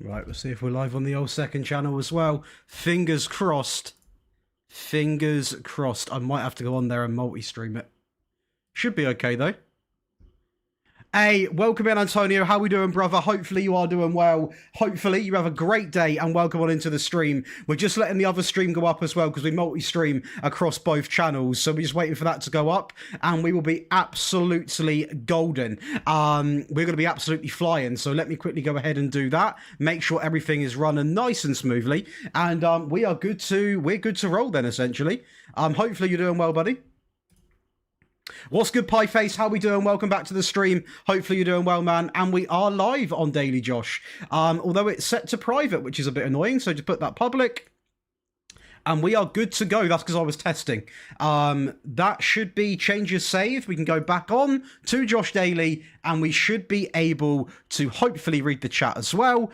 Right, let's see if we're live on the old second channel as well. Fingers crossed. Fingers crossed. I might have to go on there and multi-stream it. Should be okay, though. Hey, welcome in, Antonio. How we doing, brother? Hopefully you are doing well. Hopefully you have a great day and welcome on into the stream. We're just letting the other stream go up as well because we multi-stream across both channels. So we're just waiting for that to go up and we will be absolutely golden. We're going to be absolutely flying. So let me quickly go ahead and do that. Make sure everything is running nice and smoothly. And we're good to roll then, essentially. Hopefully you're doing well, buddy. What's good, Pie Face? How we doing? Welcome back to the stream. Hopefully you're doing well, man. And we are live on Daily Josh. Although it's set to private, which is a bit annoying. So just put that public. And we are good to go. That's because I was testing. That should be changes saved. We can go back on to Josh Daily and we should be able to hopefully read the chat as well.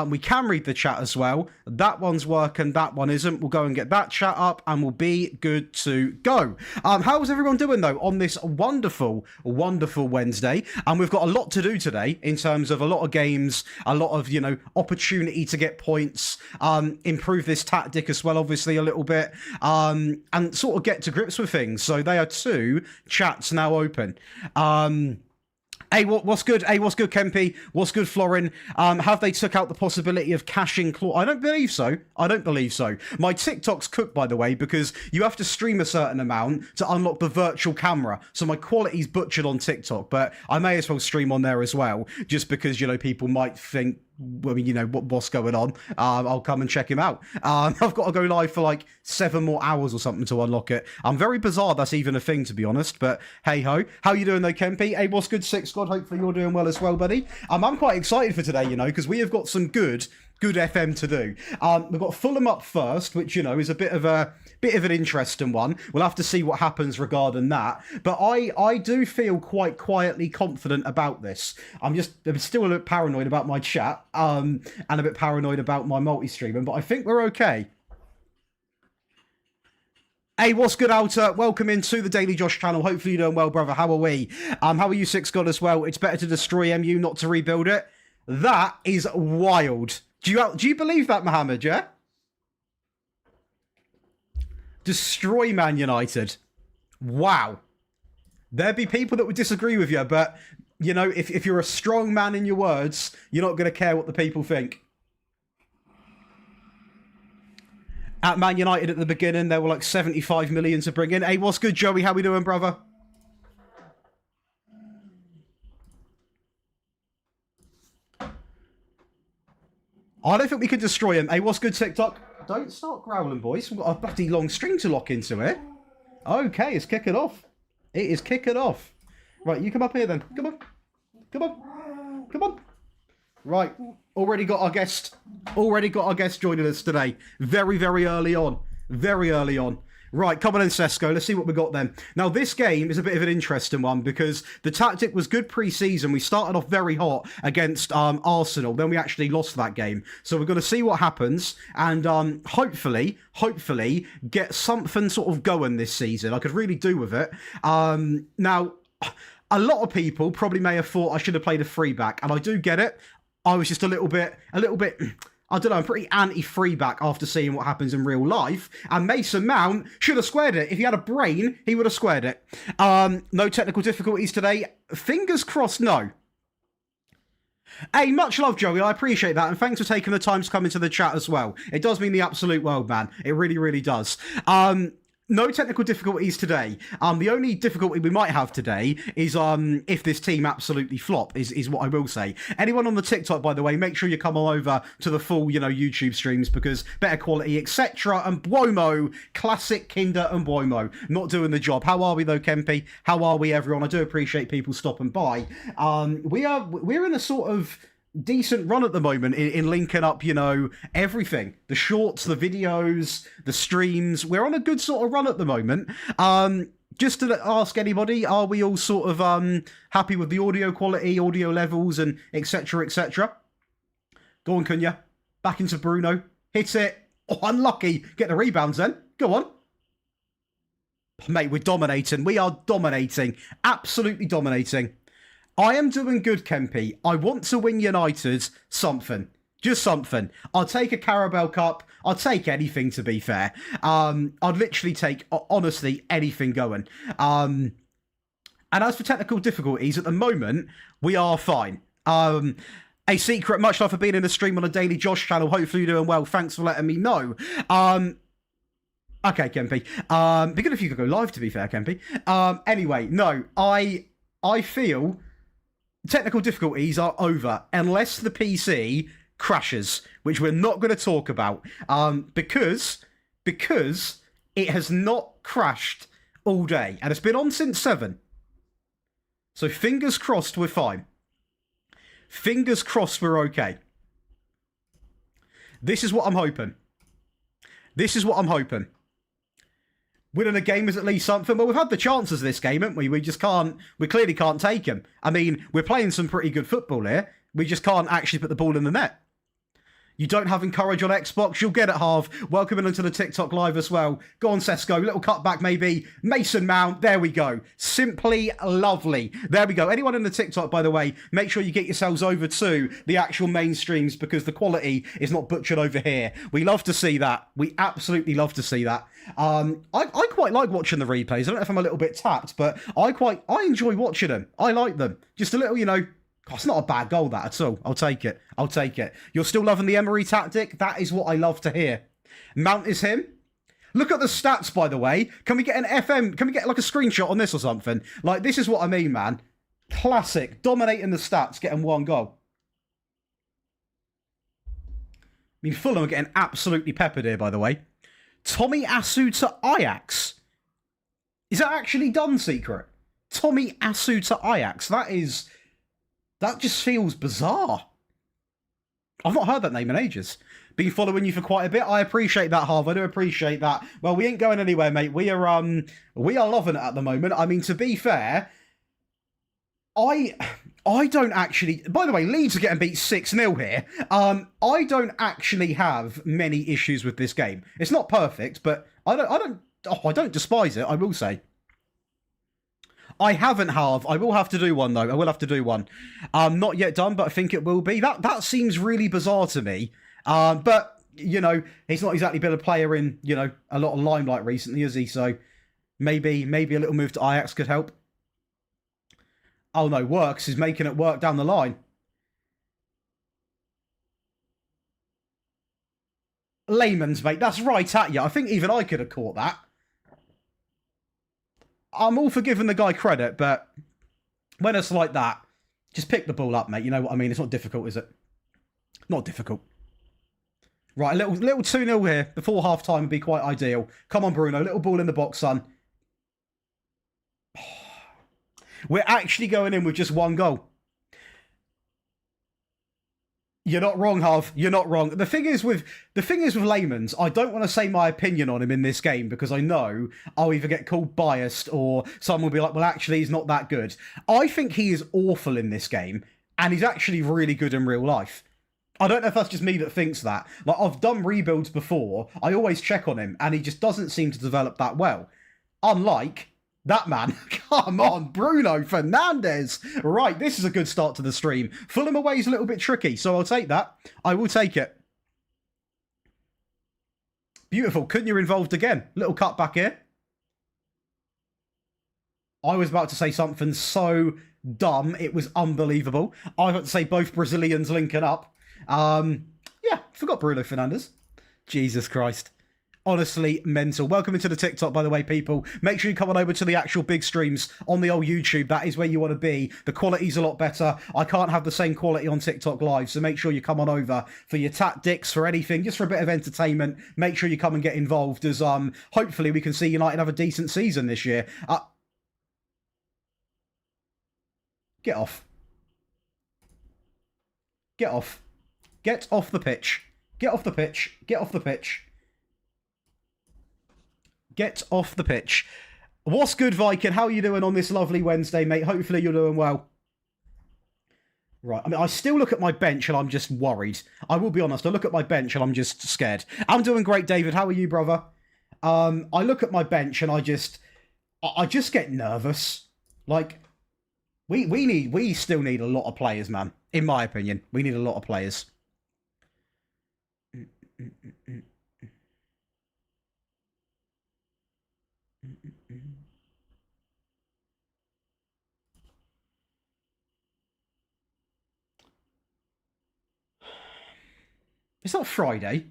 We can read the chat as well. That one's working, that one isn't. We'll go and get that chat up and we'll be good to go. How's everyone doing though on this wonderful, wonderful Wednesday? And we've got a lot to do today in terms of a lot of games, a lot of, you know, opportunity to get points, improve this tactic as well, obviously a little bit, and sort of get to grips with things. So they are two chats now open. Hey, what's good? Hey, what's good, Kempy? What's good, Florin? Have they took out the possibility of caching claw? I don't believe so. I don't believe so. My TikTok's cooked, by the way, because you have to stream a certain amount to unlock the virtual camera. So my quality's butchered on TikTok, but I may as well stream on there as well, just because, you know, people might think, I mean, you know, what's going on. I'll come and check him out. I've got to go live for like 7 more hours or something to unlock it. I'm very bizarre that's even a thing, to be honest. But hey ho. How you doing though, Kempy? Hey, what's good, Six God? Hopefully you're doing well as well, buddy. I'm quite excited for today, you know, because we have got some good FM to do. We've got Fulham up first, which, you know, is a bit of an interesting one. We'll have to see what happens regarding that. But I do feel quite quietly confident about this. I'm still a bit paranoid about my chat, and a bit paranoid about my multi-streaming, but I think we're okay. Hey, what's good, Outer? Welcome into the Daily Josh channel. Hopefully you're doing well, brother. How are we? How are you, Six God, as well? It's better to destroy MU, not to rebuild it. That is wild. Do you believe that, Mohammed, yeah? Destroy Man United. Wow. There'd be people that would disagree with you, but, you know, if you're a strong man in your words, you're not going to care what the people think. At Man United at the beginning, there were like 75 million to bring in. Hey, what's good, Joey? How we doing, brother? I don't think we could destroy him. Hey, what's good, TikTok? Don't start growling, boys. We've got a bloody long string to lock into here. Okay, it's kicking off. It is kicking off. Right, you come up here then. Come on. Come on. Come on. Right, already got our guest. Already got our guest joining us today. Very, very early on. Very early on. Right, come on in, Sesko. Let's see what we got then. Now, this game is a bit of an interesting one because the tactic was good pre-season. We started off very hot against Arsenal. Then we actually lost that game. So we're going to see what happens and hopefully get something sort of going this season. I could really do with it. Now, a lot of people probably may have thought I should have played a free back, and I do get it. I was just a little bit, I don't know, I'm pretty anti-free back after seeing what happens in real life. And Mason Mount should have squared it. If he had a brain, he would have squared it. No technical difficulties today. Fingers crossed, no. Hey, much love, Joey. I appreciate that. And thanks for taking the time to come into the chat as well. It does mean the absolute world, man. It really, really does. No technical difficulties today. The only difficulty we might have today is if this team absolutely flop, is what I will say. Anyone on the TikTok, by the way, make sure you come all over to the full, you know, YouTube streams because better quality, etc. And Buomo, classic Kinder and Buomo, not doing the job. How are we though, Kempy? How are we, everyone? I do appreciate people stopping by. We're in a sort of decent run at the moment in linking up, you know, everything. The shorts, the videos, the streams. We're on a good sort of run at the moment. Just to ask anybody, are we all sort of happy with the audio quality, audio levels, and etc., etc.? Go on, Cunha. Back into Bruno. Hit it. Oh, unlucky. Get the rebounds then. Go on. Mate, we're dominating. We are dominating. Absolutely dominating. I am doing good, Kempy. I want to win United something. Just something. I'll take a Carabao Cup. I'll take anything, to be fair. I'd literally take, honestly, anything going. And as for technical difficulties, at the moment, we are fine. A secret, much love for being in the stream on a daily Josh channel. Hopefully you're doing well. Thanks for letting me know. Okay, Kempy. Be good if you could go live, to be fair, Kempy. Anyway, no, I feel technical difficulties are over unless the PC crashes, which we're not going to talk about, because it has not crashed all day, and it's been on since 7. So fingers crossed we're fine. Fingers crossed we're okay. This is what I'm hoping. This is what I'm hoping. Winning a game is at least something. Well, we've had the chances this game, haven't we? We just can't, we clearly can't take them. I mean, we're playing some pretty good football here. We just can't actually put the ball in the net. You don't have Encourage on Xbox, you'll get it, Harv. Welcome into the TikTok live as well. Go on, Sesko. Little cutback, maybe. Mason Mount. There we go. Simply lovely. There we go. Anyone in the TikTok, by the way, make sure you get yourselves over to the actual mainstreams because the quality is not butchered over here. We love to see that. We absolutely love to see that. I quite like watching the replays. I don't know if I'm a little bit tapped, but I enjoy watching them. I like them. Just a little, you know, it's not a bad goal, that, at all. I'll take it. I'll take it. You're still loving the Emery tactic? That is what I love to hear. Mount is him. Look at the stats, by the way. Can we get an FM? Can we get, like, a screenshot on this or something? Like, this is what I mean, man. Classic. Dominating the stats, getting 1 goal. I mean, Fulham are getting absolutely peppered here, by the way. Tommy Asu to Ajax. Is that actually done, Secret? Tommy Asu to Ajax. That just feels bizarre. I've not heard that name in ages. Been following you for quite a bit. I appreciate that, Harv. I do appreciate that. Well, we ain't going anywhere, mate. We are loving it at the moment. I mean, to be fair, I don't actually... By the way, Leeds are getting beat 6-0 here. I don't actually have many issues with this game. It's not perfect, but I don't despise it, I will say. I haven't, Harv. I will have to do one, though. I will have to do one. Not yet done, but I think it will be. That seems really bizarre to me. But, you know, he's not exactly been a player in, you know, a lot of limelight recently, is he? So maybe a little move to Ajax could help. Oh, no, Works is making it work down the line. Layman's, mate. That's right at you. I think even I could have caught that. I'm all for giving the guy credit, but when it's like that, just pick the ball up, mate. You know what I mean? It's not difficult, is it? Not difficult. Right, a little 2-0 here before half-time would be quite ideal. Come on, Bruno. Little ball in the box, son. We're actually going in with just 1 goal. You're not wrong, Harv. You're not wrong. The thing is with Layman's, I don't want to say my opinion on him in this game because I know I'll either get called biased or someone will be like, well, actually, he's not that good. I think he is awful in this game, and he's actually really good in real life. I don't know if that's just me that thinks that. Like, I've done rebuilds before. I always check on him, and he just doesn't seem to develop that well. Unlike that man. Come on, Bruno Fernandes. Right, this is a good start to the stream. Fulham away is a little bit tricky, so I'll take that. I will take it. Beautiful. Cunha involved again. Little cut back here. I was about to say something so dumb, it was unbelievable. I was about to say both Brazilians linking up. Yeah, forgot Bruno Fernandes. Jesus Christ. Honestly, mental. Welcome into the TikTok, by the way, people. Make sure you come on over to the actual big streams on the old YouTube. That is where you want to be. The quality's a lot better. I can't have the same quality on TikTok Live, so make sure you come on over for your tactics, for anything, just for a bit of entertainment. Make sure you come and get involved as hopefully we can see United have a decent season this year. Get off. Get off. Get off the pitch. Get off the pitch. Get off the pitch. Get off the pitch. What's good, Viking? How are you doing on this lovely Wednesday, mate? Hopefully you're doing well. Right, I mean, I still look at my bench and I'm just worried. I will be honest, I look at my bench and I'm just scared. I'm doing great, David. How are you, brother? I look at my bench and I just get nervous. Like, we still need a lot of players, man. In my opinion, we need a lot of players. It's not Friday.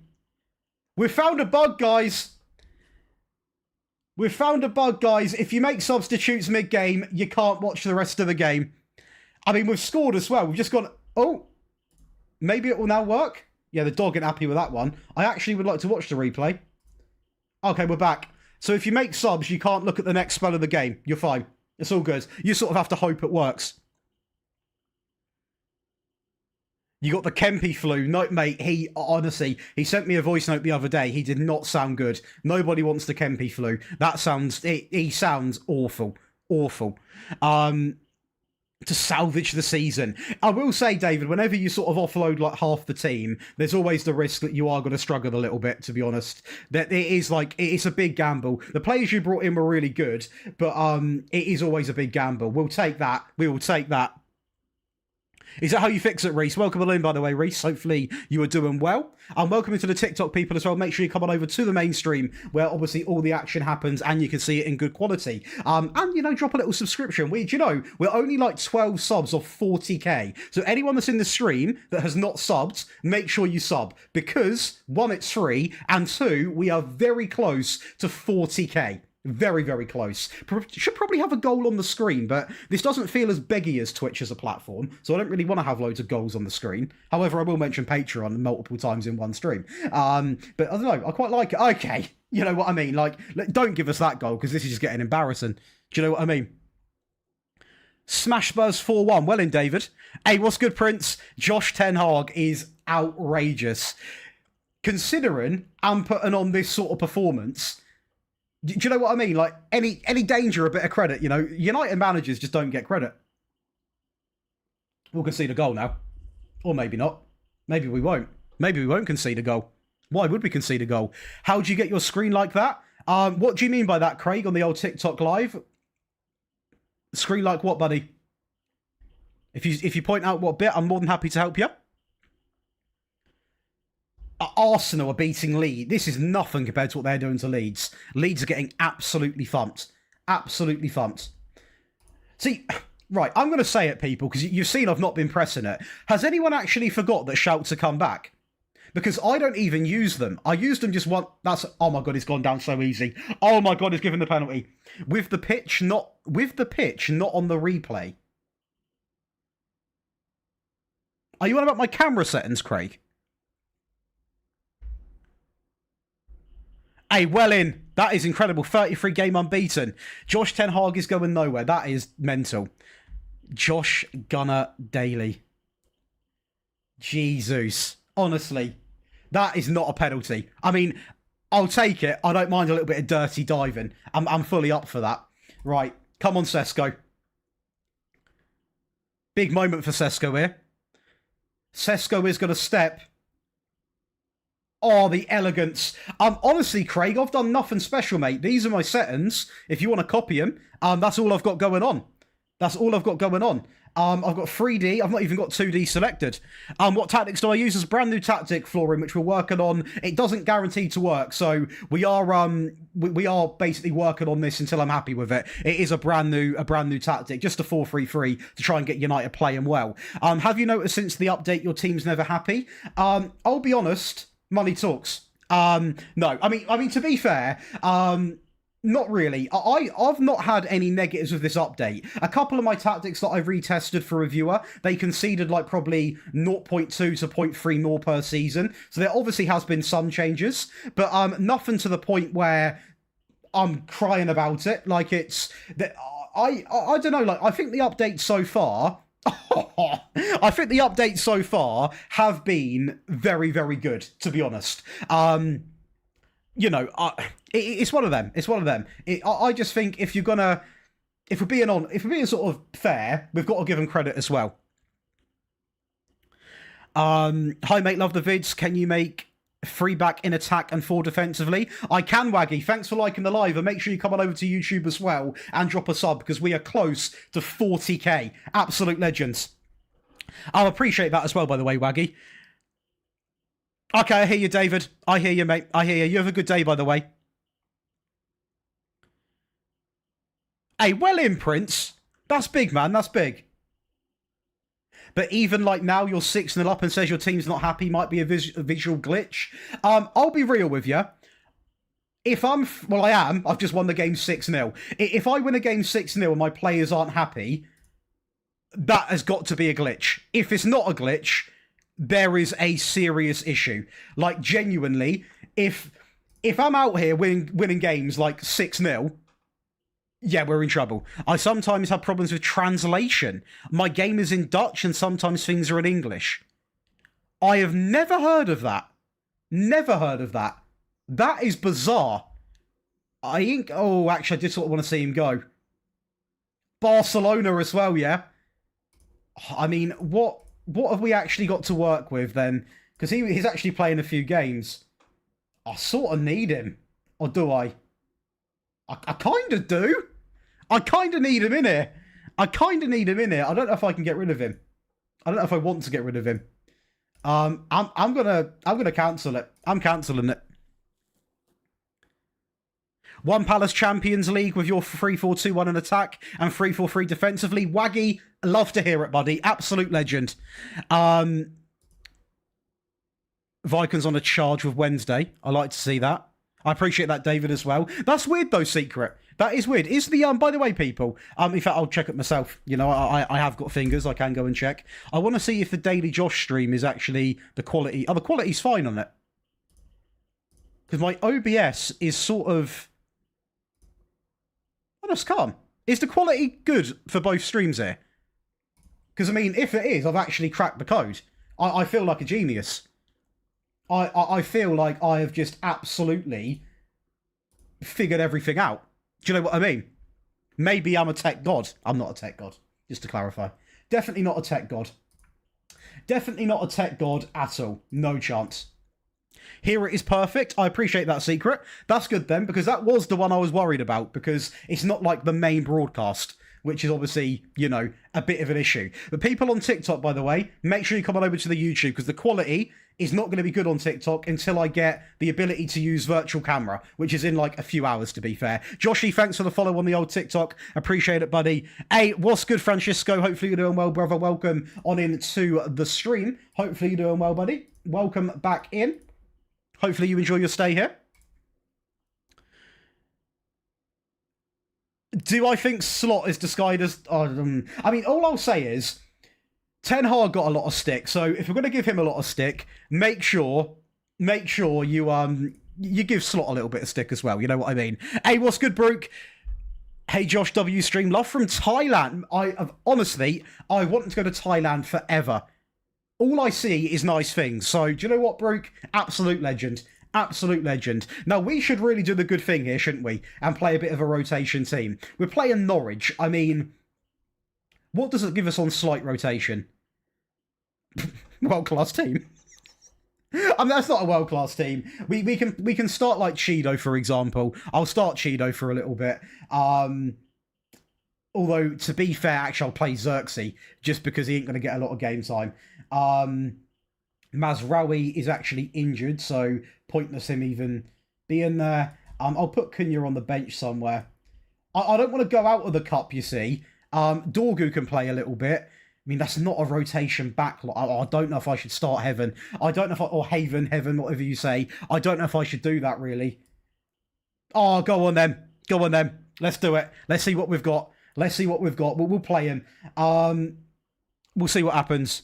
We've found a bug, guys. We've found a bug, guys. If you make substitutes mid-game, you can't watch the rest of the game. I mean, we've scored as well. We've just gone... Oh, maybe it will now work. Yeah, the dog ain't happy with that one. I actually would like to watch the replay. Okay, we're back. So if you make subs, you can't look at the next spell of the game. You're fine. It's all good. You sort of have to hope it works. You got the Kempy flu. No, mate, he, honestly, he sent me a voice note the other day. He did not sound good. Nobody wants the Kempy flu. That sounds, he sounds awful. Awful. To salvage the season. I will say, David, whenever you sort of offload like half the team, there's always the risk that you are going to struggle a little bit, to be honest. That it is like, it's a big gamble. The players you brought in were really good, but it is always a big gamble. We'll take that. We will take that. Is that how you fix it, Reese? Welcome along, by the way, Reese. Hopefully you are doing well. And welcome to the TikTok people as well. Make sure you come on over to the main stream where obviously all the action happens and you can see it in good quality. And, you know, drop a little subscription. You know, we're only like 12 subs of 40k. So anyone that's in the stream that has not subbed, make sure you sub. Because, one, it's free, and two, we are very close to 40k. Very, very close. Should probably have a goal on the screen, but this doesn't feel as beggy as Twitch as a platform, so I don't really want to have loads of goals on the screen. However, I will mention Patreon multiple times in one stream. But I don't know, I quite like it. Okay, you know what I mean? Like, don't give us that goal, because this is just getting embarrassing. Do you know what I mean? Smash Buzz 4-1. Well in, David. Hey, what's good, Prince? Josh Ten Hag is outrageous. Considering I'm putting on this sort of performance... Do you know what I mean? Like, any danger, a bit of credit, you know? United managers just don't get credit. We'll concede a goal now. Or maybe not. Maybe we won't. Maybe we won't concede a goal. Why would we concede a goal? How do you get your screen like that? What do you mean by that, Craig, on the old TikTok live? Screen like what, buddy? If you point out what bit, I'm more than happy to help you. Arsenal are beating Leeds. This is nothing compared to what they're doing to Leeds. Leeds are getting absolutely thumped. Absolutely thumped. See, right, I'm going to say it, people, because you've seen I've not been pressing it. Has anyone actually forgot that shouts are come back? Because I don't even use them. I use them just one... That's... Oh my God, it's gone down so easy. Oh my God, he's given the penalty. With the pitch not on the replay. Are you on about my camera settings, Craig? Hey, well in. That is incredible. 33 game unbeaten. Josh Ten Hag is going nowhere. That is mental. Josh Gunner Daly. Jesus. Honestly, that is not a penalty. I mean, I'll take it. I don't mind a little bit of dirty diving. I'm fully up for that. Right. Come on, Sesko. Big moment for Sesko here. Sesko is going to step. Oh, the elegance. Honestly, Craig, I've done nothing special, mate. These are my settings. If you want to copy them, that's all I've got going on. That's all I've got going on. I've got 3D. I've not even got 2D selected. What tactics do I use? As a brand new tactic, Florin, which we're working on. It doesn't guarantee to work, so we are basically working on this until I'm happy with it. It is a brand new tactic, just a 4-3-3 to try and get United playing well. Have you noticed since the update your team's never happy? I'll be honest. Money talks. No, I mean to be fair, not really. I've not had any negatives with this update. A couple of my tactics that I've retested for reviewer, they conceded like probably 0.2 to 0.3 more per season. So there obviously has been some changes, but nothing to the point where I'm crying about it. Like it's that I don't know. Like I think the updates so far. I think the updates so far have been very, very good, to be honest. You know, it's one of them. It's one of them. I just think if we're being sort of fair, we've got to give them credit as well. Hi mate, love the vids. Can you make 3 back in attack and 4 defensively? I can, Waggy. Thanks for liking the live, and make sure you come on over to YouTube as well and drop a sub because we are close to 40k. Absolute legends. I'll appreciate that as well, by the way, Waggy. Okay, I hear you, David. I hear you, mate. I hear you. You have a good day, by the way. Hey, well in, Prince. That's big, man. That's big. But even like now, you're 6-0 up and says your team's not happy, might be a visual glitch. I'll be real with you. If well, I am. I've just won the game 6-0. If I win a game 6-0 and my players aren't happy, that has got to be a glitch. If it's not a glitch, there is a serious issue. Like, genuinely, if I'm out here winning games like 6-0, yeah, we're in trouble. I sometimes have problems with translation. My game is in Dutch and sometimes things are in English. I have never heard of that. Never heard of that. That is bizarre. I think... Oh, actually, I did sort of want to see him go. Barcelona as well, yeah? I mean, what have we actually got to work with then? Because he's actually playing a few games. I sort of need him. Or do I? I kind of do. I kind of need him in here. I don't know if I can get rid of him. I don't know if I want to get rid of him. I'm gonna cancel it. I'm cancelling it. One Palace Champions League with your 3-4-2-1 in attack and 3-4-3 defensively. Waggy, love to hear it, buddy. Absolute legend. Vikings on a charge with Wednesday. I like to see that. I appreciate that, David, as well. That's weird, though, Secret. That is weird. Is the, by the way, people, in fact, I'll check it myself. You know, I have got fingers. I can go and check. I want to see if the Daily Josh stream is actually the quality. Oh, the quality's fine on it. Because my OBS is sort of... Oh, that's calm. Is the quality good for both streams here? Because, I mean, if it is, I've actually cracked the code. I feel like a genius. I feel like I have just absolutely figured everything out. Do you know what I mean? Maybe I'm a tech god. I'm not a tech god, just to clarify. Definitely not a tech god. Definitely not a tech god at all. No chance. Here it is perfect. I appreciate that, Secret. That's good then, because that was the one I was worried about, because it's not like the main broadcast, which is obviously, you know, a bit of an issue. But people on TikTok, by the way, make sure you come on over to the YouTube, because the quality is not going to be good on TikTok until I get the ability to use virtual camera, which is in like a few hours, to be fair. Joshy, thanks for the follow on the old TikTok. Appreciate it, buddy. Hey, what's good, Francisco? Hopefully you're doing well, brother. Welcome on into the stream. Hopefully you're doing well, buddy. Welcome back in. Hopefully you enjoy your stay here. Do I think Slot is disguised as... I mean, all I'll say is Ten Hag got a lot of stick, so if we're going to give him a lot of stick, make sure you give Slot a little bit of stick as well. You know what I mean? Hey, what's good, Brooke? Hey, Josh W. Stream. Love from Thailand. Honestly, I want to go to Thailand forever. All I see is nice things. So, do you know what, Brooke? Absolute legend. Absolute legend. Now, we should really do the good thing here, shouldn't we? And play a bit of a rotation team. We're playing Norwich. I mean, what does it give us on slight rotation? World-class team. I mean, that's not a world-class team. We can start like Cheeto, for example. I'll start Cheeto for a little bit. Although, to be fair, actually, I'll play Xerxes just because he ain't going to get a lot of game time. Mazraoui is actually injured, so pointless him even being there. I'll put Cunha on the bench somewhere. I don't want to go out of the cup, you see. Dorgu can play a little bit. I mean, that's not a rotation back. I don't know if I should start Heaven. I don't know if or Haven, whatever you say. I don't know if I should do that, really. Oh, go on then. Go on then. Let's do it. Let's see what we've got. Let's see what we've got. We'll play him. We'll see what happens.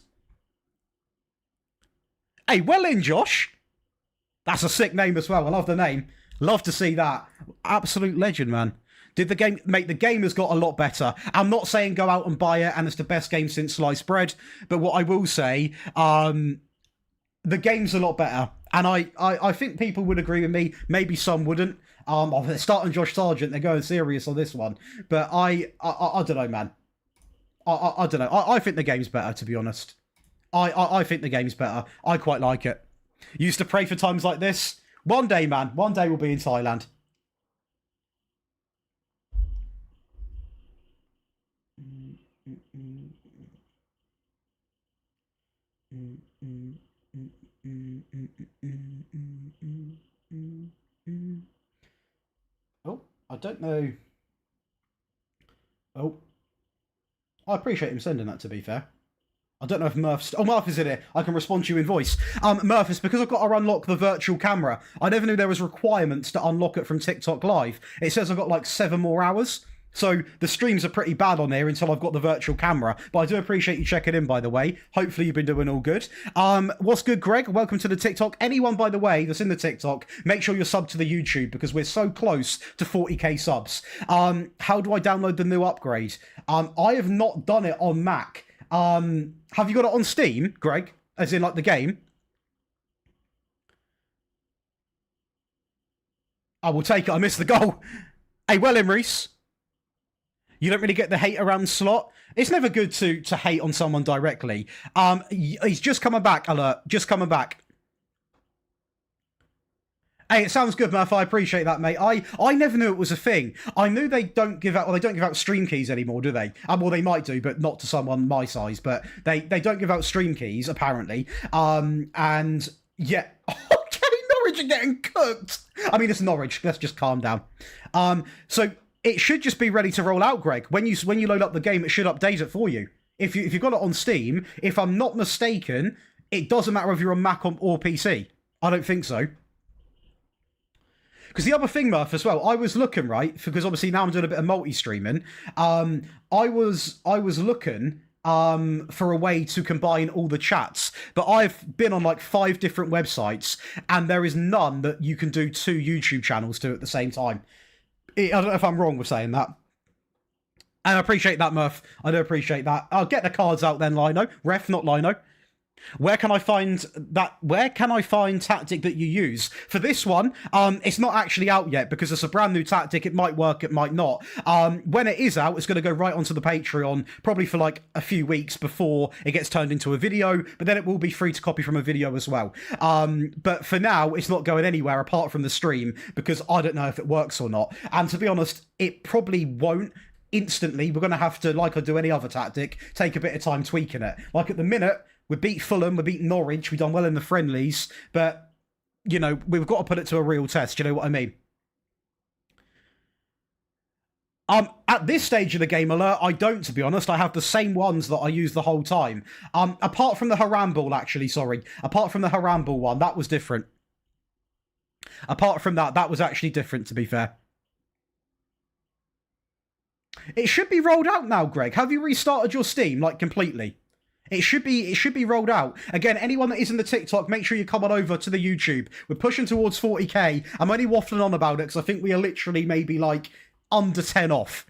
Hey, well in, Josh. That's a sick name as well. I love the name. Love to see that. Absolute legend, man. Did the game... Mate, the game has got a lot better. I'm not saying go out and buy it and it's the best game since sliced bread. But what I will say, the game's a lot better. And I think people would agree with me. Maybe some wouldn't. They're starting Josh Sargent. They're going serious on this one. But I don't know, man. I don't know. I think the game's better, to be honest. I think the game's better. I quite like it. Used to pray for times like this. One day, man. One day we'll be in Thailand. Oh, I don't know. Oh, I appreciate him sending that, to be fair. I don't know if Murph's... Oh, Murph is in here. I can respond to you in voice. Murph, it's because I've got to unlock the virtual camera. I never knew there was requirements to unlock it from TikTok Live. It says I've got like 7 more hours. So the streams are pretty bad on here until I've got the virtual camera. But I do appreciate you checking in, by the way. Hopefully you've been doing all good. What's good, Greg? Welcome to the TikTok. Anyone, by the way, that's in the TikTok, make sure you're subbed to the YouTube because we're so close to 40k subs. How do I download the new upgrade? I have not done it on Mac. Have you got it on Steam, Greg? As in, like, the game? I will take it. I missed the goal. Hey, well, Reese. You don't really get the hate around slot. It's never good to hate on someone directly. He's just coming back, alert. Just coming back. Hey, it sounds good, Murph. I appreciate that, mate. I never knew it was a thing. I knew they don't give out... Well, they don't give out stream keys anymore, do they? Well, they might do, but not to someone my size. But they don't give out stream keys, apparently. And, yeah... Okay, Norwich are getting cooked! I mean, it's Norwich. Let's just calm down. So... It should just be ready to roll out, Greg. When you load up the game, it should update it for you. If you've got it on Steam, if I'm not mistaken, it doesn't matter if you're on Mac or PC. I don't think so. Because the other thing, Murph, as well, I was looking, right, because obviously now I'm doing a bit of multi-streaming. I was looking for a way to combine all the chats, but I've been on like 5 different websites, and there is none that you can do 2 YouTube channels to at the same time. I don't know if I'm wrong with saying that. And I appreciate that, Murph. I do appreciate that. I'll get the cards out then, Lino. Ref, not Lino. Where can I find that? Where can I find tactic that you use? For this one, it's not actually out yet because it's a brand new tactic. It might work, it might not. When it is out, it's going to go right onto the Patreon, probably for like a few weeks before it gets turned into a video, but then it will be free to copy from a video as well. But for now, it's not going anywhere apart from the stream because I don't know if it works or not. And to be honest, it probably won't. Instantly, we're going to have to, like I do any other tactic, take a bit of time tweaking it. Like at the minute, we beat Fulham, we beat Norwich, we've done well in the friendlies, but, you know, we've got to put it to a real test, you know what I mean? At this stage of the game, alert, I don't, to be honest. I have the same ones that I use the whole time. Apart from the Harambal, actually, sorry. Apart from the Harambal one, that was different. Apart from that, that was actually different, to be fair. It should be rolled out now, Greg. Have you restarted your Steam, like, completely? It should be rolled out. Again, anyone that is in the TikTok, make sure you come on over to the YouTube. We're pushing towards 40k. I'm only waffling on about it because I think we are literally maybe, like, under 10 off.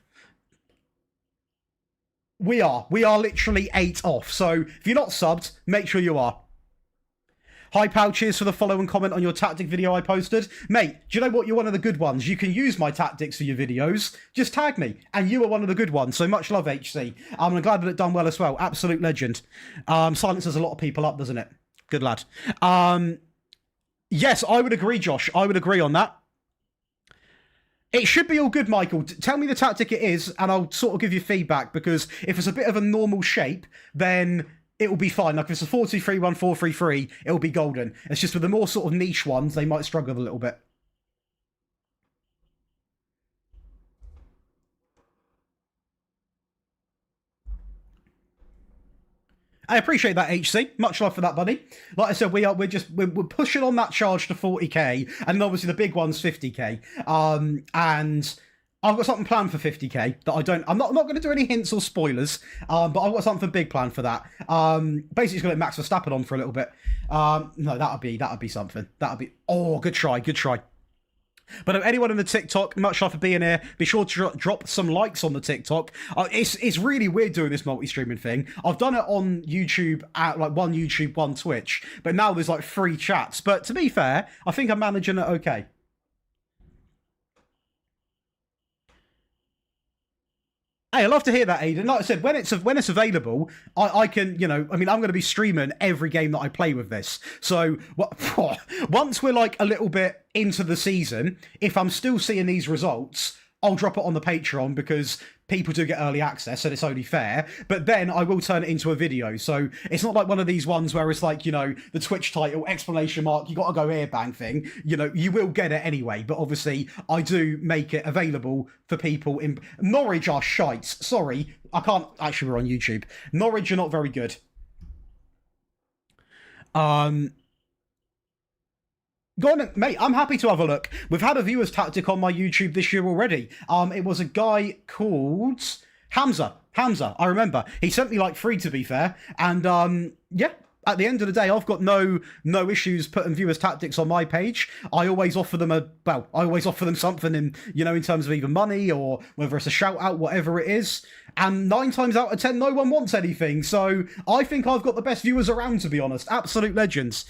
We are literally 8 off. So, if you're not subbed, make sure you are. Hi, Pal, cheers for the follow and comment on your tactic video I posted. Mate, do you know what? You're one of the good ones. You can use my tactics for your videos. Just tag me. And you are one of the good ones. So much love, HC. I'm glad that it done well as well. Absolute legend. Silences a lot of people up, doesn't it? Good lad. Yes, I would agree, Josh. I would agree on that. It should be all good, Michael. Tell me the tactic it is, and I'll sort of give you feedback, because if it's a bit of a normal shape, then it will be fine. Like if it's a 4-2-3-1, 4-3-3, it will be golden. It's just with the more sort of niche ones, they might struggle a little bit. I appreciate that, HC. Much love for that, buddy. Like I said, we're pushing on that charge to 40k, and obviously the big one's 50k. And I've got something planned for 50k that I'm not going to do any hints or spoilers, but I've got something big planned for that. Basically, just going to let Max Verstappen on for a little bit. No, that'll be something. Oh, good try. But anyone in the TikTok, much love for being here. Be sure to drop some likes on the TikTok. It's really weird doing this multi-streaming thing. I've done it on YouTube, like one YouTube, one Twitch, but now there's like 3 chats. But to be fair, I think I'm managing it okay. Hey, I love to hear that, Aiden. Like I said, when it's available, I can, you know, I mean, I'm going to be streaming every game that I play with this. So once we're like a little bit into the season, if I'm still seeing these results, I'll drop it on the Patreon because people do get early access and it's only fair. But then I will turn it into a video. So it's not like one of these ones where it's like, you know, the Twitch title, exclamation mark, you got to go here bang thing. You know, you will get it anyway. But obviously I do make it available for people in Norwich are shites. Sorry, I can't actually, we're on YouTube. Norwich are not very good. Go on, mate. I'm happy to have a look. We've had a viewer's tactic on my YouTube this year already. It was a guy called Hamza. I remember. He sent me like 3, to be fair. And yeah, at the end of the day, I've got no issues putting viewers' tactics on my page. I always offer them something in, you know, in terms of either money or whether it's a shout out, whatever it is. And 9 times out of 10, no one wants anything. So I think I've got the best viewers around, to be honest. Absolute legends.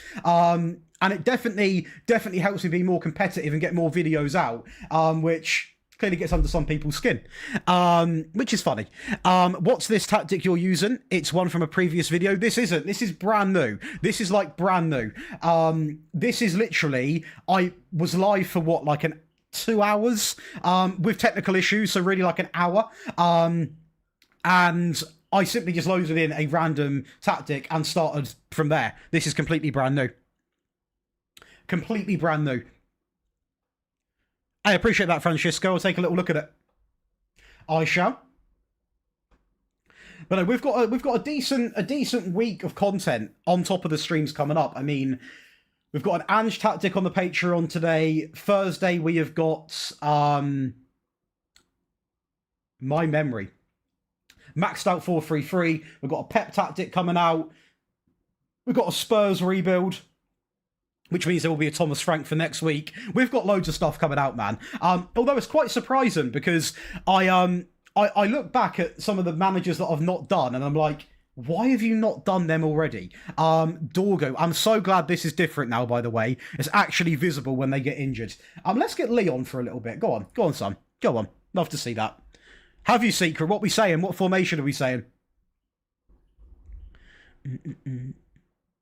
And it definitely helps me be more competitive and get more videos out, which clearly gets under some people's skin, which is funny. What's this tactic you're using? It's one from a previous video. This isn't. This is brand new. This is like brand new. This is literally, I was live for what, like 2 hours with technical issues, so really like an hour. And I simply just loaded in a random tactic and started from there. This is completely brand new. Completely brand new. I appreciate that, Francisco. I'll take a little look at it. I shall. But no, we've got a decent week of content on top of the streams coming up. I mean, we've got an Ange tactic on the Patreon today. Thursday we have got my memory. Maxed out 433. We've got a Pep tactic coming out. We've got a Spurs rebuild, which means there will be a Thomas Frank for next week. We've got loads of stuff coming out, man. Although it's quite surprising because I look back at some of the managers that I've not done and I'm like, why have you not done them already? Dorgo, I'm so glad this is different now, by the way. It's actually visible when they get injured. Let's get Leon for a little bit. Go on, son. Go on. Love to see that. Have you, Secret? What are we saying? What formation are we saying?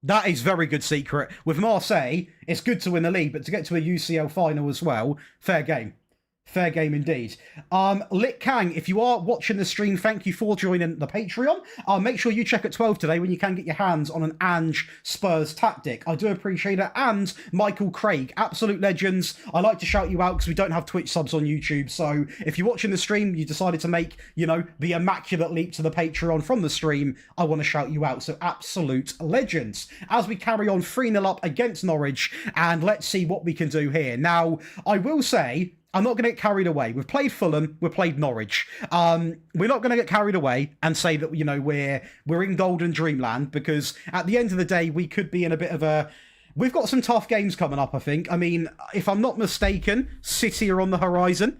That is very good, Secret. With Marseille, it's good to win the league, but to get to a UCL final as well, fair game. Fair game indeed. Lit Kang, if you are watching the stream, thank you for joining the Patreon. Make sure you check at 12 today when you can get your hands on an Ange Spurs tactic. I do appreciate it. And Michael Craig, absolute legends. I like to shout you out because we don't have Twitch subs on YouTube. So if you're watching the stream, you decided to make, you know, the immaculate leap to the Patreon from the stream, I want to shout you out. So absolute legends. As we carry on 3-0 up against Norwich, and let's see what we can do here. Now, I will say, I'm not going to get carried away. We've played Fulham, we've played Norwich. We're not going to get carried away and say that, you know, we're in golden dreamland, because at the end of the day, we could be in a bit of a... We've got some tough games coming up, I think. I mean, if I'm not mistaken, City are on the horizon.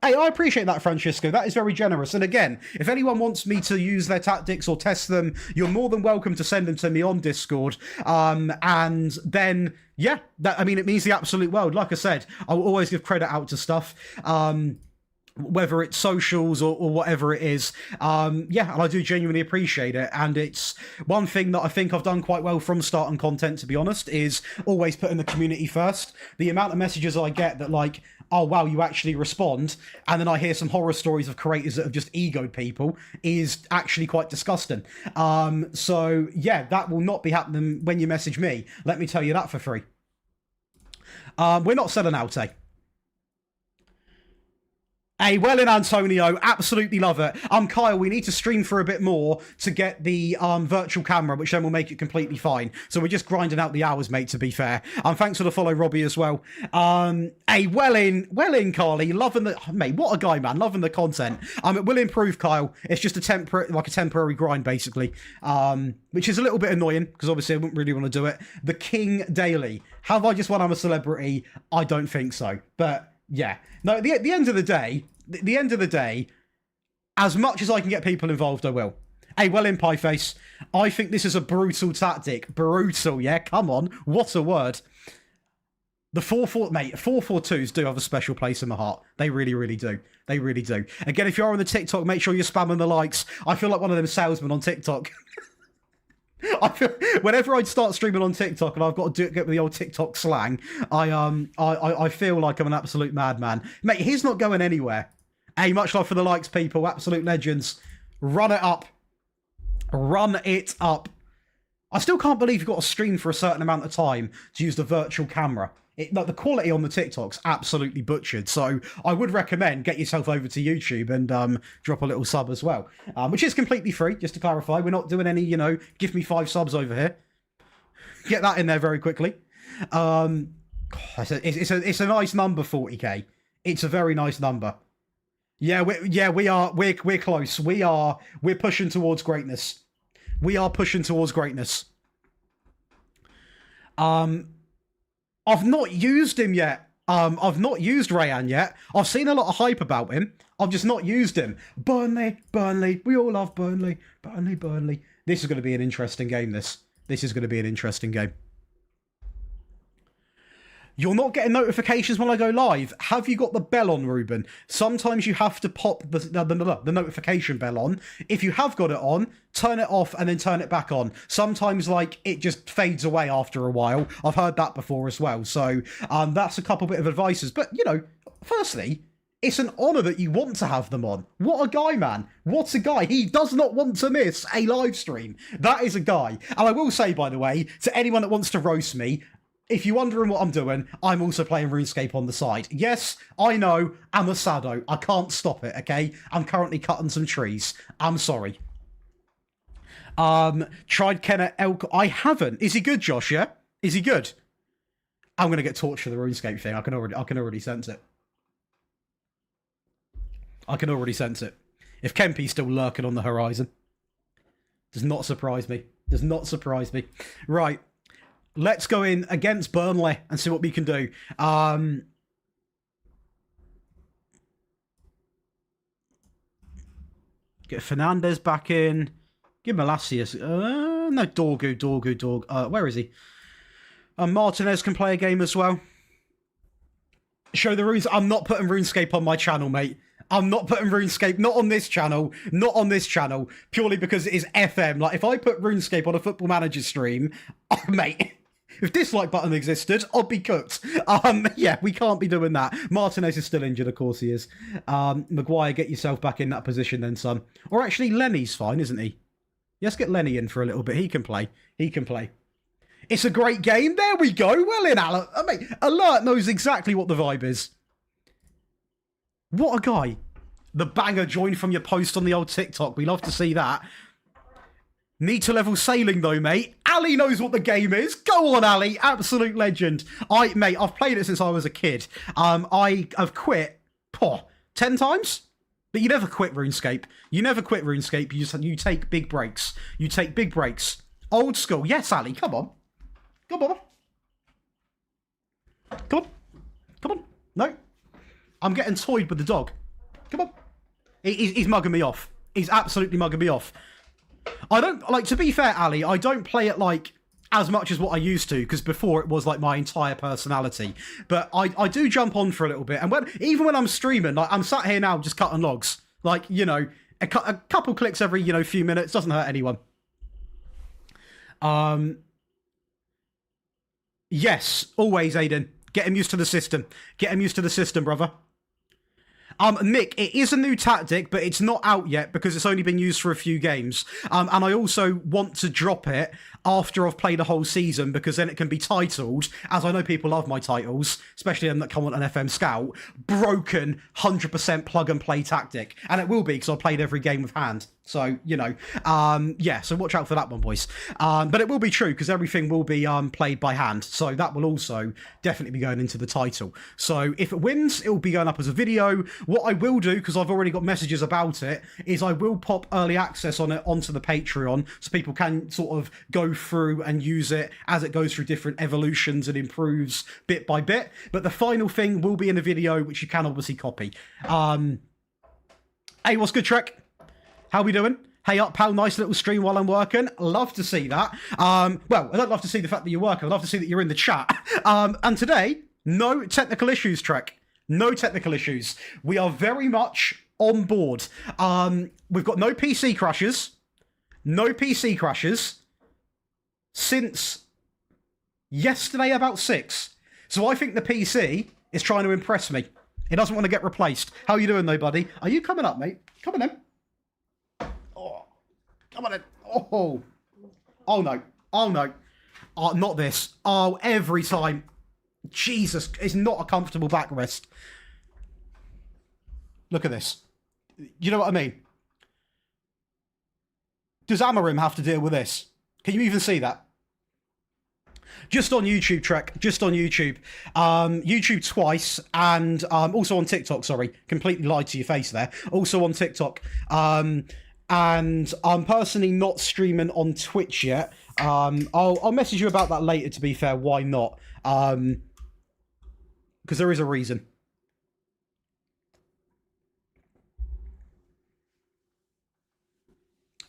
Hey, I appreciate that, Francisco. That is very generous. And again, if anyone wants me to use their tactics or test them, you're more than welcome to send them to me on Discord. And then, yeah, I mean, it means the absolute world. Like I said, I'll always give credit out to stuff. Whether it's socials or whatever it is. Yeah, and I do genuinely appreciate it. And it's one thing that I think I've done quite well from starting content, to be honest, is always putting the community first. The amount of messages I get that like, oh wow, you actually respond, and then I hear some horror stories of creators that have just egoed people is actually quite disgusting. So yeah, that will not be happening when you message me. Let me tell you that for free. We're not selling out, eh? Hey, well in, Antonio. Absolutely love it. Kyle, we need to stream for a bit more to get the virtual camera, which then will make it completely fine. So we're just grinding out the hours, mate, to be fair. Thanks for the follow, Robbie, as well. Hey, well in, Carly. Loving the... Mate, what a guy, man. Loving the content. It will improve, Kyle. It's just a temporary grind, basically. Which is a little bit annoying, because obviously I wouldn't really want to do it. The King Daily. Have I just won I'm a celebrity? I don't think so. But, yeah. No, at the end of the day, as much as I can get people involved, I will. Hey, well in, Pieface. I think this is a brutal tactic. Brutal, yeah? Come on. What a word. The 4-4-2s do have a special place in my heart. They really, really do. They really do. Again, if you're on the TikTok, make sure you're spamming the likes. I feel like one of them salesmen on TikTok. I feel, whenever I start streaming on TikTok and I've got to get with the old TikTok slang, I feel like I'm an absolute madman. Mate, he's not going anywhere. Hey, much love for the likes, people. Absolute legends. Run it up. Run it up. I still can't believe you've got to stream for a certain amount of time to use the virtual camera. Like, the quality on the TikTok's absolutely butchered. So I would recommend get yourself over to YouTube and drop a little sub as well, which is completely free. Just to clarify, we're not doing any, give me 5 subs over here. Get that in there very quickly. It's a nice number, 40k. It's a very nice number. Yeah, we're close. We're pushing towards greatness. We are pushing towards greatness. I've not used him yet. I've not used Rayan yet. I've seen a lot of hype about him. I've just not used him. Burnley. We all love Burnley. Burnley. This is going to be an interesting game, this. This is going to be an interesting game. You're not getting notifications when I go live. Have you got the bell on, Ruben? Sometimes you have to pop the notification bell on. If you have got it on, turn it off and then turn it back on. Sometimes, like, it just fades away after a while. I've heard that before as well. So that's a couple bit of advices. But, firstly, it's an honour that you want to have them on. What a guy, man. What a guy. He does not want to miss a live stream. That is a guy. And I will say, by the way, to anyone that wants to roast me, if you're wondering what I'm doing, I'm also playing RuneScape on the side. Yes, I know, I'm a sado. I can't stop it, okay? I'm currently cutting some trees. I'm sorry. Tried Kenner Elk. I haven't. Is he good, Josh, yeah? Is he good? I'm going to get torched for the RuneScape thing. I can already sense it. I can already sense it. If Kempy's still lurking on the horizon. Does not surprise me. Does not surprise me. Right. Let's go in against Burnley and see what we can do. Get Fernandez back in. Give Malacius. No, Dorgu. Where is he? Martinez can play a game as well. Show the runes. I'm not putting RuneScape on my channel, mate. I'm not putting RuneScape, not on this channel, purely because it is FM. Like, if I put RuneScape on a Football Manager stream, oh, mate, if dislike button existed, I'd be cooked. Yeah, we can't be doing that. Martinez is still injured, of course he is. Maguire, get yourself back in that position then, son. Or actually, Lenny's fine, isn't he? Let's get Lenny in for a little bit. He can play. It's a great game. There we go. Well in, Alert. Mate, Alert knows exactly what the vibe is. What a guy. The banger joined from your post on the old TikTok. We love to see that. Need to level sailing though, mate. Ali knows what the game is. Go on, Ali. Absolute legend. Mate, I've played it since I was a kid. I have quit 10 times. But you never quit RuneScape. You take big breaks. Old school. Yes, Ali. Come on. Come on. No. I'm getting toyed with the dog. Come on. He's mugging me off. He's absolutely mugging me off. I don't, like, to be fair, Ali, I don't play it, like, as much as what I used to, because before it was, like, my entire personality. But I do jump on for a little bit. And even when I'm streaming, like, I'm sat here now just cutting logs. Like, a couple clicks every, few minutes doesn't hurt anyone. Yes, always, Aiden. Get him used to the system. Brother. Nick, it is a new tactic, but it's not out yet because it's only been used for a few games. And I also want to drop it after I've played a whole season because then it can be titled, as I know people love my titles, especially them that come on an FM Scout, broken 100% plug and play tactic. And it will be because I played every game with hand. So, yeah, so watch out for that one, boys. But it will be true because everything will be played by hand. So that will also definitely be going into the title. So if it wins, it will be going up as a video. What I will do, because I've already got messages about it, is I will pop early access on it onto the Patreon so people can sort of go through and use it as it goes through different evolutions and improves bit by bit. But the final thing will be in a video, which you can obviously copy. Hey, what's good, Trek? How we doing? Hey up, pal, nice little stream while I'm working. Love to see that. Well, I don't love to see the fact that you're working. I love to see that you're in the chat. And today, no technical issues, Trek. No technical issues. We are very much on board. We've got no PC crashes. since yesterday about 6. So I think the PC is trying to impress me. It doesn't want to get replaced. How you doing though, buddy? Are you coming up, mate? Come on in. Oh, come on in. Oh, oh no. Oh no. Oh, not this. Oh, every time. Jesus, it's not a comfortable backrest. Look at this. You know what I mean? Does Amorim have to deal with this? Can you even see that? Just on YouTube, Trek. Just on YouTube. YouTube twice, and also on TikTok, sorry. Completely lied to your face there. Also on TikTok. And I'm personally not streaming on Twitch yet. I'll message you about that later, to be fair. Why not? Because there is a reason.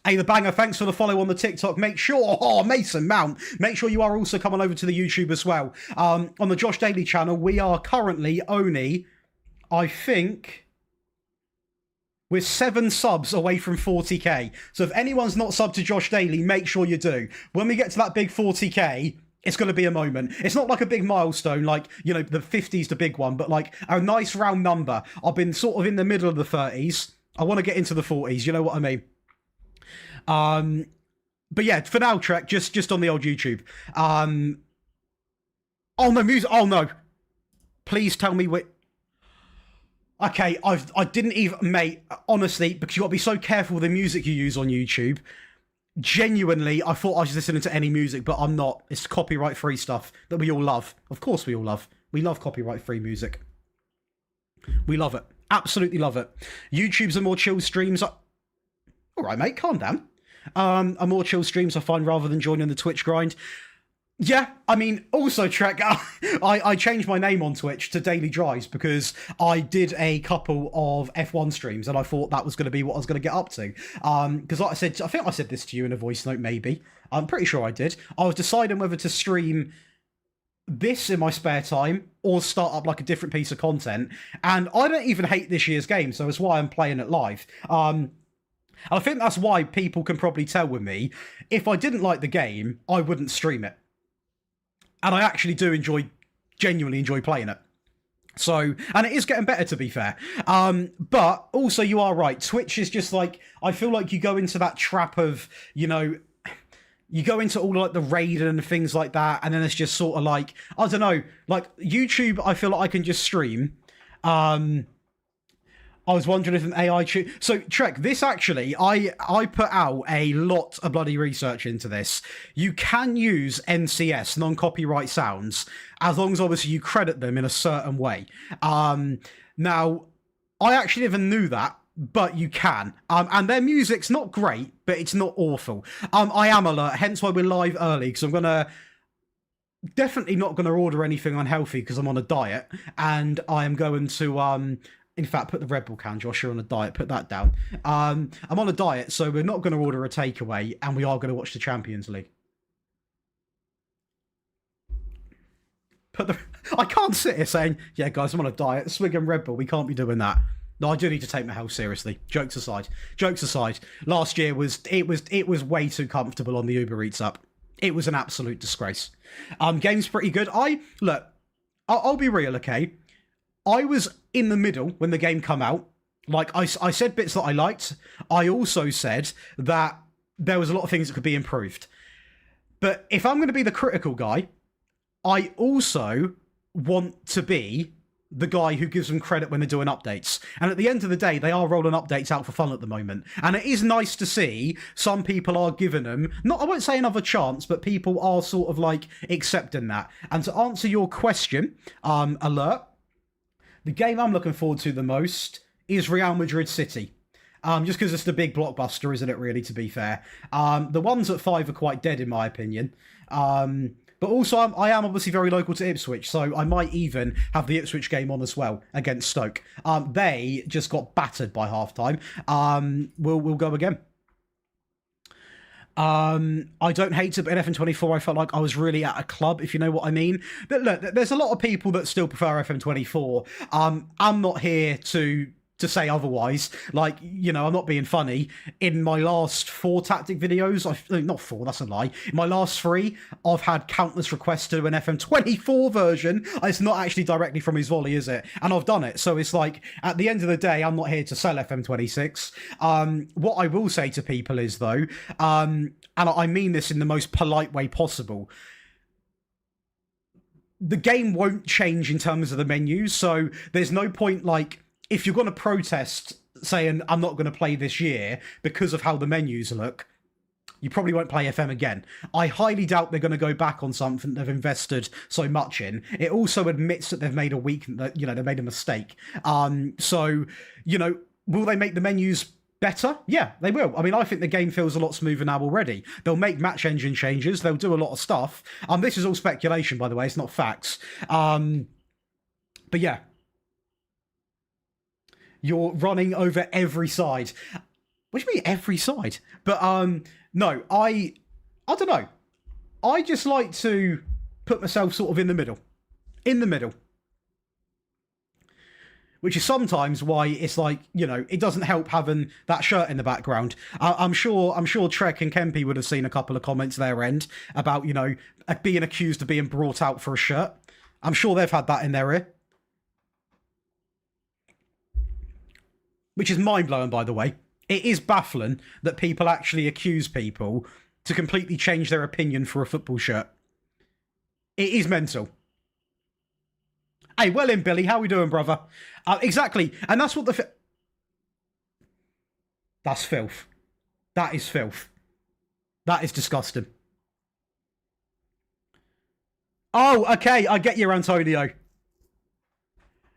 Hey, the banger, thanks for the follow on the TikTok. Make sure, Mason Mount, make sure you are also coming over to the YouTube as well. On the Josh Daly channel, we are currently only, I think, we're 7 subs away from 40k. So if anyone's not subbed to Josh Daly, make sure you do. When we get to that big 40k, it's going to be a moment. It's not like a big milestone, like, you know, the 50's the big one, but like a nice round number. I've been sort of in the middle of the 30s. I want to get into the 40s, you know what I mean? But yeah, for now, Trek, just on the old YouTube. Oh no, music. Oh no. Please tell me what. Okay, I didn't even, mate, honestly, because you got to be so careful with the music you use on YouTube. Genuinely, I thought I was listening to any music, but I'm not. It's copyright-free stuff that we all love. Of course we all love. We love copyright-free music. We love it. Absolutely love it. YouTube's a more chill streams. All right, mate, calm down. A more chill streams I find rather than joining the Twitch grind. Yeah, I mean, also, Trek, I changed my name on Twitch to Daily Drives because I did a couple of F1 streams and I thought that was going to be what I was going to get up to. Because like I said, I think I said this to you in a voice note, maybe. I'm pretty sure I did. I was deciding whether to stream this in my spare time or start up like a different piece of content. And I don't even hate this year's game, so that's why I'm playing it live. And I think that's why people can probably tell with me, if I didn't like the game, I wouldn't stream it. And I actually do genuinely enjoy playing it. So, and it is getting better, to be fair. But also you are right. Twitch is just like, I feel like you go into that trap of, you know, you go into all like the raid and things like that. And then it's just sort of like, I don't know, like YouTube, I feel like I can just stream. I was wondering if an AI... So, Trek, this actually, I put out a lot of bloody research into this. You can use NCS, non-copyright sounds, as long as obviously you credit them in a certain way. Now, I actually never knew that, but you can. And their music's not great, but it's not awful. I am alert, hence why we're live early, because I'm going to... Definitely not going to order anything unhealthy because I'm on a diet, and I am going to... In fact, put the Red Bull can, Josh, you're on a diet, put that down. I'm on a diet, so we're not going to order a takeaway, and we are going to watch the Champions League. I can't sit here saying, yeah, guys, I'm on a diet, swigging Red Bull, we can't be doing that. No, I do need to take my health seriously. Jokes aside. Last year was way too comfortable on the Uber Eats app. It was an absolute disgrace. Game's pretty good. I'll be real, okay? I was in the middle when the game come out. Like, I said bits that I liked. I also said that there was a lot of things that could be improved. But if I'm going to be the critical guy, I also want to be the guy who gives them credit when they're doing updates. And at the end of the day, they are rolling updates out for fun at the moment. And it is nice to see some people are giving them, I won't say another chance, but people are sort of like accepting that. And to answer your question, alert, the game I'm looking forward to the most is Real Madrid City. Just because it's the big blockbuster, isn't it, really, to be fair? The ones at 5 are quite dead, in my opinion. But also, I am obviously very local to Ipswich, so I might even have the Ipswich game on as well against Stoke. They just got battered by half-time. We'll go again. I don't hate it, but in FM24 I felt like I was really at a club, if you know what I mean. But look, there's a lot of people that still prefer FM24. I'm not here to to say otherwise. Like, you know, I'm not being funny. In my last 4 tactic videos, not 4, that's a lie. In my last 3, I've had countless requests to do an FM24 version. It's not actually directly from his volley, is it? And I've done it. So it's like, at the end of the day, I'm not here to sell FM26. What I will say to people is, though, and I mean this in the most polite way possible, the game won't change in terms of the menus. So there's no point, like, if you're going to protest saying, I'm not going to play this year because of how the menus look, you probably won't play FM again. I highly doubt they're going to go back on something they've invested so much in. It also admits that they've made they made a mistake. So, you know, will they make the menus better? Yeah, they will. I mean, I think the game feels a lot smoother now already. They'll make match engine changes. They'll do a lot of stuff. This is all speculation, by the way. It's not facts. But yeah. You're running over every side. What do you mean every side? But no, I don't know. I just like to put myself sort of in the middle. In the middle. Which is sometimes why it's like, you know, it doesn't help having that shirt in the background. I'm sure Trek and Kempy would have seen a couple of comments their end about, you know, being accused of being brought out for a shirt. I'm sure they've had that in their ear. Which is mind-blowing, by the way. It is baffling that people actually accuse people to completely change their opinion for a football shirt. It is mental. Hey, well in, Billy. How we doing, brother? Exactly. And that's what that's filth. That is filth. That is disgusting. Oh, okay. I get you, Antonio.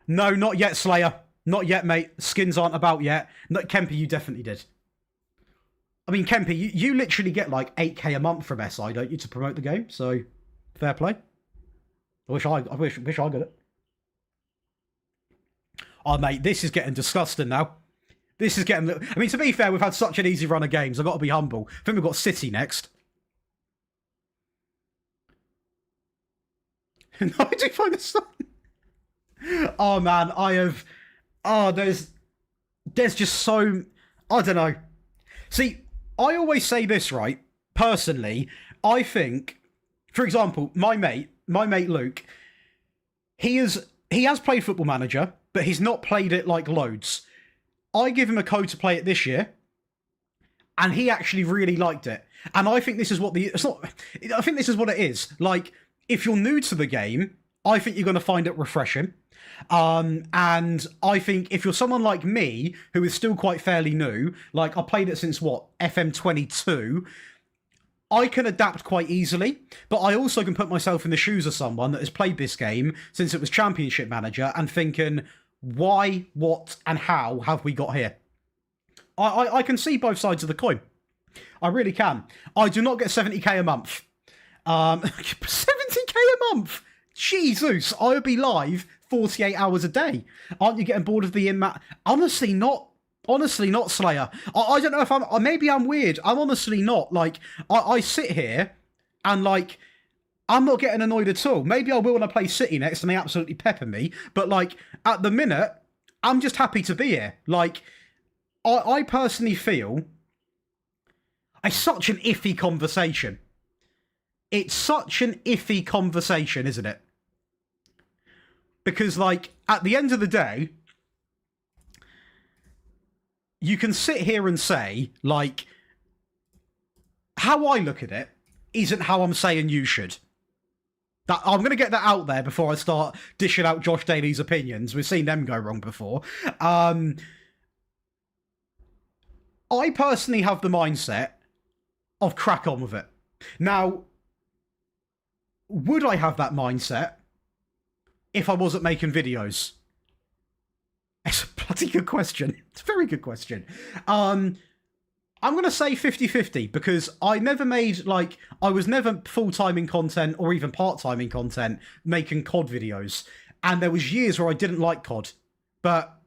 No, not yet, Slayer. Not yet, mate. Skins aren't about yet. No, Kempy, you definitely did. I mean, Kempy, you literally get like 8k a month from SI, don't you, to promote the game? So, fair play. I wish I got it. Oh, mate, this is getting disgusting now. This is getting... I mean, to be fair, we've had such an easy run of games. I've got to be humble. I think we've got City next. No, I do find this stuff. Oh, man, I have... Oh, there's just so... I don't know. See, I always say this, right? Personally, I think... For example, my mate Luke, he has played Football Manager, but he's not played it like loads. I give him a code to play it this year, and he actually really liked it. And I think this is what I think this is what it is. Like, if you're new to the game, I think you're going to find it refreshing. And I think if you're someone like me, who is still quite fairly new, like I played it since FM22, I can adapt quite easily, but I also can put myself in the shoes of someone that has played this game since it was Championship Manager and thinking, why, what, and how have we got here? I can see both sides of the coin. I really can. I do not get 70k a month. 70k a month? Jesus, I would be live 48 hours a day. Aren't you getting bored of the in-mat? Honestly, not, Slayer. I don't know if maybe I'm weird. I'm honestly not. Like, I sit here and, like, I'm not getting annoyed at all. Maybe I will when I play City next and they absolutely pepper me. But, like, at the minute, I'm just happy to be here. Like, I personally feel it's such an iffy conversation. It's such an iffy conversation, isn't it? Because, like, at the end of the day, you can sit here and say, like, how I look at it isn't how I'm saying you should. That I'm going to get that out there before I start dishing out Josh Daly's opinions. We've seen them go wrong before. I personally have the mindset of crack on with it. Now, would I have that mindset if I wasn't making videos? It's a bloody good question. It's a very good question. I'm going to say 50-50 because I never made, like, I was never full-time in content or even part-time in content making COD videos. And there was years where I didn't like COD, but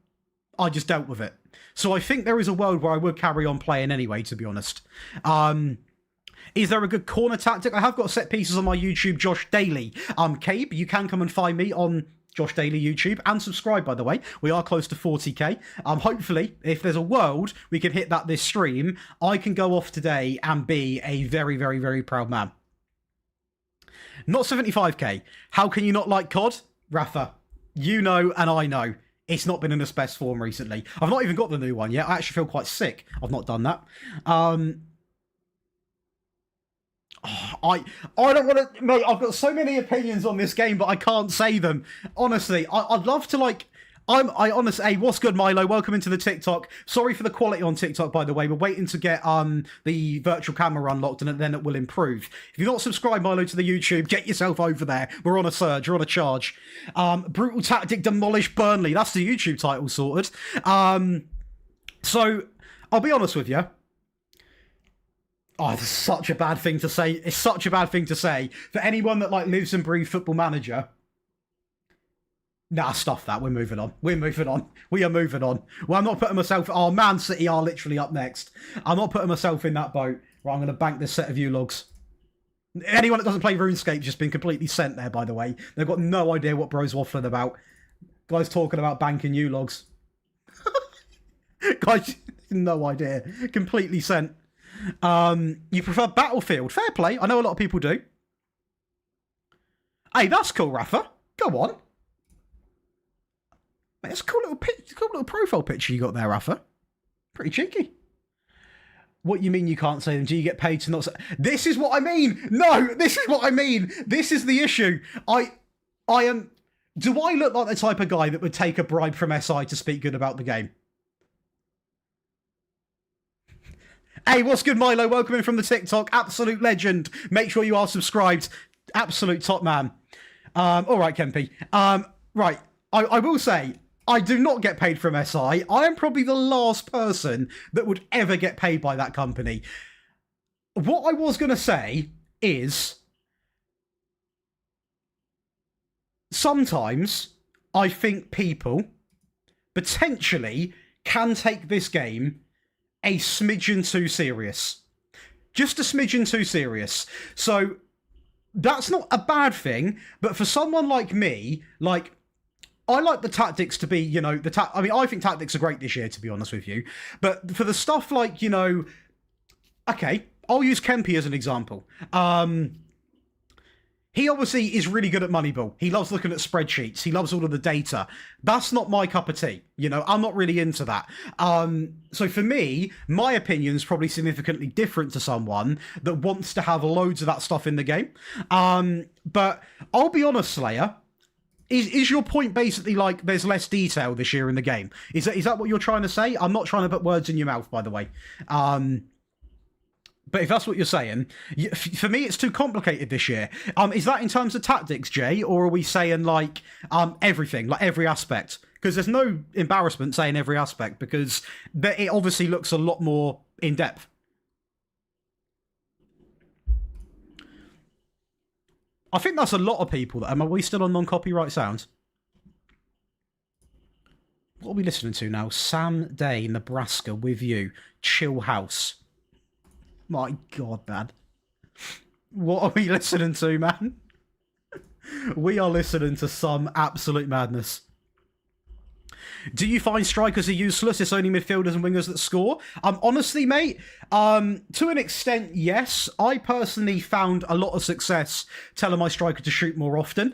I just dealt with it. So I think there is a world where I would carry on playing anyway, to be honest. Is there a good corner tactic? I have got set pieces on my YouTube, Josh Daly. Cabe, you can come and find me on Josh Daly YouTube, and subscribe, by the way. We are close to 40k. Hopefully, if there's a world we can hit that this stream, I can go off today and be a very, very, very proud man. Not 75k. How can you not like COD? Rafa, you know and I know. It's not been in its best form recently. I've not even got the new one yet. I actually feel quite sick. I've not done that. I don't want to, mate. I've got so many opinions on this game, but I can't say them. Honestly, I'd love to like. I honestly, hey, what's good, Milo? Welcome into the TikTok. Sorry for the quality on TikTok, by the way. We're waiting to get the virtual camera unlocked, and then it will improve. If you're not subscribed, Milo, to the YouTube, get yourself over there. We're on a surge. We're on a charge. Brutal tactic, demolish Burnley. That's the YouTube title sorted. So I'll be honest with you. Oh, it's such a bad thing to say. It's such a bad thing to say for anyone that like lives and breathes Football Manager. Nah, stuff that. We're moving on. We're moving on. We are moving on. Well, I'm not putting myself... Oh, Man City are literally up next. I'm not putting myself in that boat. Right, I'm going to bank this set of view logs. Anyone that doesn't play RuneScape's just been completely sent there, by the way. They've got no idea what bro's waffling about. Guys talking about banking U logs. Guys, no idea. Completely sent. You prefer Battlefield? Fair play. I know a lot of people do. Hey, that's cool, Rafa. Go on. Mate, that's a cool little profile picture you got there, Rafa. Pretty cheeky. What you mean you can't say them? Do you get paid to not say... This is what I mean! No, this is what I mean! This is the issue. I am... Do I look like the type of guy that would take a bribe from SI to speak good about the game? Hey, what's good, Milo? Welcome in from the TikTok. Absolute legend. Make sure you are subscribed. Absolute top man. All right, Kempy. Right. I will say, I do not get paid from SI. I am probably the last person that would ever get paid by that company. What I was going to say is, sometimes I think people potentially can take this game a smidgen too serious. Just a smidgen too serious. So that's not a bad thing, but for someone like me, like, I like the tactics to be, you know, I mean, I think tactics are great this year, to be honest with you. But for the stuff like, you know, okay, I'll use Kempy as an example. He obviously is really good at Moneyball. He loves looking at spreadsheets. He loves all of the data. That's not my cup of tea. You know, I'm not really into that. So for me, my opinion is probably significantly different to someone that wants to have loads of that stuff in the game. But I'll be honest, Slayer. Is your point basically like there's less detail this year in the game? Is that what you're trying to say? I'm not trying to put words in your mouth, by the way. But if that's what you're saying, for me, it's too complicated this year. Is that in terms of tactics, Jay? Or are we saying, like, everything, like every aspect? Because there's no embarrassment saying every aspect, because it obviously looks a lot more in-depth. I think that's a lot of people. Are we still on non-copyright sounds? What are we listening to now? Sam Day, Nebraska, with you. Chill House. My God, man. What are we listening to, man? We are listening to some absolute madness. Do you find strikers are useless? It's only midfielders and wingers that score. Honestly, mate, to an extent, yes. I personally found a lot of success telling my striker to shoot more often,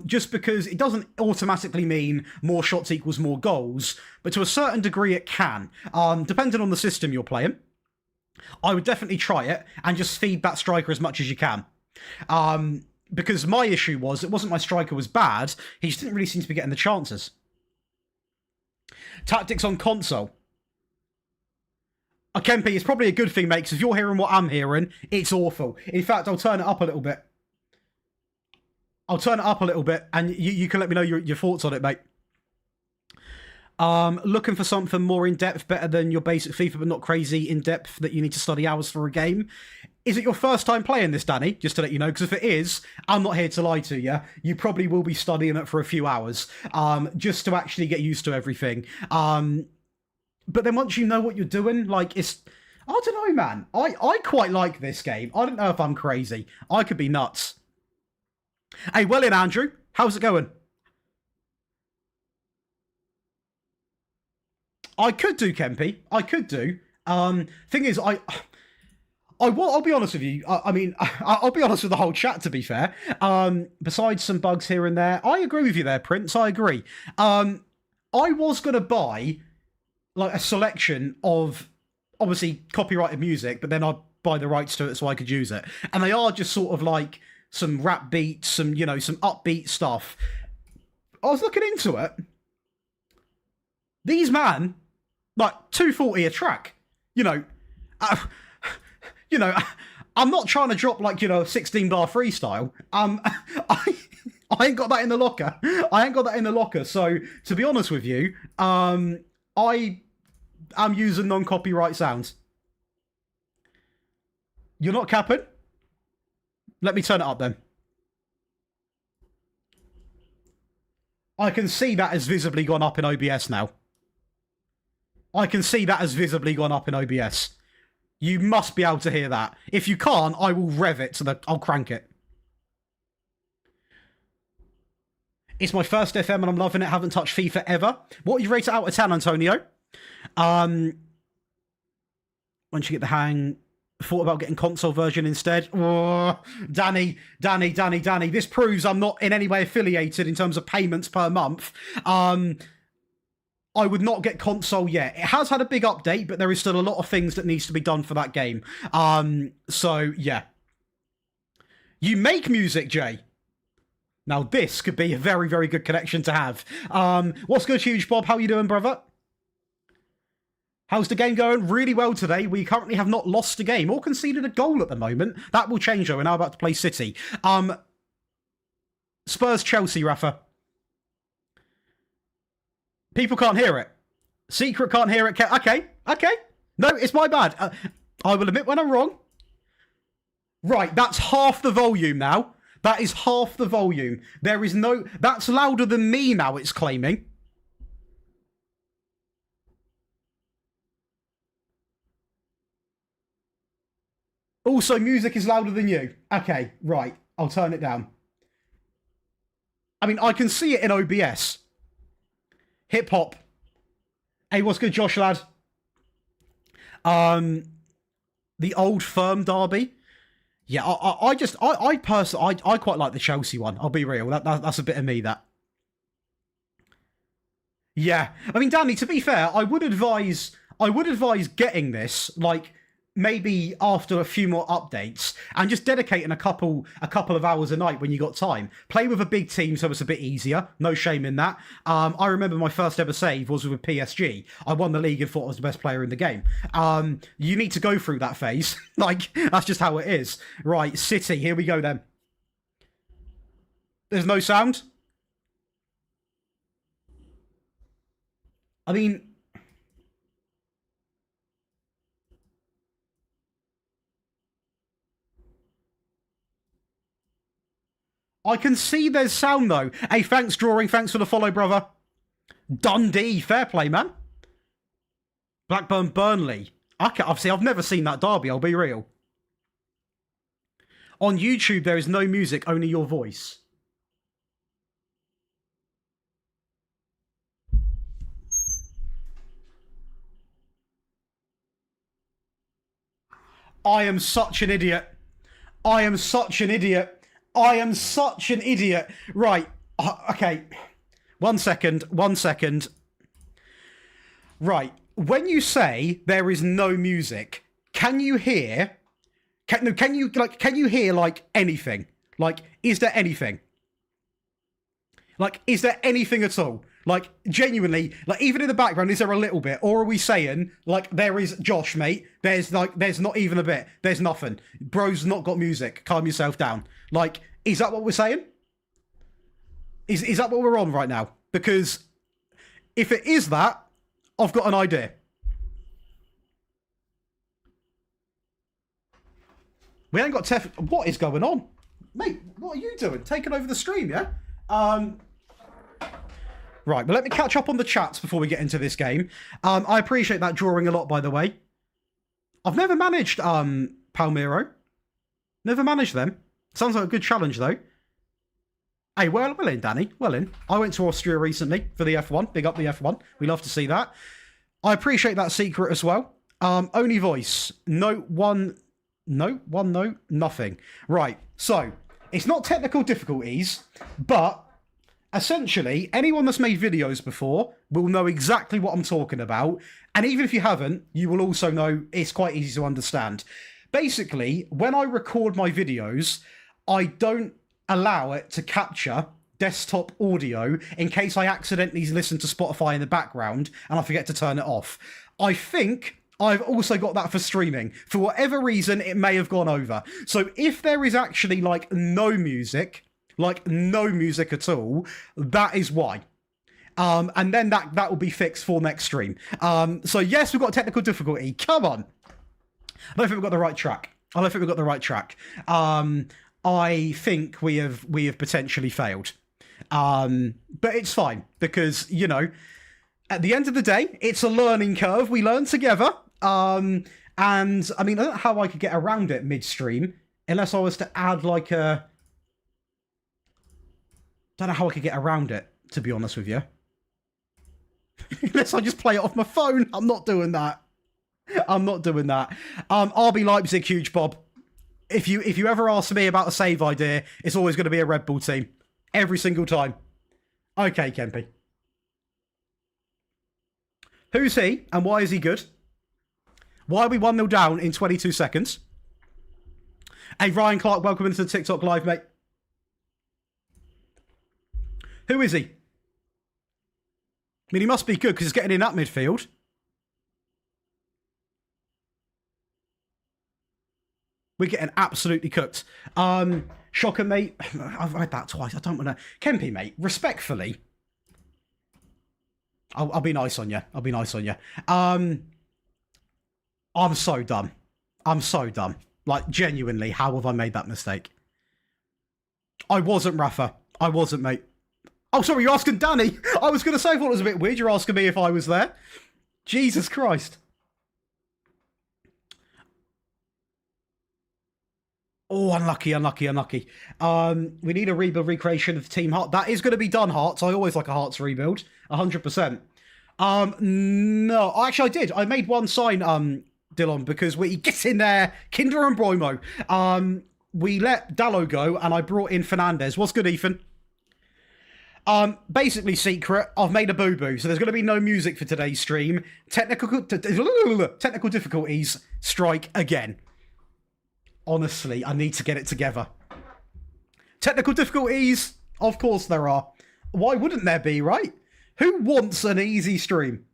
just because it doesn't automatically mean more shots equals more goals, but to a certain degree it can, depending on the system you're playing. I would definitely try it and just feed that striker as much as you can. Because my issue was, it wasn't my striker was bad, he just didn't really seem to be getting the chances. Tactics on console. Kempy, it's probably a good thing, mate, because if you're hearing what I'm hearing, it's awful. In fact, I'll turn it up a little bit. I'll turn it up a little bit, and you can let me know your thoughts on it, mate. Looking for something more in-depth, better than your basic FIFA, but not crazy in-depth that you need to study hours for a game. Is it your first time playing this, Danny? Just to let you know, because if it is, I'm not here to lie to you. You probably will be studying it for a few hours, just to actually get used to everything. But then once you know what you're doing, like, it's... I don't know, man. I quite like this game. I don't know if I'm crazy. I could be nuts. Hey, well in, Andrew. How's it going? I could do Kempy. I could do. Thing is, I'll be honest with you. I mean, I'll be honest with the whole chat, to be fair. Besides some bugs here and there, I agree with you there, Prince. I agree. I was going to buy like a selection of obviously copyrighted music, but then I'd buy the rights to it so I could use it. And they are just sort of like some rap beats, some upbeat stuff. I was looking into it. These like $240 a track. I'm not trying to drop like, a 16-bar freestyle. I ain't got that in the locker. So, to be honest with you, I am using non-copyright sounds. You're not capping? Let me turn it up then. I can see that has visibly gone up in OBS now. You must be able to hear that. If you can't, I will rev it so that I'll crank it. It's my first FM and I'm loving it. Haven't touched FIFA ever. What would you rate it out of 10, Antonio? Once you get the hang, thought about getting console version instead. Oh, Danny. This proves I'm not in any way affiliated in terms of payments per month. I would not get console yet. It has had a big update, but there is still a lot of things that needs to be done for that game. So, yeah. You make music, Jay. Now, this could be a very, very good connection to have. What's good, Huge Bob? How you doing, brother? How's the game going? Really well today. We currently have not lost a game or conceded a goal at the moment. That will change, though. We're now about to play City. Spurs-Chelsea, Rafa. People can't hear it. Secret can't hear it. Okay. No, it's my bad. I will admit when I'm wrong. Right, that's half the volume now. That is half the volume. There is no... That's louder than me now, it's claiming. Also, music is louder than you. Okay, right. I'll turn it down. I mean, I can see it in OBS. Hip hop. Hey, what's good, Josh lad? The old firm derby. Yeah, I personally quite like the Chelsea one. I'll be real. That's a bit of me, that. Yeah, I mean, Danny, to be fair, I would advise getting this like maybe after a few more updates and just dedicating a couple of hours a night when you got time. Play with a big team so it's a bit easier. No shame in that. I remember my first ever save was with PSG. I won the league and thought I was the best player in the game. You need to go through that phase. Like, that's just how it is. Right, City, here we go then. There's no sound? I mean... I can see there's sound, though. Hey, thanks, Drawing. Thanks for the follow, brother. Dundee. Fair play, man. Blackburn, Burnley. Okay, obviously, I've never seen that derby, I'll be real. On YouTube, there is no music, only your voice. I am such an idiot. Right. Okay. One second. Right. When you say there is no music, can you hear... Can you hear, like, anything? Like, is there anything? Like, is there anything at all? Like, genuinely, like, even in the background, is there a little bit? Or are we saying, like, there is Josh, mate? There's not even a bit. There's nothing. Bro's not got music. Calm yourself down. Like, is that what we're saying? Is that what we're on right now? Because if it is that, I've got an idea. We ain't got what is going on? Mate, what are you doing? Taking over the stream, yeah? Right, but let me catch up on the chats before we get into this game. I appreciate that drawing a lot, by the way. I've never managed Palmiro. Never managed them. Sounds like a good challenge, though. Hey, well in, Danny. Well in. I went to Austria recently for the F1. Big up the F1. We love to see that. I appreciate that secret as well. Only voice. Nothing. Right, so, it's not technical difficulties, but essentially, anyone that's made videos before will know exactly what I'm talking about, and even if you haven't, you will also know it's quite easy to understand. Basically, when I record my videos, I don't allow it to capture desktop audio in case I accidentally listen to Spotify in the background and I forget to turn it off. I think I've also got that for streaming. For whatever reason, it may have gone over. So if there is actually like no music at all, that is why. And then that will be fixed for next stream. So yes, we've got a technical difficulty. Come on. I don't think we've got the right track. I think we have potentially failed. But it's fine because, you know, at the end of the day, it's a learning curve. We learn together. And I mean, I don't know how I could get around it midstream unless I was to add like a... Don't know how I could get around it, to be honest with you. Unless I just play it off my phone. I'm not doing that. RB Leipzig, huge Bob. If you ever ask me about a save idea, it's always going to be a Red Bull team. Every single time. Okay, Kempy. Who's he and why is he good? Why are we 1-0 down in 22 seconds? Hey, Ryan Clark, welcome into the TikTok live, mate. Who is he? I mean, he must be good because he's getting in that midfield. We're getting absolutely cooked. Shocker, mate. I've read that twice. I don't want to... Kempy, mate, respectfully. I'll be nice on you. I'm so dumb. Like, genuinely, how have I made that mistake? I wasn't, Rafa. I wasn't, mate. Oh, sorry, you're asking Danny. I was going to say, I thought it was a bit weird. You're asking me if I was there. Jesus Christ. Oh, unlucky. We need a rebuild recreation of Team Heart. That is going to be done, Hearts. I always like a Hearts rebuild. 100%. No, actually I did. I made one sign, Dylan, because we get in there, Kinder and Broimo. We let Dallo go, and I brought in Fernandez. What's good, Ethan? Basically, secret, I've made a boo-boo, so there's going to be no music for today's stream. Technical difficulties strike again. Honestly, I need to get it together. Technical difficulties? Of course there are. Why wouldn't there be, right? Who wants an easy stream?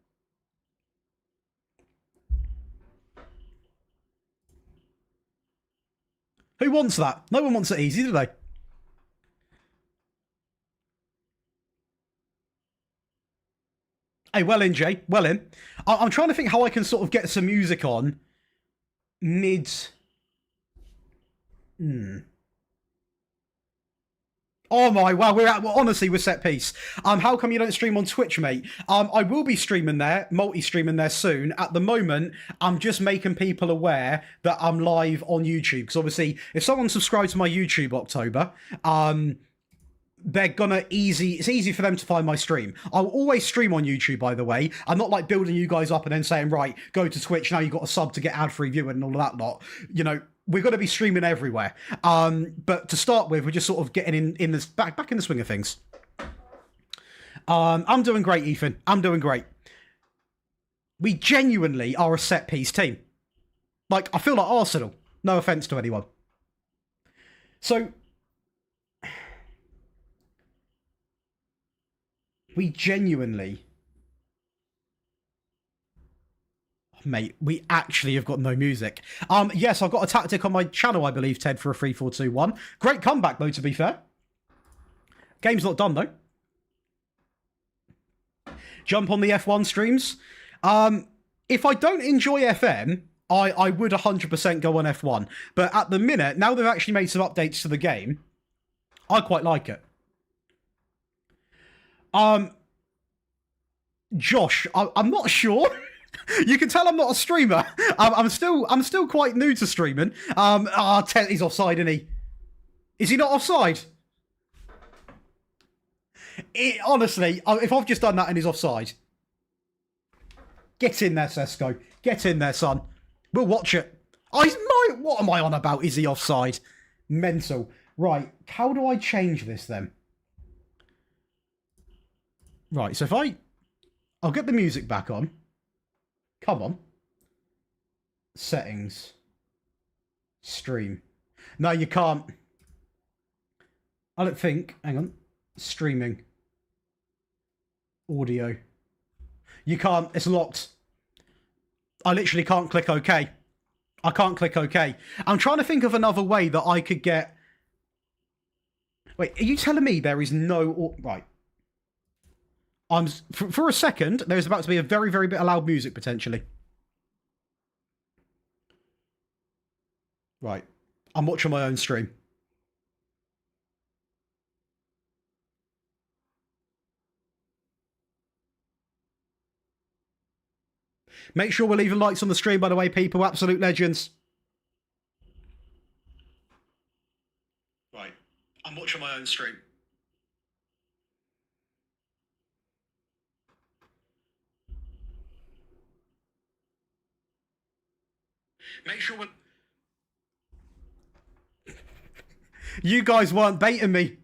Who wants that? No one wants it easy, do they? Hey, well in, Jay. Well in. I'm trying to think how I can sort of get some music on mid... Oh my, wow, honestly, we're set piece. How come you don't stream on Twitch, mate? I will be streaming there, multi-streaming there soon. At the moment, I'm just making people aware that I'm live on YouTube. Because obviously, if someone subscribes to my YouTube October, they're gonna it's easy for them to find my stream. I'll always stream on YouTube, by the way. I'm not like building you guys up and then saying, right, go to Twitch, now you've got a sub to get ad-free viewing and all of that lot. You know, we're going to be streaming everywhere. But to start with, we're just sort of getting in this back in the swing of things. I'm doing great, Ethan. I'm doing great. We genuinely are a set-piece team. Like, I feel like Arsenal. No offence to anyone. So... we genuinely... Mate, we actually have got no music. Yes, I've got a tactic on my channel, I believe, Ted, for a 3-4-2-1. Great comeback, though, to be fair. Game's not done, though. Jump on the F1 streams. If I don't enjoy FM, I would 100% go on F1. But at the minute, now they've actually made some updates to the game, I quite like it. Josh, I'm not sure. You can tell I'm not a streamer. I'm still quite new to streaming. Ted, he's offside, isn't he? Is he not offside? Honestly, if I've just done that and he's offside, Get in there, Sesko. Get in there, son. We'll watch it. What am I on about? Is he offside? Mental. Right, how do I change this then? Right, so if I'll get the music back on. Come on. Settings. Stream. No, you can't. I don't think. Hang on. Streaming. Audio. You can't. It's locked. I literally can't click OK. I can't click OK. I'm trying to think of another way that I could get... Wait, are you telling me there is no... Right. For a second, there's about to be a very, very bit of loud music, potentially. Right. I'm watching my own stream. Make sure we're leaving likes on the stream, by the way, people. Absolute legends. Right. I'm watching my own stream. Make sure we're... You guys weren't baiting me.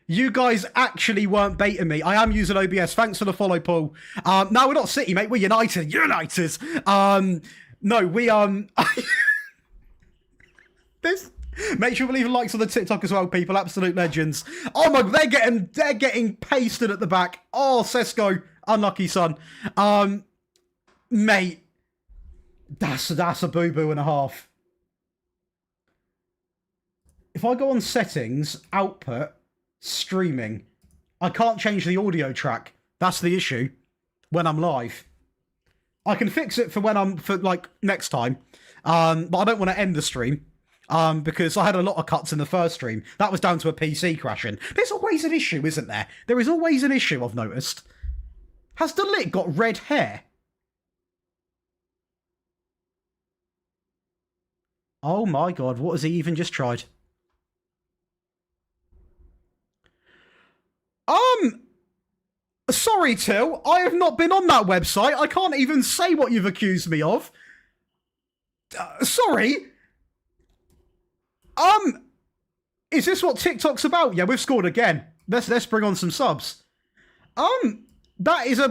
You guys actually weren't baiting me. I am using OBS. Thanks for the follow, Paul. No, we're not City, mate. We're United. United. No, we this. Make sure we're leaving likes on the TikTok as well, people. Absolute legends. Oh my, they're getting pasted at the back. Oh, Sesko, unlucky son. Mate, that's a boo-boo and a half. If I go on settings, output, streaming, I can't change the audio track. That's the issue when I'm live. I can fix it for like next time. But I don't want to end the stream. Because I had a lot of cuts in the first stream. That was down to a PC crashing. There's always an issue, isn't there? There is always an issue, I've noticed. Has the lit got red hair? Oh my god, what has he even just tried? Sorry, Till. I have not been on that website. I can't even say what you've accused me of. Sorry. Is this what TikTok's about? Yeah, we've scored again. Let's bring on some subs. That is a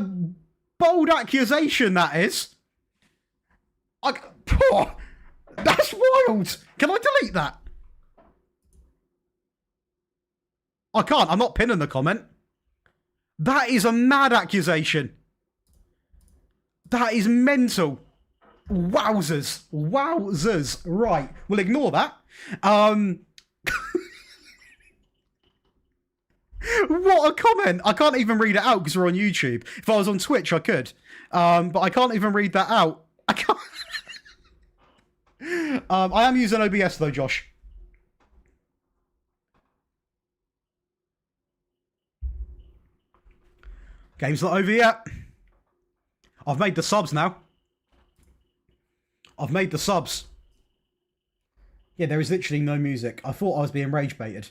bold accusation, that is. That's wild. Can I delete that? I can't. I'm not pinning the comment. That is a mad accusation. That is mental. Wowzers. Wowzers. Right. We'll ignore that. What a comment. I can't even read it out because we're on YouTube. If I was on Twitch, I could. But I can't even read that out. I can't. I am using OBS though, Josh. Game's not over yet. I've made the subs now. I've made the subs. Yeah, there is literally no music. I thought I was being rage baited.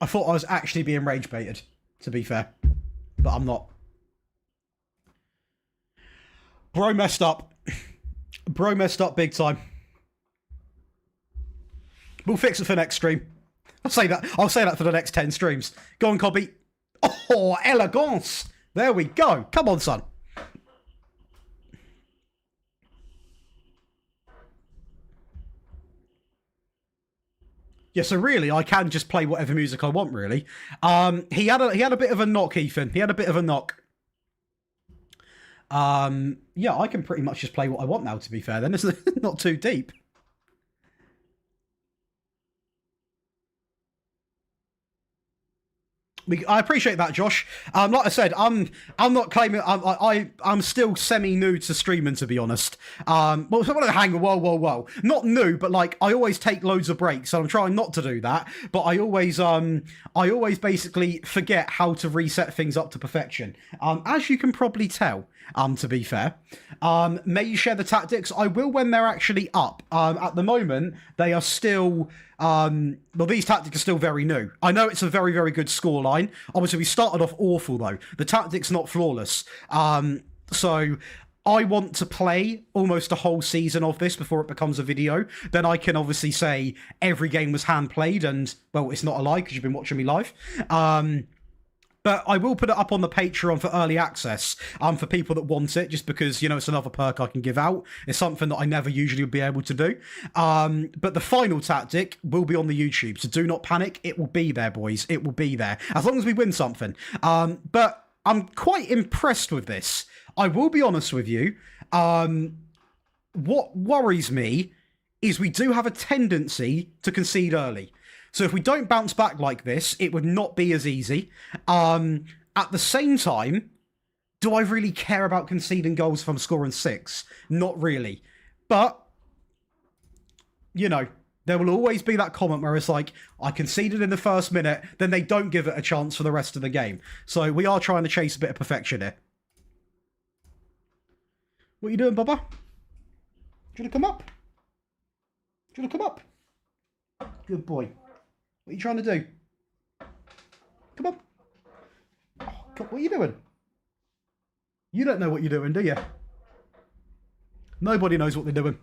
I thought I was actually being rage baited, to be fair. But I'm not. Bro messed up. Bro messed up big time. We'll fix it for next stream. I'll say that for the next 10 streams. Go on, Cobby. Oh, elegance. There we go. Come on, son. Yeah, so really, I can just play whatever music I want, really. He had a bit of a knock, Ethan. He had a bit of a knock. Yeah, I can pretty much just play what I want now, to be fair, then. It's not too deep. I appreciate that, Josh. Like I said, I'm not claiming. I'm still semi-new to streaming, to be honest. Well, so whoa. Not new, but like I always take loads of breaks, so I'm trying not to do that. But I always basically forget how to reset things up to perfection. As you can probably tell. To be fair, may you share the tactics? I will when they're actually up. At the moment, they are still Well, these tactics are still very new. I know it's a very, very good scoreline. Obviously, we started off awful, though. The tactic's not flawless. So I want to play almost a whole season of this before it becomes a video. Then I can obviously say every game was hand-played, and, well, it's not a lie because you've been watching me live. But I will put it up on the Patreon for early access for people that want it, just because, you know, it's another perk I can give out. It's something that I never usually would be able to do. But the final tactic will be on the YouTube, so do not panic. It will be there, boys. It will be there, as long as we win something. But I'm quite impressed with this. I will be honest with you. What worries me is we do have a tendency to concede early. So if we don't bounce back like this, it would not be as easy. At the same time, do I really care about conceding goals if I'm scoring 6? Not really. But, you know, there will always be that comment where it's like, I conceded in the first minute, then they don't give it a chance for the rest of the game. So we are trying to chase a bit of perfection here. What are you doing, Bubba? Do you want to come up? Do you want to come up? Good boy. What are you trying to do? Come on. Oh, what are you doing? You don't know what you're doing, do you? Nobody knows what they're doing.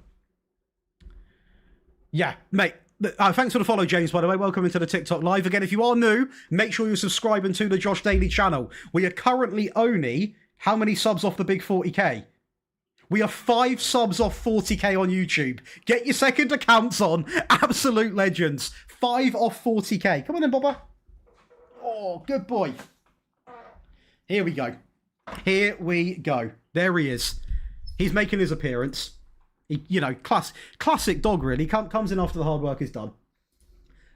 Yeah, mate. Thanks for the follow, James, by the way. Welcome into the TikTok live. Again, if you are new, make sure you're subscribing to the Josh Daly channel. We are currently only, how many subs off the big 40k? We are 5 subs off 40k on YouTube. Get your second accounts on. Absolute legends. 5 off 40k. Come on in, Bubba. Oh, good boy. Here we go. Here we go. There he is. He's making his appearance. He, you know, classic dog, really. Comes in after the hard work is done.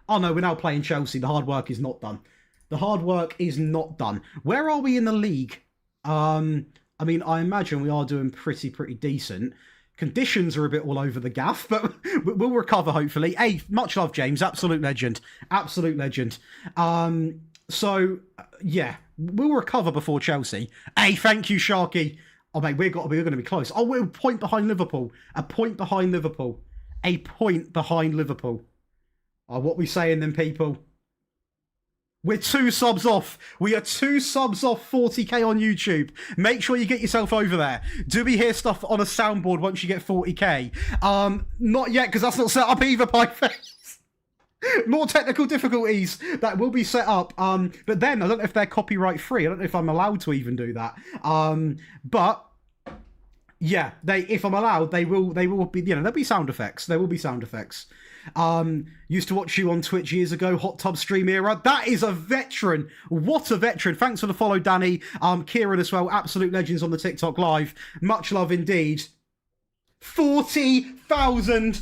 Oh, no, we're now playing Chelsea. The hard work is not done. The hard work is not done. Where are we in the league? I mean, I imagine we are doing pretty decent. Conditions are a bit all over the gaff, but we'll recover, hopefully. Hey, much love, James. Absolute legend. Absolute legend. So, yeah, we'll recover before Chelsea. Hey, thank you, Sharky. Oh, mate, we're going to be close. Oh, we're a point behind Liverpool. A point behind Liverpool. A point behind Liverpool. Oh, what we saying then, people? We're 2 subs off. We are 2 subs off 40k on YouTube. Make sure you get yourself over there. Do we hear stuff on a soundboard once you get 40k? Not yet, because that's not set up either, Pieface. More technical difficulties that will be set up. But then, I don't know if they're copyright free. I don't know if I'm allowed to even do that. But, yeah, if I'm allowed, they will be, you know, there'll be sound effects. There will be sound effects. Used to watch you on Twitch years ago, hot tub stream era. That is a veteran. What a veteran. Thanks for the follow, Danny. Kieran as well. Absolute legends on the TikTok live. Much love indeed. 40,000.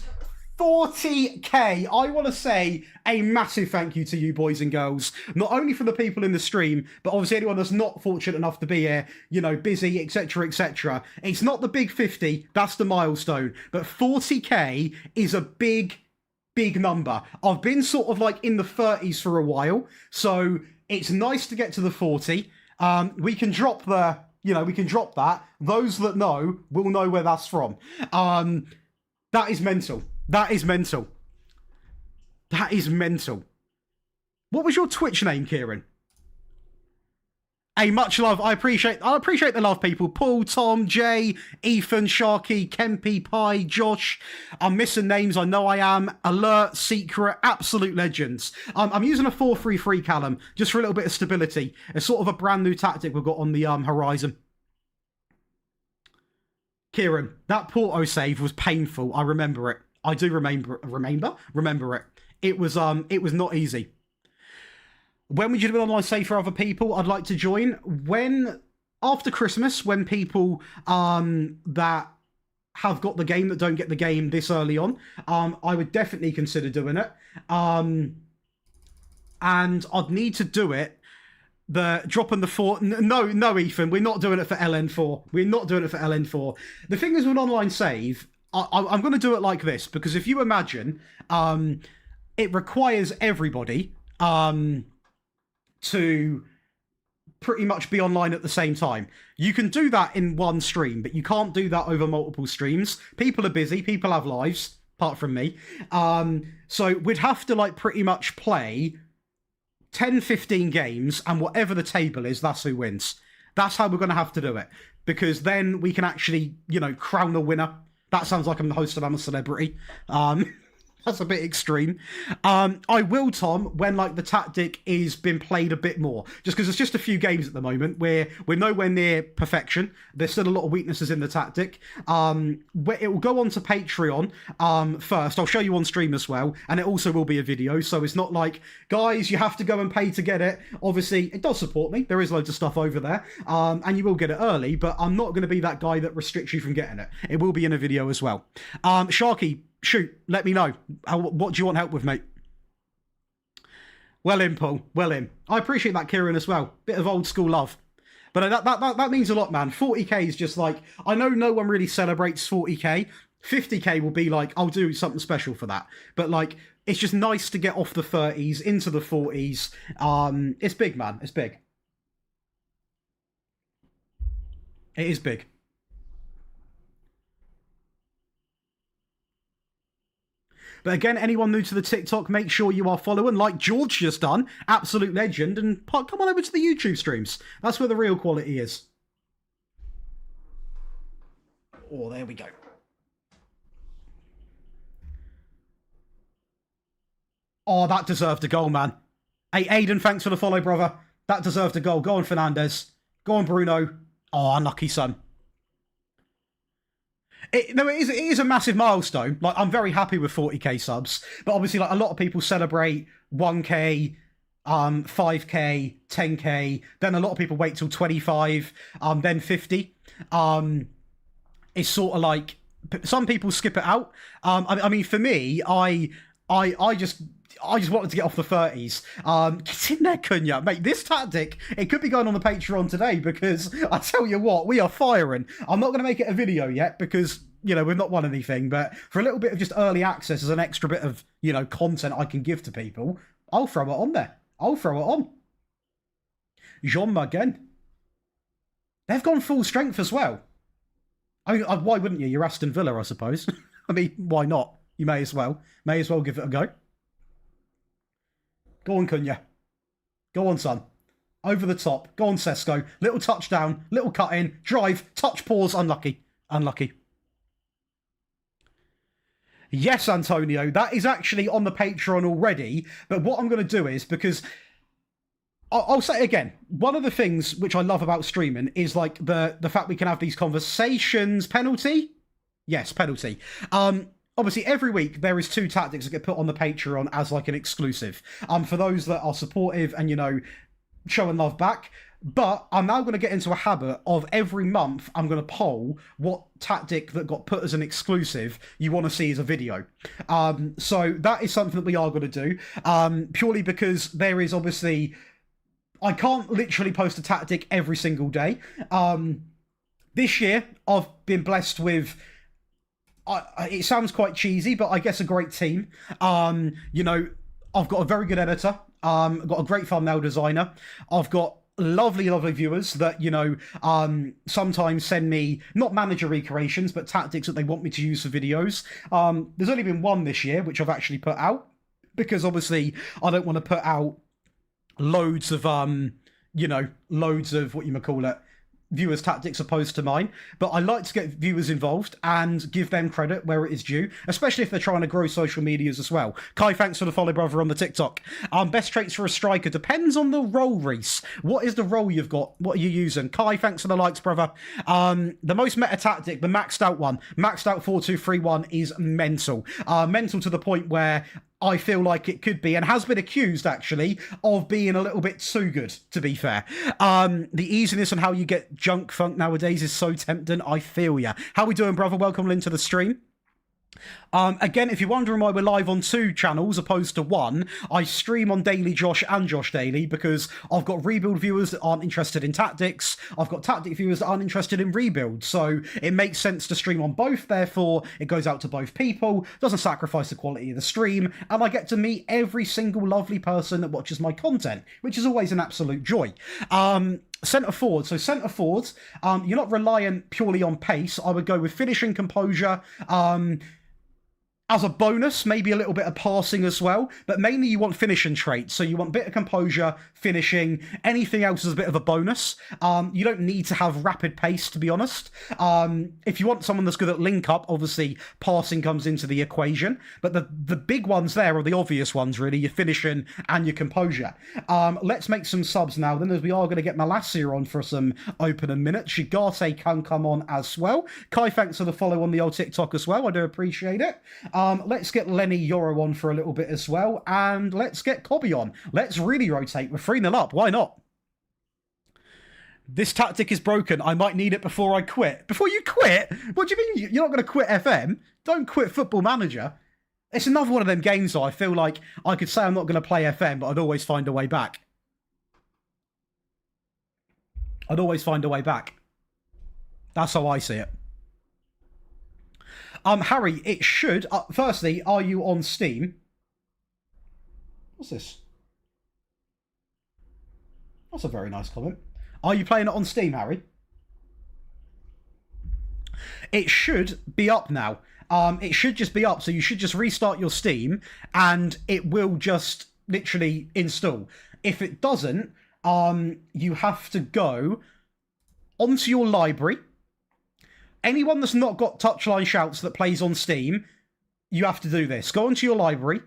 40k. I want to say a massive thank you to you, boys and girls. Not only for the people in the stream, but obviously anyone that's not fortunate enough to be here, you know, busy, etc., etc. It's not the big 50. That's the milestone. But 40k is a big number. I've been sort of like in the 30s for a while, so it's nice to get to the 40. We can drop we can drop that. Those that know will know where that's from. That is mental. That is mental. That is mental. What was your Twitch name, Kieran? Hey, much love. I appreciate the love, people. Paul, Tom, Jay, Ethan, Sharky, Kempy, Pie, Josh. I'm missing names. I know I am. Alert, Secret, absolute legends. I'm using a 4-3-3, Callum, just for a little bit of stability. It's sort of a brand new tactic we've got on the horizon. Kieran, that Porto save was painful. I remember it. I do remember it. It was not easy. When would you do an online save for other people? I'd like to join after Christmas, when people that have got the game that don't get the game this early on. I would definitely consider doing it. And I'd need to do it. Dropping the 4. No, Ethan, we're not doing it for LN4. We're not doing it for LN4. The thing is with online save, I'm going to do it like this, because if you imagine, it requires everybody to pretty much be online at the same time. You can do that in one stream, but you can't do that over multiple streams. People are busy, people have lives. apart from me. So we'd have to like pretty much play 10, 15 games, and whatever the table is, that's who wins. That's how we're going to have to do it, because then we can actually, you know, crown a winner. That sounds like I'm the host and I'm a celebrity. That's a bit extreme. I will, Tom, when like the tactic is been played a bit more, just because it's just a few games at the moment where we're nowhere near perfection. There's still a lot of weaknesses in the tactic. It will go on to Patreon first. I'll show you on stream as well, and it also will be a video. So it's not like, guys, you have to go and pay to get it. Obviously, it does support me. There is loads of stuff over there, and you will get it early. But I'm not going to be that guy that restricts you from getting it. It will be in a video as well. Sharky, shoot, let me know. What do you want help with, mate? Well in, Paul. Well in. I appreciate that, Kieran, as well. Bit of old school love. But that means a lot, man. 40k is just like, I know no one really celebrates 40k. 50k will be like, I'll do something special for that. But like, it's just nice to get off the 30s into the 40s. It's big, man. It's big. It is big. But again, anyone new to the TikTok, make sure you are following, like George just done, absolute legend, and come on over to the YouTube streams. That's where the real quality is. Oh, there we go. Oh, that deserved a goal, man. Hey, Aiden, thanks for the follow, brother. That deserved a goal. Go on, Fernandez. Go on, Bruno. Oh, unlucky, son. It is a massive milestone. Like, I'm very happy with 40k subs, but obviously, like, a lot of people celebrate 1k, 5k, 10k. Then a lot of people wait till 25, then 50. It's sort of like some people skip it out. I mean, for me, I just wanted to get off the 30s. Get in there, Kunya. Mate, this tactic, it could be going on the Patreon today, because I tell you what, we are firing. I'm not going to make it a video yet because, you know, we've not won anything, but for a little bit of just early access as an extra bit of, you know, content I can give to people, I'll throw it on there. I'll throw it on. Jean again. They've gone full strength as well. I mean, why wouldn't you? You're Aston Villa, I suppose. I mean, why not? You may as well. May as well give it a go. Go on, Cunha. Go on, son. Over the top. Go on, Sesko. Little touchdown. Little cut in. Drive. Touch. Pause. Unlucky. Unlucky. Yes, Antonio. That is actually on the Patreon already. But what I'm going to do is, because I'll say it again, one of the things which I love about streaming is like the fact we can have these conversations. Penalty? Yes, penalty. Obviously, every week there is 2 tactics that get put on the Patreon as like an exclusive. For those that are supportive and, you know, showing love back. But I'm now going to get into a habit of every month I'm going to poll what tactic that got put as an exclusive you want to see as a video. So that is something that we are going to do. Purely because there is obviously, I can't literally post a tactic every single day. This year I've been blessed with, it sounds quite cheesy, but I guess a great team. You know, I've got a very good editor. I've got a great thumbnail designer. I've got lovely viewers that, you know, sometimes send me not manager recreations, but tactics that they want me to use for videos. There's only been one this year, which I've actually put out, because obviously I don't want to put out loads of, you know, loads of what you might call it, viewers' tactics opposed to mine, but I like to get viewers involved and give them credit where it is due, especially if they're trying to grow social medias as well. Kai, thanks for the follow, brother, on the TikTok. Best traits for a striker depends on the role, Reese. What is the role you've got? What are you using? Kai, thanks for the likes, brother. The most meta tactic, the maxed out one, maxed out 4-2-3-1, is mental. Mental to the point where I feel like it could be, and has been accused, actually, of being a little bit too good, to be fair. The easiness on how you get junk funk nowadays is so tempting. I feel ya. How we doing, brother? Welcome into the stream. Again, if you're wondering why we're live on 2 channels opposed to 1, I stream on Daily Josh and Josh Daily because I've got rebuild viewers that aren't interested in tactics. I've got tactic viewers that aren't interested in rebuild. So it makes sense to stream on both. Therefore, it goes out to both people, doesn't sacrifice the quality of the stream, and I get to meet every single lovely person that watches my content, which is always an absolute joy. Centre forward. So centre forward, you're not reliant purely on pace. I would go with finishing, composure, As a bonus, maybe a little bit of passing as well, but mainly you want finishing traits. So you want a bit of composure, finishing, anything else is a bit of a bonus. You don't need to have rapid pace, to be honest. If you want someone that's good at link up, obviously passing comes into the equation. But the big ones there are the obvious ones, really, your finishing and your composure. Let's make some subs now, then, as we are going to get Malassia on for some opening minutes. Shigate can come on as well. Kai, thanks for the follow on the old TikTok as well. I do appreciate it. Let's get Lenny Yoro on for a little bit as well, and let's get Cobby on. Let's really rotate. We're 3-0 up. Why not? This tactic is broken. I might need it before I quit. Before you quit? What do you mean? You're not going to quit FM? Don't quit Football Manager. It's another one of them games that I feel like I could say I'm not going to play FM, but I'd always find a way back. I'd always find a way back. That's how I see it. Harry, it should... firstly, are you on Steam? What's this? That's a very nice comment. Are you playing it on Steam, Harry? It should be up now. It should just be up, so you should just restart your Steam, and it will just literally install. If it doesn't, you have to go onto your library. Anyone that's not got Touchline Shouts that plays on Steam, you have to do this. Go onto your library,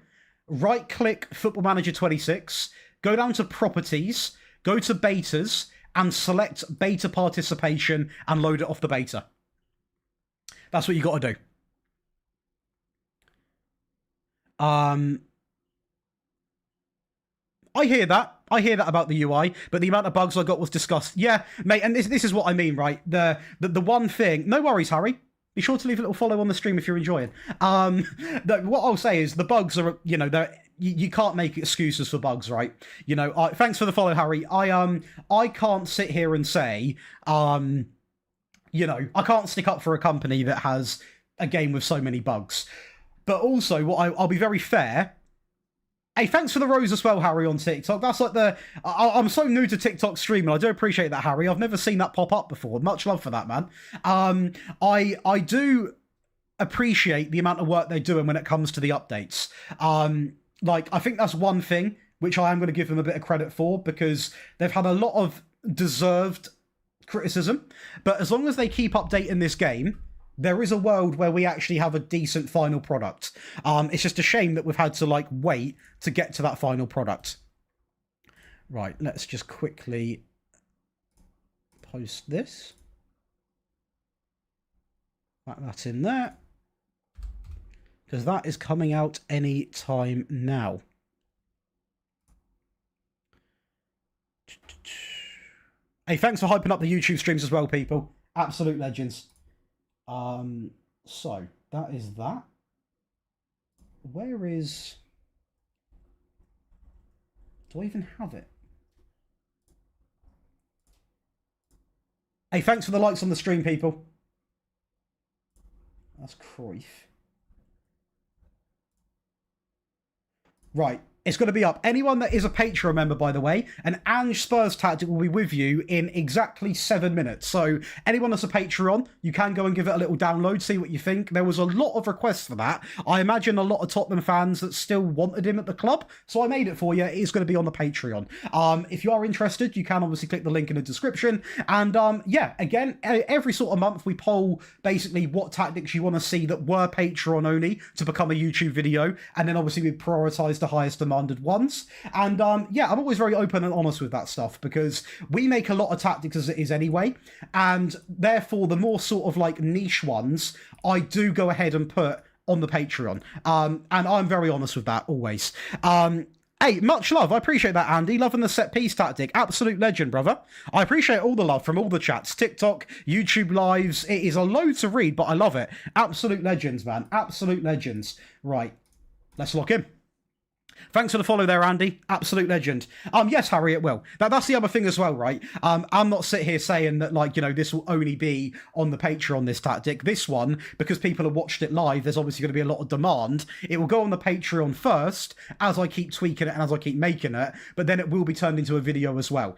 right-click Football Manager 26, go down to Properties, go to Betas, and select Beta Participation and load it off the beta. That's what you got to do. I hear that. I hear that about the UI, but the amount of bugs I got was disgusting. Yeah, mate, and this is what I mean, right? The one thing... No worries, Harry. Be sure to leave a little follow on the stream if you're enjoying. What I'll say is the bugs are, you know, you can't make excuses for bugs, right? You know, thanks for the follow, Harry. I can't sit here and say, you know, I can't stick up for a company that has a game with so many bugs. But also, I'll be very fair... Hey, thanks for the rose as well, Harry, on TikTok. That's like I'm so new to TikTok streaming. I do appreciate that, Harry. I've never seen that pop up before. Much love for that, man. I do appreciate the amount of work they're doing when it comes to the updates. Like, I think that's one thing which I am going to give them a bit of credit for, because they've had a lot of deserved criticism. But as long as they keep updating this game, there is a world where we actually have a decent final product. It's just a shame that we've had to, like, wait to get to that final product. Right, let's just quickly post this. That's in there. Because that is coming out any time now. Hey, thanks for hyping up the YouTube streams as well, people. Absolute legends. So that is that. Where is... Do I even have it? Hey, thanks for the likes on the stream, people. That's Cruyff. Right. It's going to be up. Anyone that is a Patreon member, by the way, an Ange Spurs tactic will be with you in exactly 7 minutes. So anyone that's a Patreon, you can go and give it a little download, see what you think. There was a lot of requests for that. I imagine a lot of Tottenham fans that still wanted him at the club. So I made it for you. It is going to be on the Patreon. If you are interested, you can obviously click the link in the description. And yeah, again, every sort of month we poll basically what tactics you want to see that were Patreon only to become a YouTube video. And then obviously we prioritise the highest demanded ones. And yeah, I'm always very open and honest with that stuff, because we make a lot of tactics as it is anyway, and therefore the more sort of like niche ones I do go ahead and put on the Patreon, and I'm very honest with that always. Hey, much love. I appreciate that, Andy. Loving the set piece tactic. Absolute legend, brother. I appreciate all the love from all the chats. TikTok, YouTube lives. It is a load to read, but I love it. Absolute legends, man. Absolute legends. Right. Let's lock in. Thanks for the follow there, Andy. Absolute legend. Yes, Harry, it will. That's the other thing as well, right? I'm not sitting here saying that, like, you know, this will only be on the Patreon, this tactic. This one, because people have watched it live, there's obviously going to be a lot of demand. It will go on the Patreon first, as I keep tweaking it and as I keep making it, but then it will be turned into a video as well.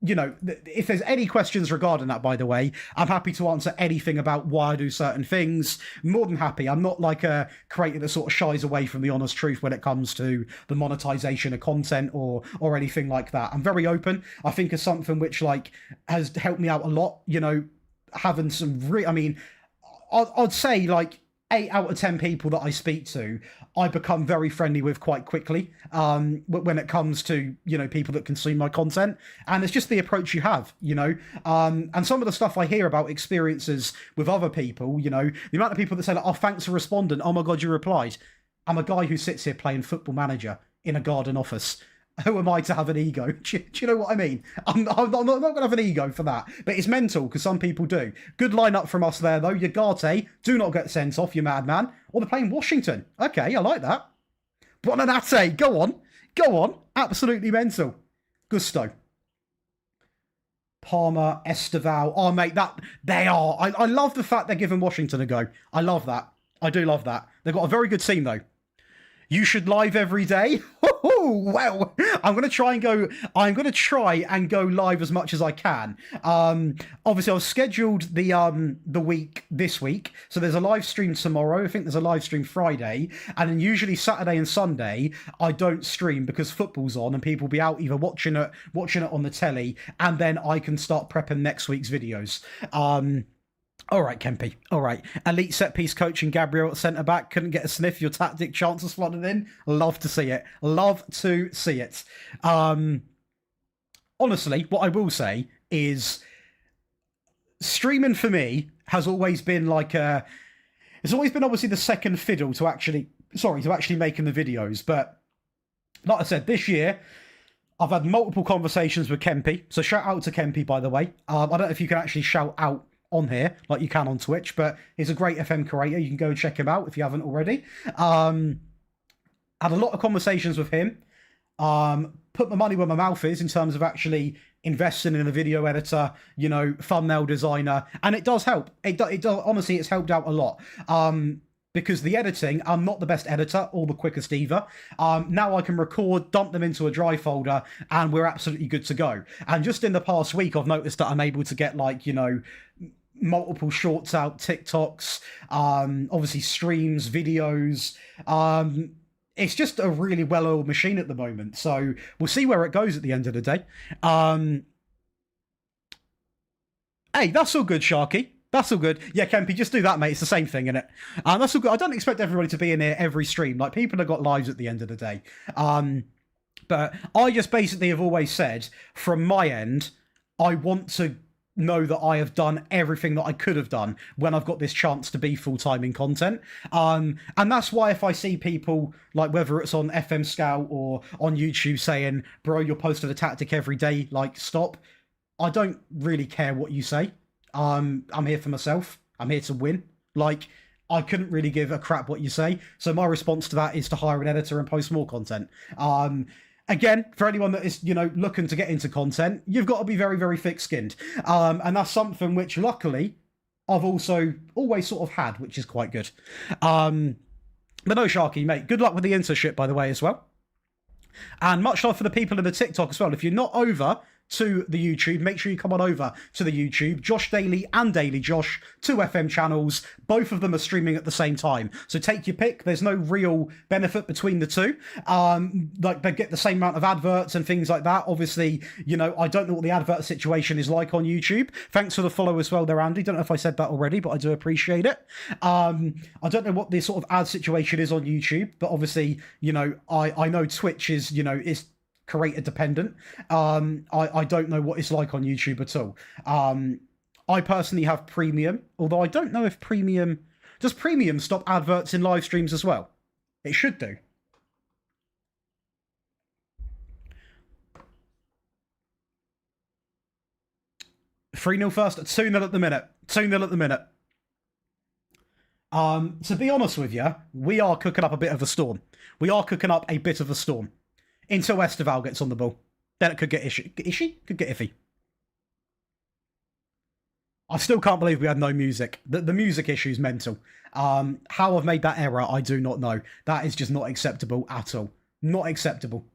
you know, if there's any questions regarding that, by the way, I'm happy to answer anything about why I do certain things. More than happy. I'm not like a creator that sort of shies away from the honest truth when it comes to the monetization of content or anything like that. I'm very open. I think it's something which like has helped me out a lot, you know, having some I mean, I'd say like 8 out of 10 people that I speak to, I become very friendly with quite quickly when it comes to, you know, people that consume my content. And it's just the approach you have, you know. And some of the stuff I hear about experiences with other people, you know, the amount of people that say, like, oh, thanks for responding. Oh, my God, you replied. I'm a guy who sits here playing Football Manager in a garden office. Who am I to have an ego? Do you know what I mean? I'm not going to have an ego for that. But it's mental, because some people do. Good lineup from us there, though. Ugarte, do not get sent off, you madman. Or they're playing Washington. Okay, I like that. Buonanotte, go on. Go on. Absolutely mental. Gusto. Palmer, Esteval. Oh, mate, they are. I love the fact they're giving Washington a go. I love that. I do love that. They've got a very good team, though. You should live every day. Well, I'm going to try and go live as much as I can. Obviously, I've scheduled the week this week. So there's a live stream tomorrow. I think there's a live stream Friday. And then usually Saturday and Sunday, I don't stream because football's on and people will be out either watching it on the telly. And then I can start prepping next week's videos. All right, Kempy. All right. Elite set piece coaching Gabriel at centre back. Couldn't get a sniff. Your tactic chances flooded in. Love to see it. Love to see it. Honestly, what I will say is streaming for me has always been like it's always been obviously the second fiddle to actually making the videos. But like I said, this year, I've had multiple conversations with Kempy. So shout out to Kempy, by the way. I don't know if you can actually shout out on here like you can on Twitch, but he's a great FM creator. You can go and check him out if you haven't already. Had a lot of conversations with him. Put my money where my mouth is in terms of actually investing in a video editor, you know, thumbnail designer, and it does help. It does honestly, it's helped out a lot. Because the editing, I'm not the best editor or the quickest either. Now I can record, dump them into a drive folder, and we're absolutely good to go. And just in the past week, I've noticed that I'm able to get, like, you know, multiple shorts out, TikToks, obviously streams, videos. It's just a really well-oiled machine at the moment. So we'll see where it goes at the end of the day. Hey, that's all good, Sharky. That's all good. Yeah, Kempy, just do that, mate. It's the same thing, innit? That's all good. I don't expect everybody to be in here every stream. Like, people have got lives at the end of the day. But I just basically have always said, from my end, I want to know that I have done everything that I could have done when I've got this chance to be full-time in content. And that's why if I see people, like whether it's on FM Scout or on YouTube saying, bro, you're posting a tactic every day, like, stop. I don't really care what you say. I'm here for myself. I'm here to win. Like, I couldn't really give a crap what you say. So my response to that is to hire an editor and post more content. Again, for anyone that is, you know, looking to get into content, you've got to be very, very thick-skinned. And that's something which, luckily, I've also always sort of had, which is quite good. But no, Sharky, mate, good luck with the internship, by the way, as well. And much love for the people in the TikTok as well. If you're not over to the YouTube, make sure you come on over to the YouTube. Josh Daly and Daily Josh, 2 FM channels. Both of them are streaming at the same time. So take your pick. There's no real benefit between the two. Like, they get the same amount of adverts and things like that. Obviously, you know, I don't know what the advert situation is like on YouTube. Thanks for the follow as well there, Andy. Don't know if I said that already, but I do appreciate it. I don't know what the sort of ad situation is on YouTube, but obviously, you know, I know Twitch is, you know, is creator dependent. I don't know what it's like on YouTube at all. I personally have premium, although I don't know if premium does premium stop adverts in live streams as well. It should do. Three 0 first, 2-0 at the minute. 2-0 at the minute. To be honest with you, we are cooking up a bit of a storm. We are cooking up a bit of a storm. Until Esteval gets on the ball. Then it could get ishy. Could get iffy. I still can't believe we had no music. The music issue is mental. How I've made that error, I do not know. That is just not acceptable at all. Not acceptable.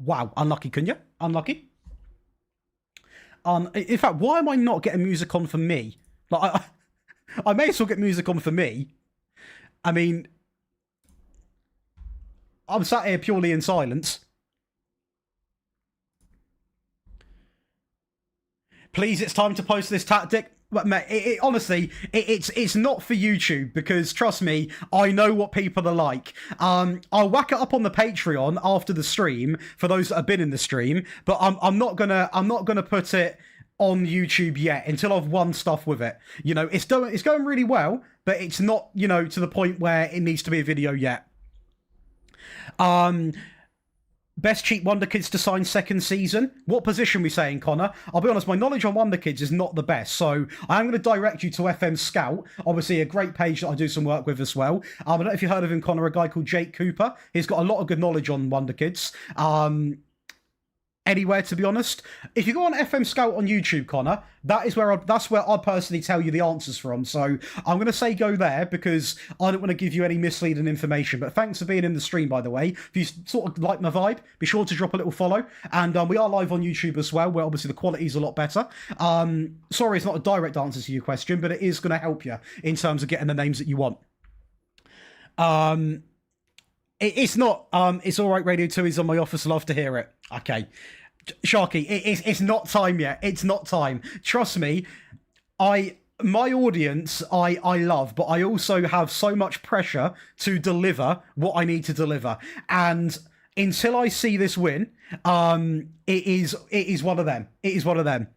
Wow. Unlucky, couldn't you? Unlucky. In fact, why am I not getting music on for me? Like, I may as well get music on for me. I mean, I'm sat here purely in silence. Please, it's time to post this tactic. But mate, honestly, it's not for YouTube, because trust me, I know what people are like. I'll whack it up on the Patreon after the stream for those that have been in the stream, but I'm not gonna put it on YouTube yet until I've won stuff with it. You know, it's going really well, but it's not, you know, to the point where it needs to be a video yet. Best cheap Wonderkids to sign second season. What position we saying, Connor? I'll be honest, my knowledge on Wonderkids is not the best, so I'm going to direct you to FM Scout, obviously a great page that I do some work with as well. I don't know if you heard of him, Connor, a guy called Jake Cooper. He's got a lot of good knowledge on Wonderkids. Anywhere, to be honest. If you go on FM Scout on YouTube, Connor, that's where I personally tell you the answers from. So I'm going to say go there, because I don't want to give you any misleading information. But thanks for being in the stream, by the way. If you sort of like my vibe, be sure to drop a little follow. And we are live on YouTube as well, where obviously the quality is a lot better. Sorry, it's not a direct answer to your question, but it is going to help you in terms of getting the names that you want. It's not, it's all right, Radio 2 is on my office, love to hear it. Okay. Sharky, it's not time yet. It's not time. Trust me, my audience, I love, but I also have so much pressure to deliver what I need to deliver. And until I see this win, it is one of them. It is one of them.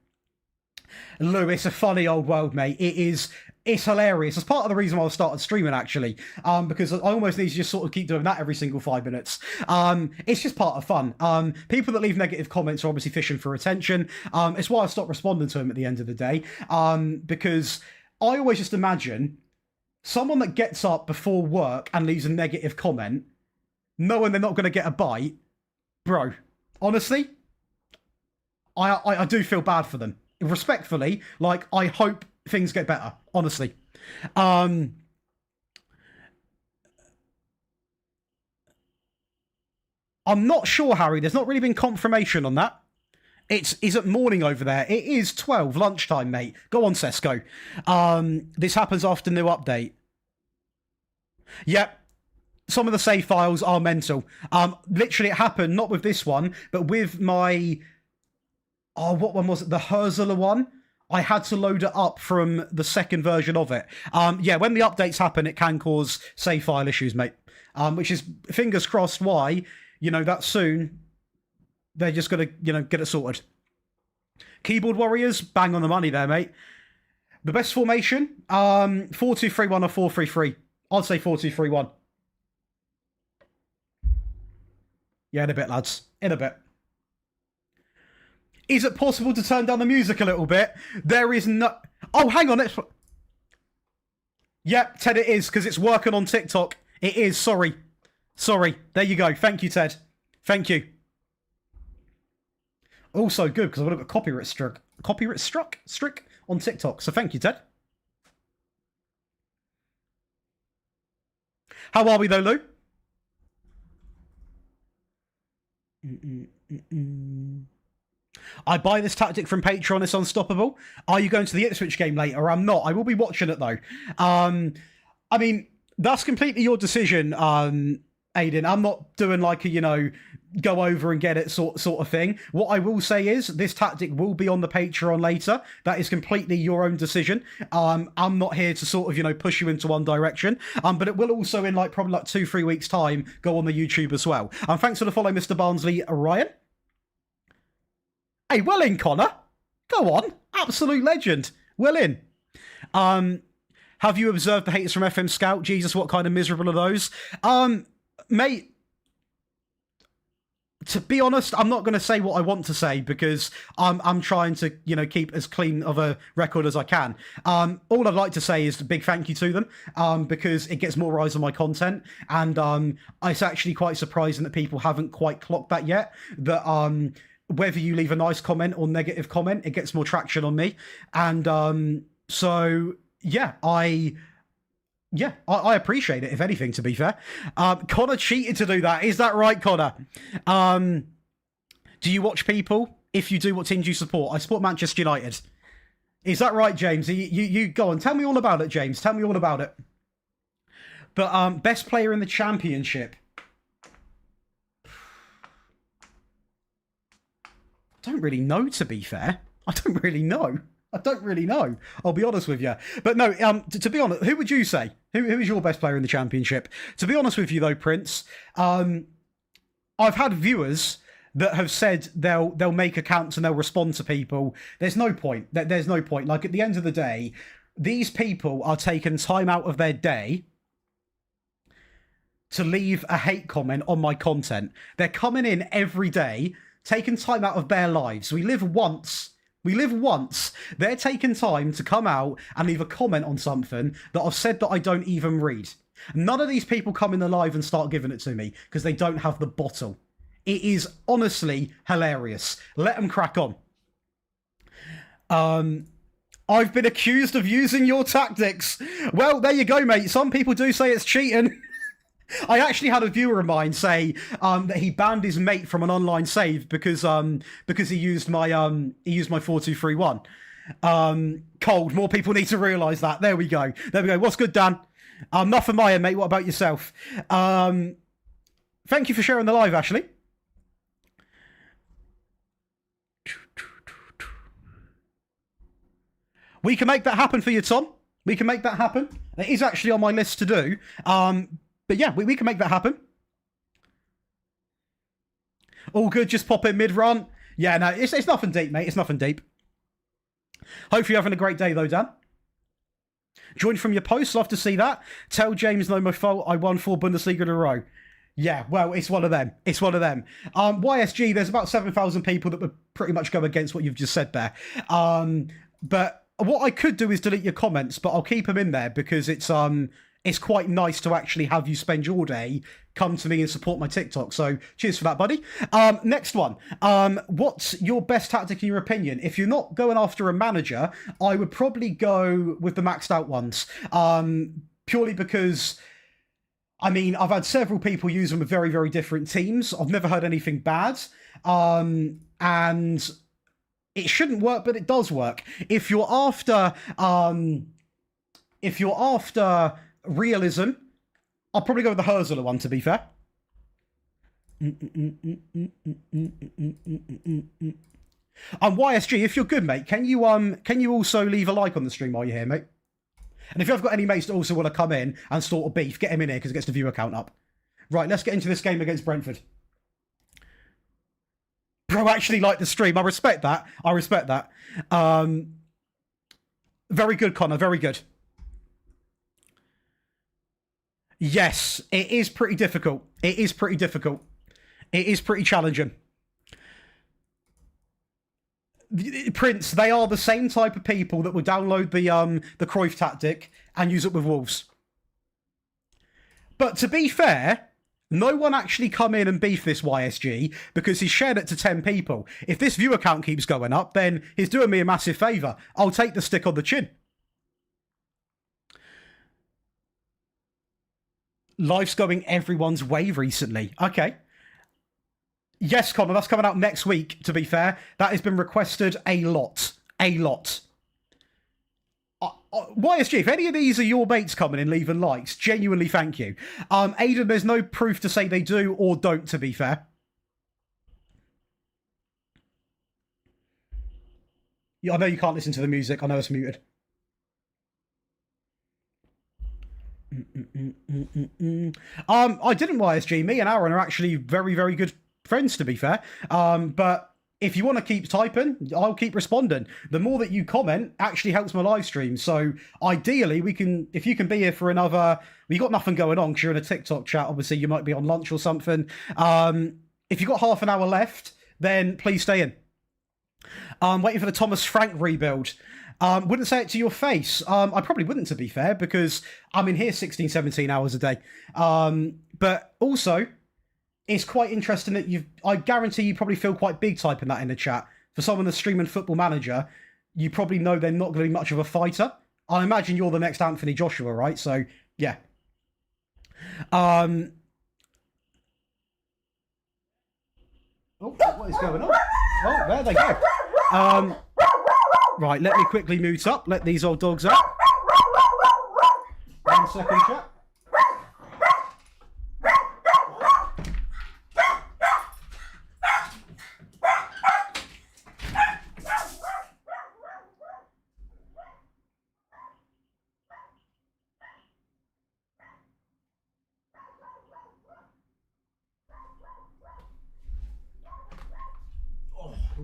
Lou, it's a funny old world, mate. It's hilarious. It's part of the reason why I started streaming, actually, because I almost need to just sort of keep doing that every single 5 minutes. It's just part of fun. People that leave negative comments are obviously fishing for attention. It's why I stopped responding to them at the end of the day, because I always just imagine someone that gets up before work and leaves a negative comment, knowing they're not going to get a bite. Bro, honestly, I do feel bad for them. Respectfully, like, I hope things get better, honestly. I'm not sure, Harry. There's not really been confirmation on that. Is it morning over there? It is 12, lunchtime, mate. Go on, Sesko. This happens after new update. Yep. Some of the save files are mental. Literally, it happened, not with this one, but with my... Oh, what one was it? The Herzler one? I had to load it up from the second version of it. Yeah, when the updates happen, it can cause save file issues, mate. Which is, fingers crossed, why, you know, that soon, they're just going to, you know, get it sorted. Keyboard Warriors, bang on the money there, mate. The best formation, 4-2-3-1 or 4-3-3. I'd say 4-2-3-1. Yeah, in a bit, lads. In a bit. Is it possible to turn down the music a little bit? There is no... Oh, hang on. Yep, Ted, it is, because it's working on TikTok. It is, sorry. Sorry. There you go. Thank you, Ted. Thank you. Also good, because I've got a copyright struck on TikTok. So thank you, Ted. How are we, though, Lou? I buy this tactic from Patreon, it's unstoppable. Are you going to the Ipswich game later? I'm not. I will be watching it, though. I mean, that's completely your decision, Aiden. I'm not doing like a, you know, go over and get it sort of thing. What I will say is this tactic will be on the Patreon later. That is completely your own decision. I'm not here to sort of, you know, push you into one direction. But it will also, in like probably like 2-3 weeks' time, go on the YouTube as well. Thanks for the follow, Mr. Barnsley Ryan. Hey, well in, Connor. Go on. Absolute legend. Well in. Have you observed the haters from FM Scout? Jesus, what kind of miserable are those? Mate, to be honest, I'm not going to say what I want to say because I'm trying to, you know, keep as clean of a record as I can. All I'd like to say is a big thank you to them because it gets more eyes on my content. And it's actually quite surprising that people haven't quite clocked that yet. That whether you leave a nice comment or negative comment, it gets more traction on me. And so, yeah, I appreciate it, if anything, to be fair. Connor cheated to do that. Is that right, Connor? Do you watch people if you do, what team do you support? I support Manchester United. Is that right, James? You go on. Tell me all about it, James. Tell me all about it. But best player in the championship. I don't really know, to be fair. I don't really know. I'll be honest with you. But no, to be honest, who would you say? Who is your best player in the championship? To be honest with you, though, Prince, I've had viewers that have said they'll make accounts and they'll respond to people. There's no point. There's no point. Like, at the end of the day, these people are taking time out of their day to leave a hate comment on my content. They're coming in every day, taking time out of their lives. We live once. They're taking time to come out and leave a comment on something that I've said that I don't even read. None of these people come in the live and start giving it to me because they don't have the bottle. It is honestly hilarious. Let them crack on. I've been accused of using your tactics. Well, there you go, mate. Some people do say it's cheating. I actually had a viewer of mine say that he banned his mate from an online save because he used my 4231. Cold. More people need to realise that. There we go. What's good, Dan? Not for my end, mate. What about yourself? Thank you for sharing the live, Ashley. We can make that happen for you, Tom. We can make that happen. It is actually on my list to do. But yeah, we can make that happen. All good, just pop in mid-run. Yeah, no, it's nothing deep, mate. It's nothing deep. Hopefully you're having a great day, though, Dan. Join from your post. Love to see that. Tell James no my fault. I won 4 Bundesliga in a row. Yeah, well, it's one of them. YSG, there's about 7,000 people that would pretty much go against what you've just said there. But what I could do is delete your comments, but I'll keep them in there because it's quite nice to actually have you spend your day, come to me and support my TikTok. So cheers for that, buddy. Next one. What's your best tactic in your opinion? If you're not going after a manager, I would probably go with the maxed out ones. Purely because, I mean, I've had several people use them with very, very different teams. I've never heard anything bad. And it shouldn't work, but it does work. If you're after realism, I'll probably go with the Herzler one, to be fair. YSG, if you're good, mate, can you also leave a like on the stream while you're here, mate? And if you've got any mates that also want to come in and start a beef, get him in here because it gets the viewer count up. Right, let's get into this game against Brentford. Bro, actually like the stream. I respect that. Very good, Connor. Very good. Yes, it is pretty difficult. It is pretty challenging. Prince, they are the same type of people that would download the Cruyff tactic and use it with Wolves. But to be fair, no one actually come in and beef this YSG because he shared it to 10 people. If this viewer count keeps going up, then he's doing me a massive favour. I'll take the stick on the chin. Life's going everyone's way recently. Okay. Yes, Connor, that's coming out next week, to be fair. That has been requested a lot. YSG, if any of these are your mates coming in leaving likes, genuinely thank you. Aidan, there's no proof to say they do or don't, to be fair. Yeah, I know you can't listen to the music. I know it's muted. I didn't YSG. Me and Aaron are actually very, very good friends, to be fair. But if you want to keep typing, I'll keep responding. The more that you comment actually helps my live stream. So ideally, if you can be here for another, we got nothing going on because you're in a TikTok chat. Obviously, you might be on lunch or something. If you've got half an hour left, then please stay in. Waiting for the Thomas Frank rebuild. Wouldn't say it to your face. I probably wouldn't, to be fair, because I'm in here 16, 17 hours a day. But also, it's quite interesting that I guarantee you probably feel quite big typing that in the chat. For someone that's streaming Football Manager, you probably know they're not going to be much of a fighter. I imagine you're the next Anthony Joshua, right? So, yeah. Oh, what is going on? Oh, there they go. Right, let me quickly mute up. Let these old dogs out. 1 second, chat.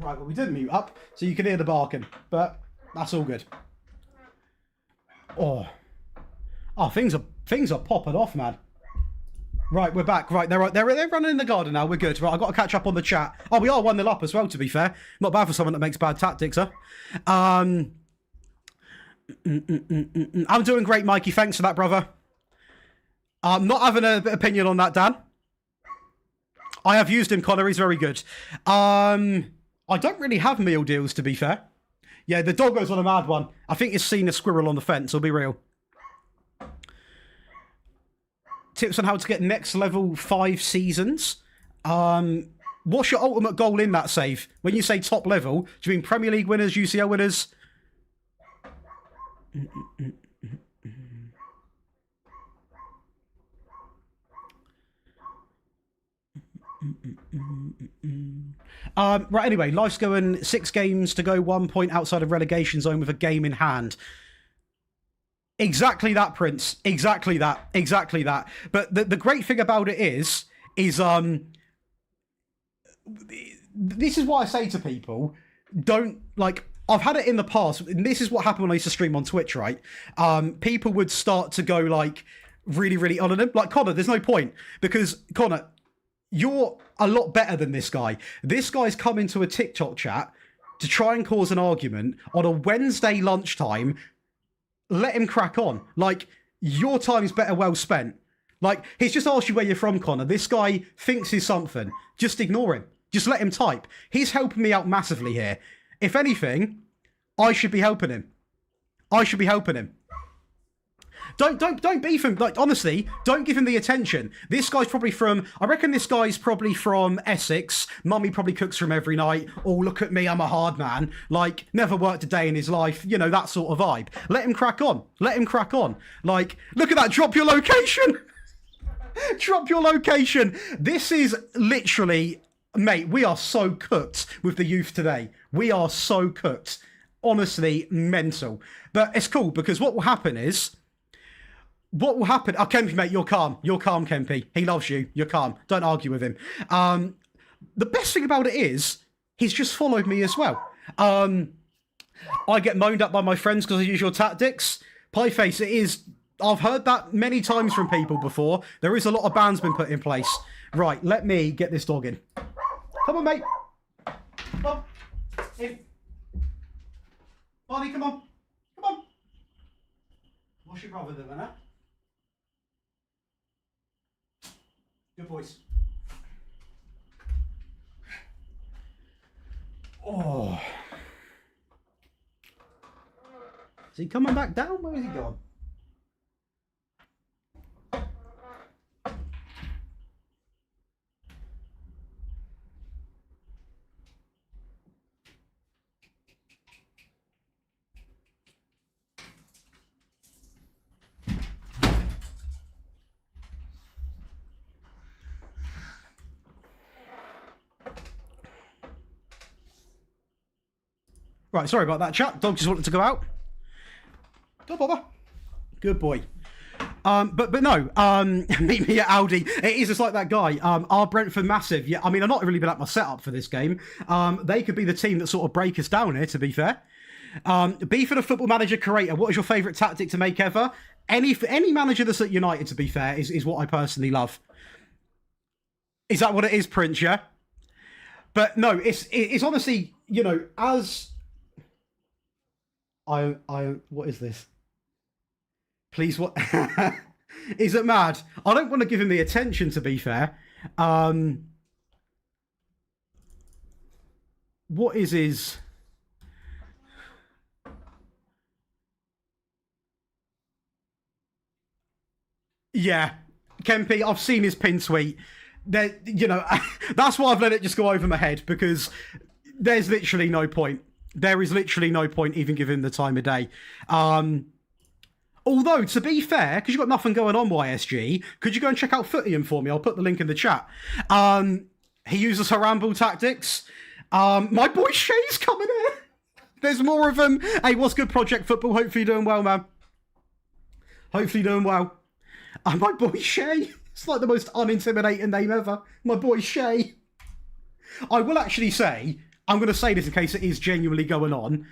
Right, well, we did mute up, so you can hear the barking, but that's all good. Oh, things are popping off, man. Right, we're back. Right, they're running in the garden now. We're good. Right, I've got to catch up on the chat. Oh, we are 1-0 up as well, to be fair. Not bad for someone that makes bad tactics, huh? I'm doing great, Mikey. Thanks for that, brother. I'm not having an opinion on that, Dan. I have used him, Connor. He's very good. I don't really have meal deals, to be fair. Yeah, the doggo's on a mad one. I think he's seen a squirrel on the fence, I'll be real. Tips on how to get next level 5 seasons. What's your ultimate goal in that save? When you say top level, do you mean Premier League winners, UCL winners? Right, anyway, life's going 6 games to go, 1 point outside of relegation zone with a game in hand. Exactly that, Prince. Exactly that. Exactly that. But the great thing about it is this is what I say to people. Don't, like, I've had it in the past, and this is what happened when I used to stream on Twitch, right? People would start to go, like, really, really on them. Like, Connor, there's no point. Because, Connor, you're a lot better than this guy. This guy's come into a TikTok chat to try and cause an argument on a Wednesday lunchtime. Let him crack on. Like, your time's better well spent. Like, he's just asked you where you're from, Connor. This guy thinks he's something. Just ignore him. Just let him type. He's helping me out massively here. If anything, I should be helping him. I should be helping him. Don't beef him. Like, honestly, don't give him the attention. This guy's probably from, I reckon this guy's probably from Essex. Mummy probably cooks for him every night. Oh, look at me, I'm a hard man. Like, never worked a day in his life. You know, that sort of vibe. Let him crack on. Let him crack on. Like, look at that. Drop your location. Drop your location. This is literally, mate, we are so cooked with the youth today. We are so cooked. Honestly, mental. But it's cool because what will happen is, oh, Kempy, mate, you're calm. You're calm, Kempy. He loves you. You're calm. Don't argue with him. The best thing about it is, he's just followed me as well. I get moaned at by my friends because I use your tactics. Pieface, it is, I've heard that many times from people before. There is a lot of bans been put in place. Right, let me get this dog in. Come on, mate. Come on. In. Barney, come on. Come on. What's your brother doing, huh? Good boys. Oh. Is he coming back down? Where is he gone? Right, sorry about that, chat. Dog just wanted to go out. Don't bother. Good boy. But no, meet me at Aldi. It is just like that guy. Are Brentford massive? Yeah, I mean, I've not really been at my setup for this game. They could be the team that sort of break us down here, to be fair. B for the Football Manager creator. What is your favourite tactic to make ever? Any manager that's at United, to be fair, is what I personally love. Is that what it is, Prince, yeah? But no, it's honestly, you know, as... what is this? Please, what? Is it mad? I don't want to give him the attention, to be fair. What is his... Yeah, Kempy, I've seen his pin tweet. You know, that's why I've let it just go over my head, because There's literally no point. There is literally no point even giving the time of day. Although, to be fair, because you've got nothing going on, YSG, could you go and check out Footium for me? I'll put the link in the chat. He uses Haramble tactics. My boy Shay's coming in. There's more of them. Hey, what's good, Project Football? Hopefully you're doing well, man. Hopefully you're doing well. My boy Shay. It's like the most unintimidating name ever. My boy Shay. I will actually say, I'm going to say this in case it is genuinely going on.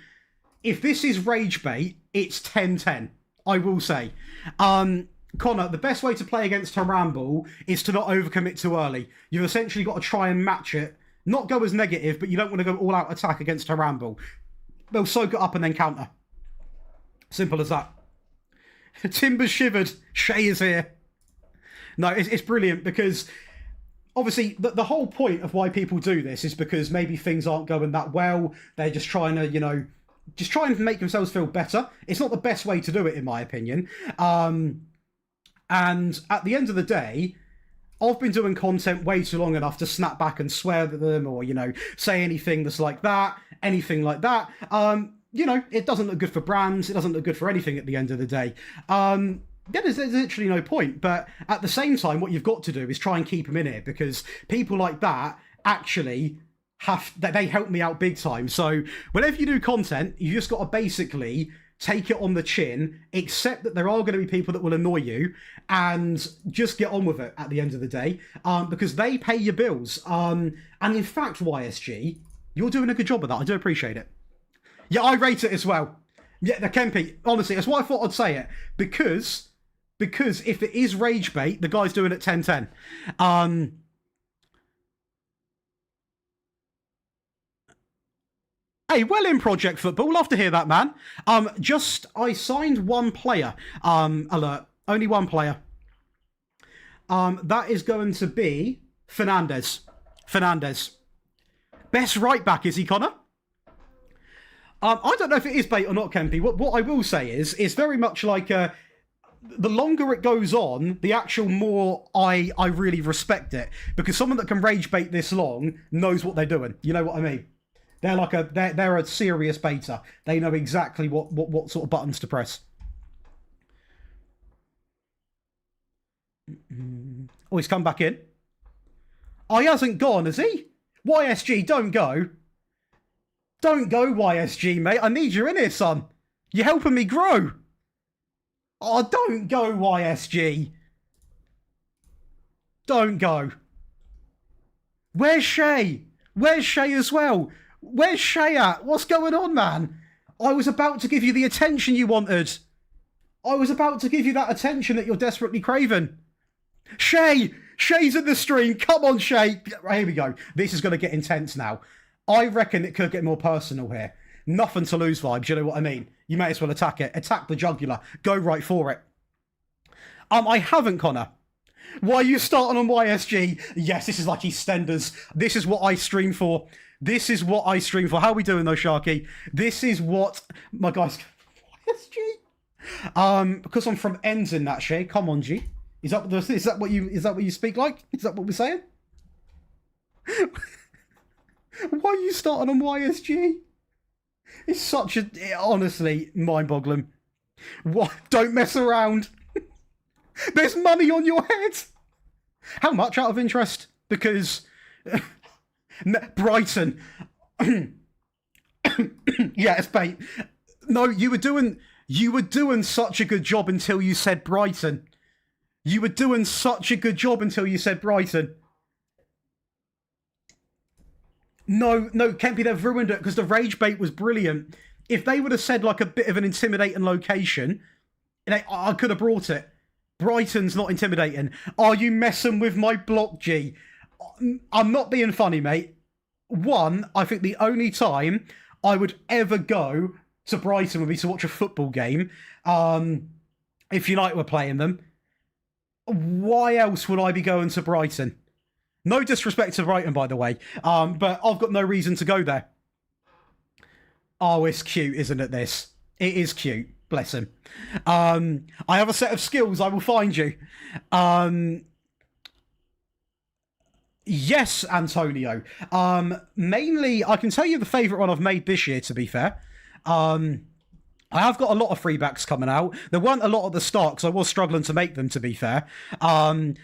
If this is rage bait, it's 10-10. I will say. Connor, the best way to play against Haramble is to not overcommit too early. You've essentially got to try and match it. Not go as negative, but you don't want to go all-out attack against Haramble. They'll soak it up and then counter. Simple as that. Timber's shivered. Shay is here. No, it's brilliant because obviously the whole point of why people do this is because maybe things aren't going that well. They're just trying to, you know, just try and make themselves feel better. It's not the best way to do it, in my opinion. And at the end of the day, I've been doing content way too long enough to snap back and swear at them or, you know, say anything that's like that, anything like that. You know, it doesn't look good for brands. It doesn't look good for anything at the end of the day. Yeah, there's literally no point. But at the same time, what you've got to do is try and keep them in here because people like that actually they help me out big time. So whenever you do content, you just got to basically take it on the chin, accept that there are going to be people that will annoy you, and just get on with it at the end of the day, because they pay your bills. And in fact, YSG, you're doing a good job of that. I do appreciate it. Yeah, I rate it as well. Yeah, the Kempy, honestly, that's why I thought I'd say it, because if it is rage bait, the guy's doing it 10-10. Hey, well in Project Football. Love to hear that, man. I signed one player. Alert. Only one player. That is going to be Fernandez. Best right back, is he, Connor? I don't know if it is bait or not, Kempy. What I will say is, it's very much like the longer it goes on, the actual more I really respect it. Because someone that can rage bait this long knows what they're doing. You know what I mean? They're like they're a serious beta. They know exactly what sort of buttons to press. Oh, he's come back in. Oh, he hasn't gone, has he? YSG, don't go. Don't go, YSG, mate. I need you in here, son. You're helping me grow. Oh, don't go, YSG. Don't go. Where's Shay? Where's Shay as well? Where's Shay at? What's going on, man? I was about to give you the attention you wanted. I was about to give you that attention that you're desperately craving. Shay! Shay's in the stream. Come on, Shay. Here we go. This is going to get intense now. I reckon it could get more personal here. Nothing to lose vibes, you know what I mean? You may as well attack it. Attack the jugular. Go right for it. I haven't, Connor. Why are you starting on YSG? Yes, this is like EastEnders. This is what I stream for. This is what I stream for. How are we doing though, Sharky? This is what my guys. YSG. Because I'm from ends in that shit. Come on, G. Is that what you speak like? Is that what we're saying? Why are you starting on YSG? It's such a honestly mind-boggling. What? Don't mess around. There's money on your head. How much out of interest? Because Brighton. Yeah, it's bait. No, you were doing such a good job until you said Brighton. You were doing such a good job until you said Brighton. No, Kempy, they've ruined it because the rage bait was brilliant. If they would have said like a bit of an intimidating location, I could have brought it. Brighton's not intimidating. Are you messing with my block, G? I'm not being funny, mate. One, I think the only time I would ever go to Brighton would be to watch a football game. If United were playing them. Why else would I be going to Brighton? No disrespect to Brighton, by the way. But I've got no reason to go there. Oh, it's cute, isn't it, this? It is cute. Bless him. I have a set of skills. I will find you. Yes, Antonio. Mainly, I can tell you the favourite one I've made this year, to be fair. I have got a lot of free backs coming out. There weren't a lot at the start because I was struggling to make them, to be fair. The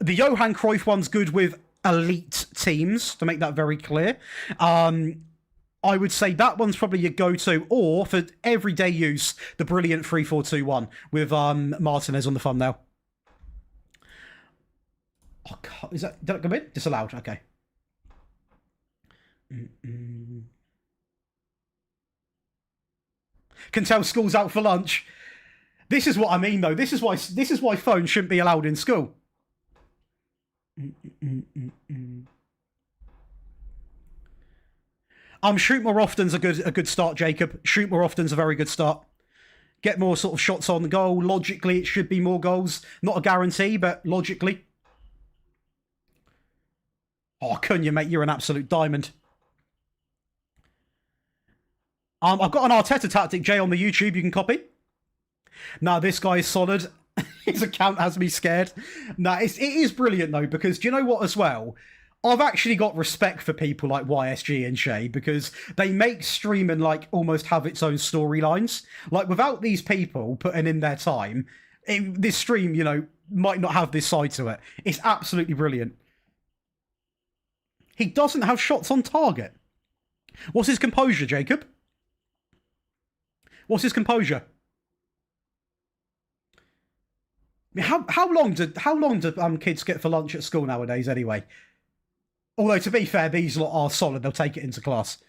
Johan Cruyff one's good with elite teams, to make that very clear. I would say that one's probably your go-to, or for everyday use, the brilliant 3-4-2-1 with Martinez on the thumbnail. Oh, God, did that come in? Disallowed, okay. Can tell school's out for lunch. This is what I mean, though. This is why phones shouldn't be allowed in school. Shoot more often's a good start, Jacob. Shoot more often's a very good start. Get more sort of shots on the goal. Logically, it should be more goals. Not a guarantee, but logically. Oh, couldn't you, mate? You're an absolute diamond. I've got an Arteta tactic, Jay, on the YouTube you can copy. Now, this guy is solid. His account has me scared. Nah, it is brilliant, though, because do you know what as well? I've actually got respect for people like YSG and Shay because they make streaming like almost have its own storylines. Like without these people putting in their time, this stream, you know, might not have this side to it. It's absolutely brilliant. He doesn't have shots on target. What's his composure, Jacob? What's his composure? I mean, how long do kids get for lunch at school nowadays anyway? Although, to be fair, these lot are solid. They'll take it into class.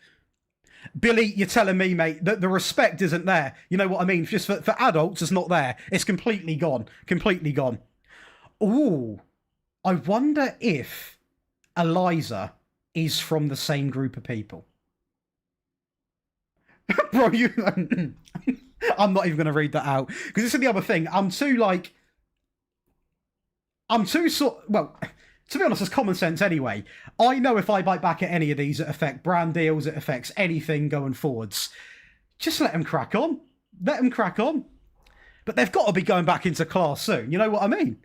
Billy, you're telling me, mate, that the respect isn't there. You know what I mean? Just for adults, it's not there. It's completely gone. Completely gone. Ooh. I wonder if Eliza is from the same group of people. Bro, you... I'm not even going to read that out. Because this is the other thing. Well... To be honest, it's common sense anyway. I know if I bite back at any of these, it affects brand deals, it affects anything going forwards. Just let them crack on. Let them crack on. But they've got to be going back into class soon. You know what I mean?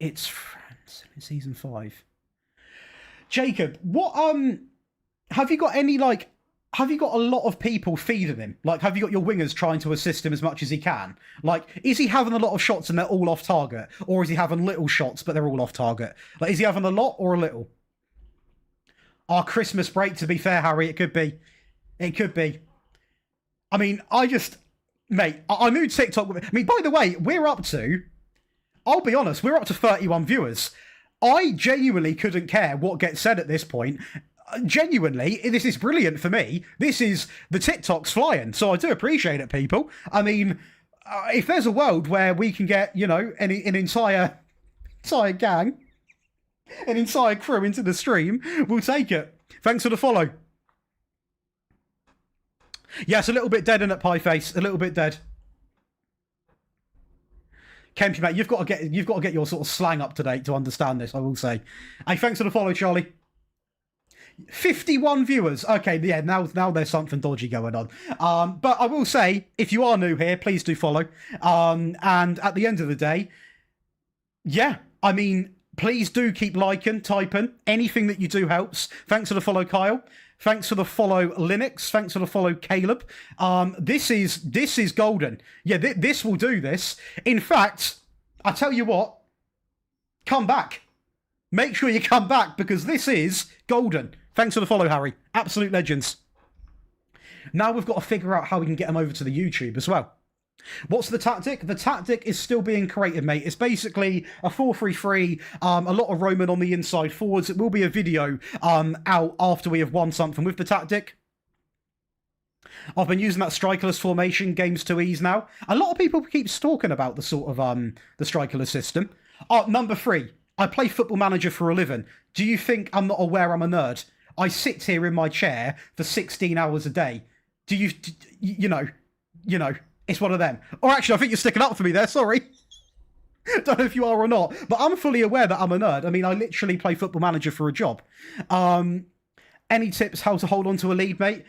It's France in season 5. Jacob, what have you got any have you got a lot of people feeding him? Like, have you got your wingers trying to assist him as much as he can? Like, is he having a lot of shots and they're all off target? Or is he having little shots but they're all off target? Like, is he having a lot or a little? Our Christmas break, to be fair, Harry, it could be. It could be. I mean, mate, I knew TikTok... I mean, by the way, I'll be honest, we're up to 31 viewers. I genuinely couldn't care what gets said at this point. Genuinely, this is brilliant for me. This is the TikTok's flying, so I do appreciate it, people. I mean, if there's a world where we can get, you know, an entire gang, an entire crew into the stream, we'll take it. Thanks for the follow. Yes, a little bit dead in at Pie Face. A little bit dead. Kempy, mate, you've got to get your sort of slang up to date to understand this, I will say. Hey, thanks for the follow, Charlie. 51 viewers. Okay, yeah, now there's something dodgy going on. But I will say, if you are new here, please do follow. And at the end of the day, yeah, I mean, please do keep liking, typing. Anything that you do helps. Thanks for the follow, Kyle. Thanks for the follow, Linux. Thanks for the follow, Caleb. This is golden. Yeah, this will do this. In fact, I tell you what, come back. Make sure you come back because this is golden. Thanks for the follow, Harry. Absolute legends. Now we've got to figure out how we can get them over to the YouTube as well. What's the tactic? The tactic is still being created, mate. It's basically a 4-3-3, a lot of Roman on the inside forwards. It will be a video out after we have won something with the tactic. I've been using that strikerless formation, games to ease now. A lot of people keep talking about the sort of the strikerless system. Number 3. I play Football Manager for a living. Do you think I'm not aware I'm a nerd? I sit here in my chair for 16 hours a day. Do you know, it's one of them. Or actually, I think you're sticking up for me there, sorry. Don't know if you are or not, but I'm fully aware that I'm a nerd. I mean, I literally play Football Manager for a job. Any tips how to hold on to a lead, mate?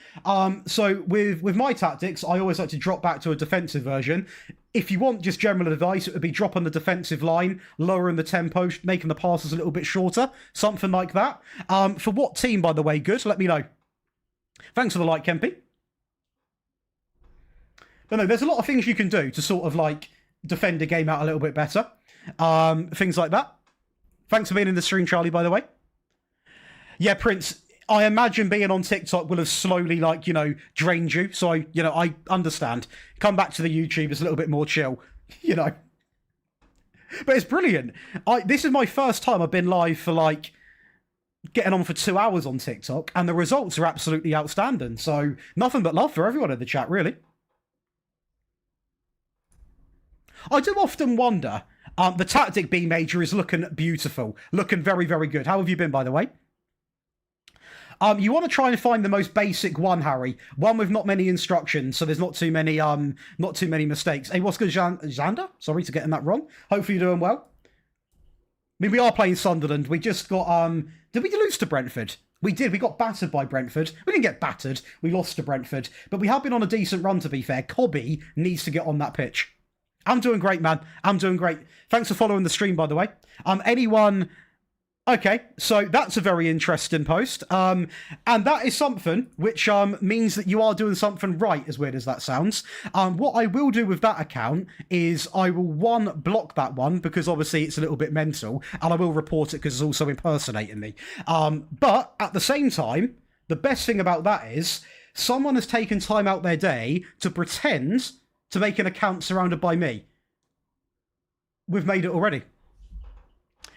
So with my tactics, I always like to drop back to a defensive version. If you want just general advice, it would be drop on the defensive line, lowering the tempo, making the passes a little bit shorter, something like that. For what team, by the way, good? Let me know. Thanks for the like, Kempy. But no, there's a lot of things you can do to sort of like defend a game out a little bit better. Things like that. Thanks for being in the stream, Charlie, by the way. Yeah, Prince, I imagine being on TikTok will have slowly, like, you know, drained you. So, I understand. Come back to the YouTube. It's a little bit more chill, you know. But it's brilliant. This is my first time I've been live for, like, getting on for 2 hours on TikTok. And the results are absolutely outstanding. So, nothing but love for everyone in the chat, really. I do often wonder, the tactic B major is looking beautiful. Looking very, very good. How have you been, by the way? You want to try and find the most basic one, Harry. One with not many instructions, so there's not too many mistakes. Hey, what's good, Xander? Sorry to getting that wrong. Hopefully you're doing well. I mean, we are playing Sunderland. We just got, did we lose to Brentford? We did. We got battered by Brentford. We didn't get battered. We lost to Brentford. But we have been on a decent run, to be fair. Cobby needs to get on that pitch. I'm doing great, man. I'm doing great. Thanks for following the stream, by the way. Anyone... Okay, so that's a very interesting post. And that is something which means that you are doing something right, as weird as that sounds. What I will do with that account is I will, block that one, because obviously it's a little bit mental, and I will report it because it's also impersonating me. But at the same time, the best thing about that is someone has taken time out their day to pretend to make an account surrounded by me. We've made it already.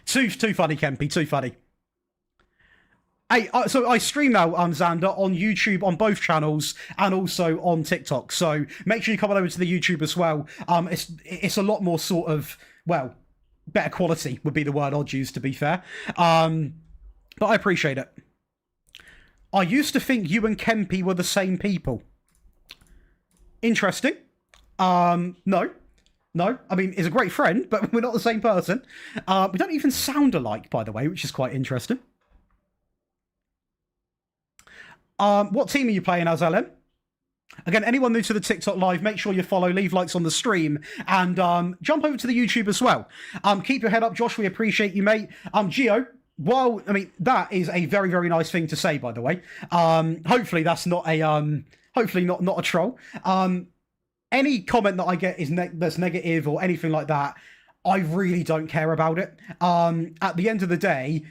Too funny, Kempy. Too funny. Hey, so I stream now, Xander, on YouTube, on both channels, and also on TikTok. So make sure you come on over to the YouTube as well. It's a lot more sort of, well, better quality would be the word I'd use, to be fair. But I appreciate it. I used to think you and Kempy were the same people. Interesting. No, I mean, he's a great friend, but we're not the same person. We don't even sound alike, by the way, which is quite interesting. What team are you playing as, LM? Again, anyone new to the TikTok live, make sure you follow, leave likes on the stream, and jump over to the YouTube as well. Keep your head up, Josh. We appreciate you, mate. Gio, well, I mean, that is a very, very nice thing to say, by the way. Hopefully that's not a hopefully not a troll. Any comment that I get is that's negative or anything like that, I really don't care about it. At the end of the day,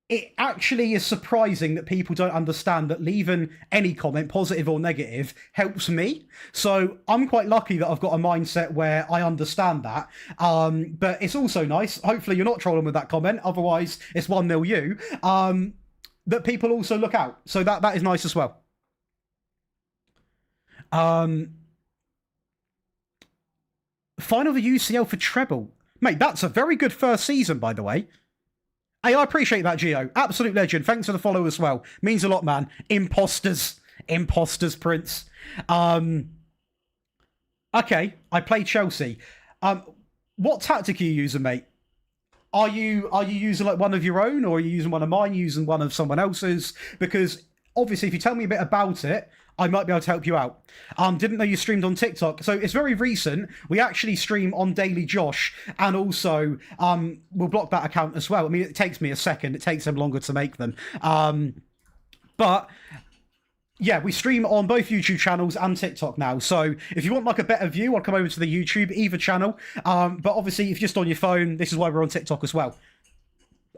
it actually is surprising that people don't understand that leaving any comment, positive or negative, helps me. So I'm quite lucky that I've got a mindset where I understand that. But it's also nice, hopefully you're not trolling with that comment, otherwise it's 1-0 you, that people also look out. So that is nice as well. Final the UCL for treble. Mate, that's a very good first season, by the way. Hey, I appreciate that, Gio. Absolute legend. Thanks for the follow as well. Means a lot, man. Imposters. Imposters, Prince. Okay, I play Chelsea. What tactic are you using, mate? Are you using like one of your own, or are you using one of mine, using one of someone else's? Because obviously, if you tell me a bit about it, I might be able to help you out. Didn't know you streamed on TikTok. So it's very recent. We actually stream on Daily Josh, and also we'll block that account as well. I mean, it takes me a second. It takes them longer to make them. But yeah, we stream on both YouTube channels and TikTok now. So if you want like a better view, I'll come over to the YouTube, either channel. But obviously, if you're just on your phone, this is why we're on TikTok as well.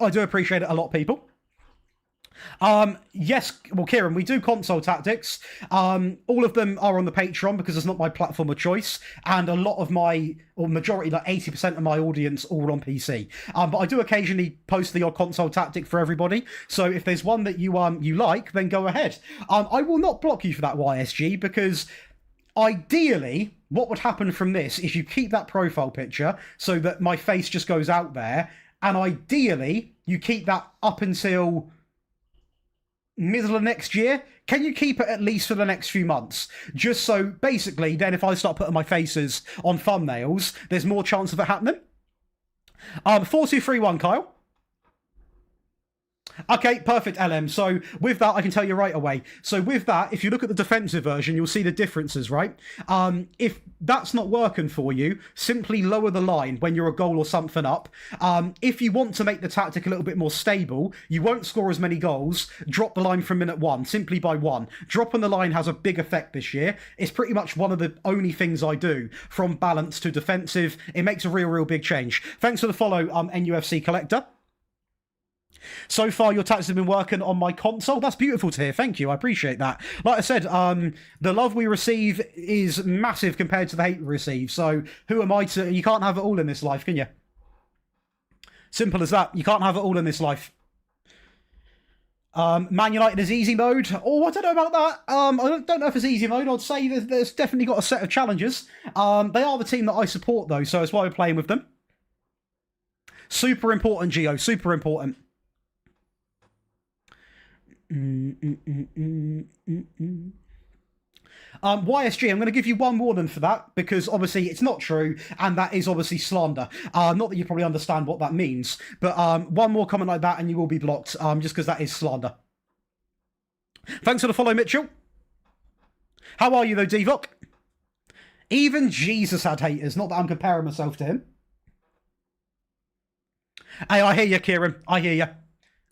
I do appreciate it a lot, people. Yes, well, Kieran, we do console tactics. All of them are on the Patreon because it's not my platform of choice, and a lot of my, or majority, like 80% of my audience, all on PC. But I do occasionally post the odd console tactic for everybody. So if there's one that you like, then go ahead. I will not block you for that, YSG, because ideally, what would happen from this is you keep that profile picture so that my face just goes out there, and ideally, you keep that up until middle of next year. Can you keep it at least for the next few months? Just so basically then if I start putting my faces on thumbnails, there's more chance of it happening. 4231, Kyle. Okay, perfect, LM. So with that, I can tell you right away. So with that, if you look at the defensive version, you'll see the differences, right? If that's not working for you, simply lower the line when you're a goal or something up. If you want to make the tactic a little bit more stable, you won't score as many goals, drop the line from minute 1, simply by 1. Dropping the line has a big effect this year. It's pretty much one of the only things I do, from balance to defensive. It makes a real big change. Thanks for the follow, MUFC Collector. So far, your tactics have been working on my console. That's beautiful to hear. Thank you. I appreciate that. Like I said, the love we receive is massive compared to the hate we receive. So who am I to... You can't have it all in this life, can you? Simple as that. You can't have it all in this life. Man United is easy mode. Oh, I don't know about that. I don't know if it's easy mode. I'd say there's definitely got a set of challenges. They are the team that I support, though, so that's why we're playing with them. Super important, Gio. Super important. YSG, I'm going to give you one warning for that, because obviously it's not true, and that is obviously slander. Not that you probably understand what that means, but one more comment like that and you will be blocked, just because that is slander. Thanks for the follow, Mitchell. How are you though, Divock? Even Jesus had haters, not that I'm comparing myself to him. Hey, I hear you, Kieran. I hear you.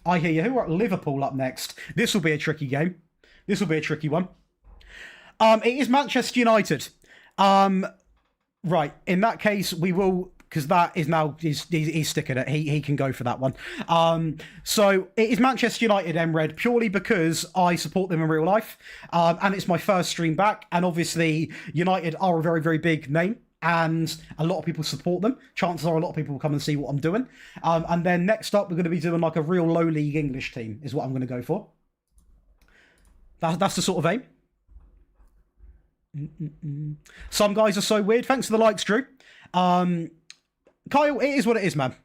I hear you. Who are at Liverpool up next? This will be a tricky game. This will be a tricky one. It is Manchester United. Right. In that case, we will, because that is now he's sticking it. He can go for that one. So it is Manchester United, MRed, purely because I support them in real life, and it's my first stream back. And obviously, United are a very big name. And a lot of people support them. Chances are a lot of people will come and see what I'm doing. And then next up, we're going to be doing like a real low league English team is what I'm going to go for. That's the sort of aim. Some guys are so weird. Thanks for the likes, Drew. Kyle, it is what it is, man.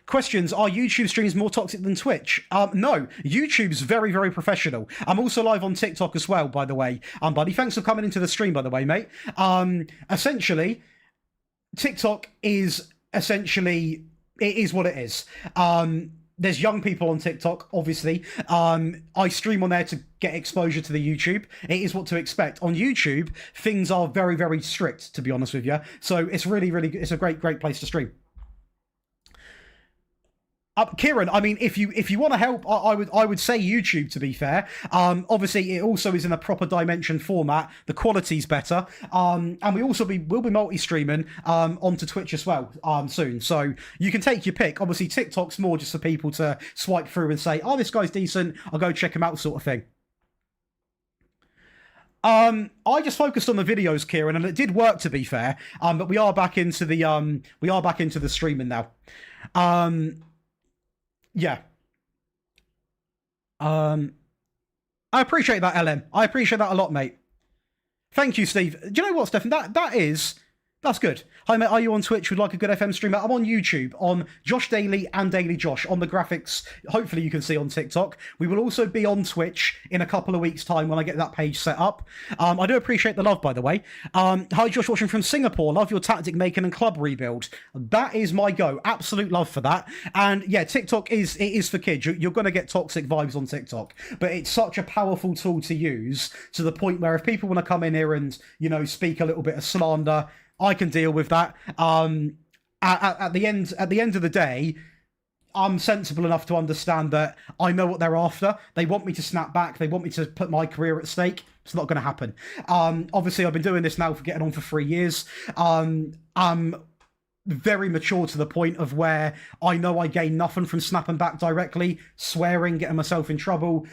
Questions, are YouTube streams more toxic than Twitch? No, YouTube's very professional. I'm also live on TikTok as well, by the way. Buddy, thanks for coming into the stream, by the way, mate. Essentially, TikTok is essentially, it is what it is. There's young people on TikTok, obviously. I stream on there to get exposure to the YouTube. It is what to expect. On YouTube, things are very strict, to be honest with you. So it's really, it's a great place to stream. Kieran, I mean, if you want to help, I would say YouTube, to be fair. Obviously, it also is in a proper dimension format. The quality's better. And we'll be multi-streaming onto Twitch as well soon. So you can take your pick. Obviously, TikTok's more just for people to swipe through and say, oh, this guy's decent, I'll go check him out, sort of thing. I just focused on the videos, Kieran, and it did work, to be fair. But we are back into the streaming now. Yeah. I appreciate that, LM. I appreciate that a lot, mate. Thank you, Steve. Do you know what, Stefan? That's good. Hi, mate. Are you on Twitch? Would like a good FM streamer? I'm on YouTube, on Josh Daily and Daily Josh, on the graphics. Hopefully you can see on TikTok. We will also be on Twitch in a couple of weeks' time when I get that page set up. I do appreciate the love, by the way. Hi, Josh, watching from Singapore. Love your tactic making and club rebuild. That is my go. Absolute love for that. And yeah, TikTok is for kids. You're going to get toxic vibes on TikTok, but it's such a powerful tool to use, to the point where if people want to come in here and, you know, speak a little bit of slander, I can deal with that. At the end of the day, I'm sensible enough to understand that I know what they're after. They want me to snap back. They want me to put my career at stake. It's not going to happen. Obviously, I've been doing this now for getting on for 3 years. I'm very mature to the point of where I know I gain nothing from snapping back directly, swearing, getting myself in trouble,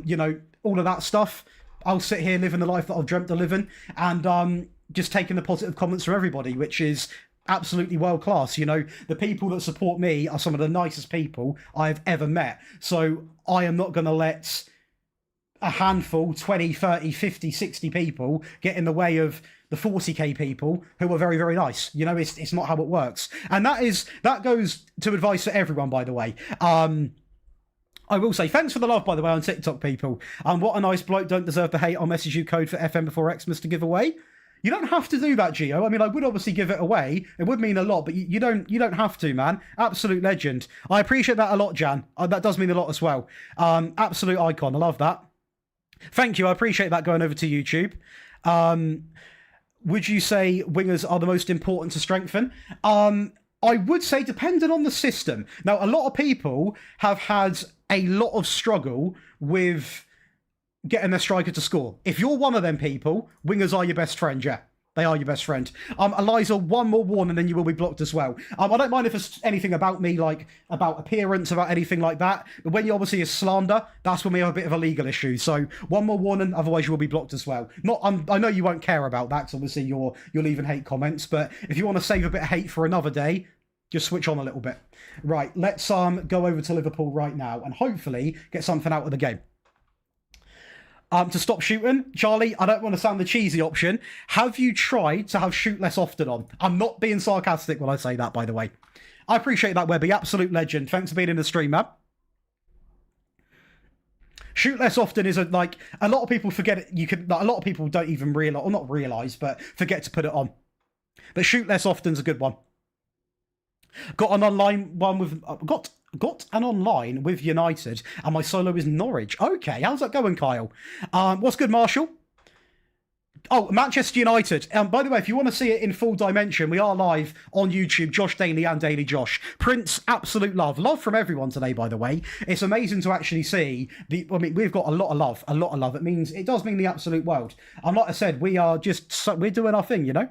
you know, all of that stuff. I'll sit here living the life that I've dreamt of living, and just taking the positive comments from everybody, which is absolutely world class. You know, the people that support me are some of the nicest people I've ever met. So I am not going to let a handful, 20, 30, 50, 60 people get in the way of the 40k people who are very nice. You know, it's not how it works. And that goes to advice for everyone, by the way. I will say, thanks for the love, by the way, on TikTok, people. What a nice bloke, don't deserve the hate. I'll message you code for FM before Xmas to give away. You don't have to do that, Gio. I mean, I would obviously give it away. It would mean a lot, but you don't have to, man. Absolute legend. I appreciate that a lot, Jan. That does mean a lot as well. Absolute icon. I love that. Thank you. I appreciate that going over to YouTube. Would you say wingers are the most important to strengthen? I would say depending on the system. Now, a lot of people have had a lot of struggle with getting their striker to score. If you're one of them people, wingers are your best friend, yeah. They are your best friend. Eliza, one more warning, then you will be blocked as well. I don't mind if it's anything about me, like about appearance, about anything like that. But when you obviously is slander, that's when we have a bit of a legal issue. So one more warning, otherwise you will be blocked as well. I know you won't care about that, because obviously you're leaving hate comments. But if you want to save a bit of hate for another day, just switch on a little bit. Right, let's go over to Liverpool right now and hopefully get something out of the game. To stop shooting, Charlie, I don't want to sound the cheesy option. Have you tried to have shoot less often on? I'm not being sarcastic when I say that, by the way. I appreciate that, Webby. Absolute legend. Thanks for being in the stream, man. Shoot less often is a lot of people forget it. A lot of people don't even realize, or not realize, but forget to put it on. But shoot less often is a good one. Got an online one with got an online with United, and my solo is Norwich. Okay, how's that going, Kyle? What's good, Marshall? Oh, Manchester United. By the way, if you want to see it in full dimension, we are live on YouTube, Josh Daly and Daily Josh. Prince, absolute love. Love from everyone today, by the way. It's amazing to actually see we've got a lot of love, It does mean the absolute world. And like I said, we're doing our thing, you know?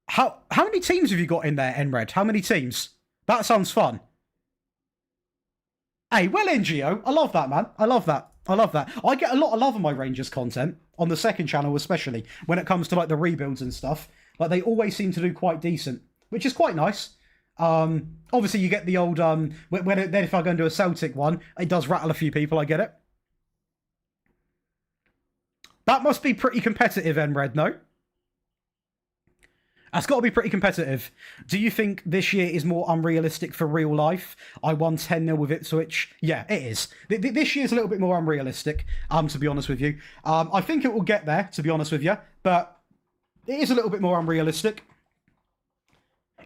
How many teams have you got in there, Enred? How many teams? That sounds fun. Hey, well in, Gio. I love that, man. I love that. I get a lot of love on my Rangers content, on the second channel especially, when it comes to like the rebuilds and stuff. Like they always seem to do quite decent, which is quite nice. Obviously you get the old, then if I go and do a Celtic one, it does rattle a few people, I get it. That must be pretty competitive, Enred, no? That's got to be pretty competitive. Do you think this year is more unrealistic for real life? I won 10-0 with Ipswich. Yeah, it is. This year's a little bit more unrealistic, to be honest with you. I think it will get there, to be honest with you, but it is a little bit more unrealistic.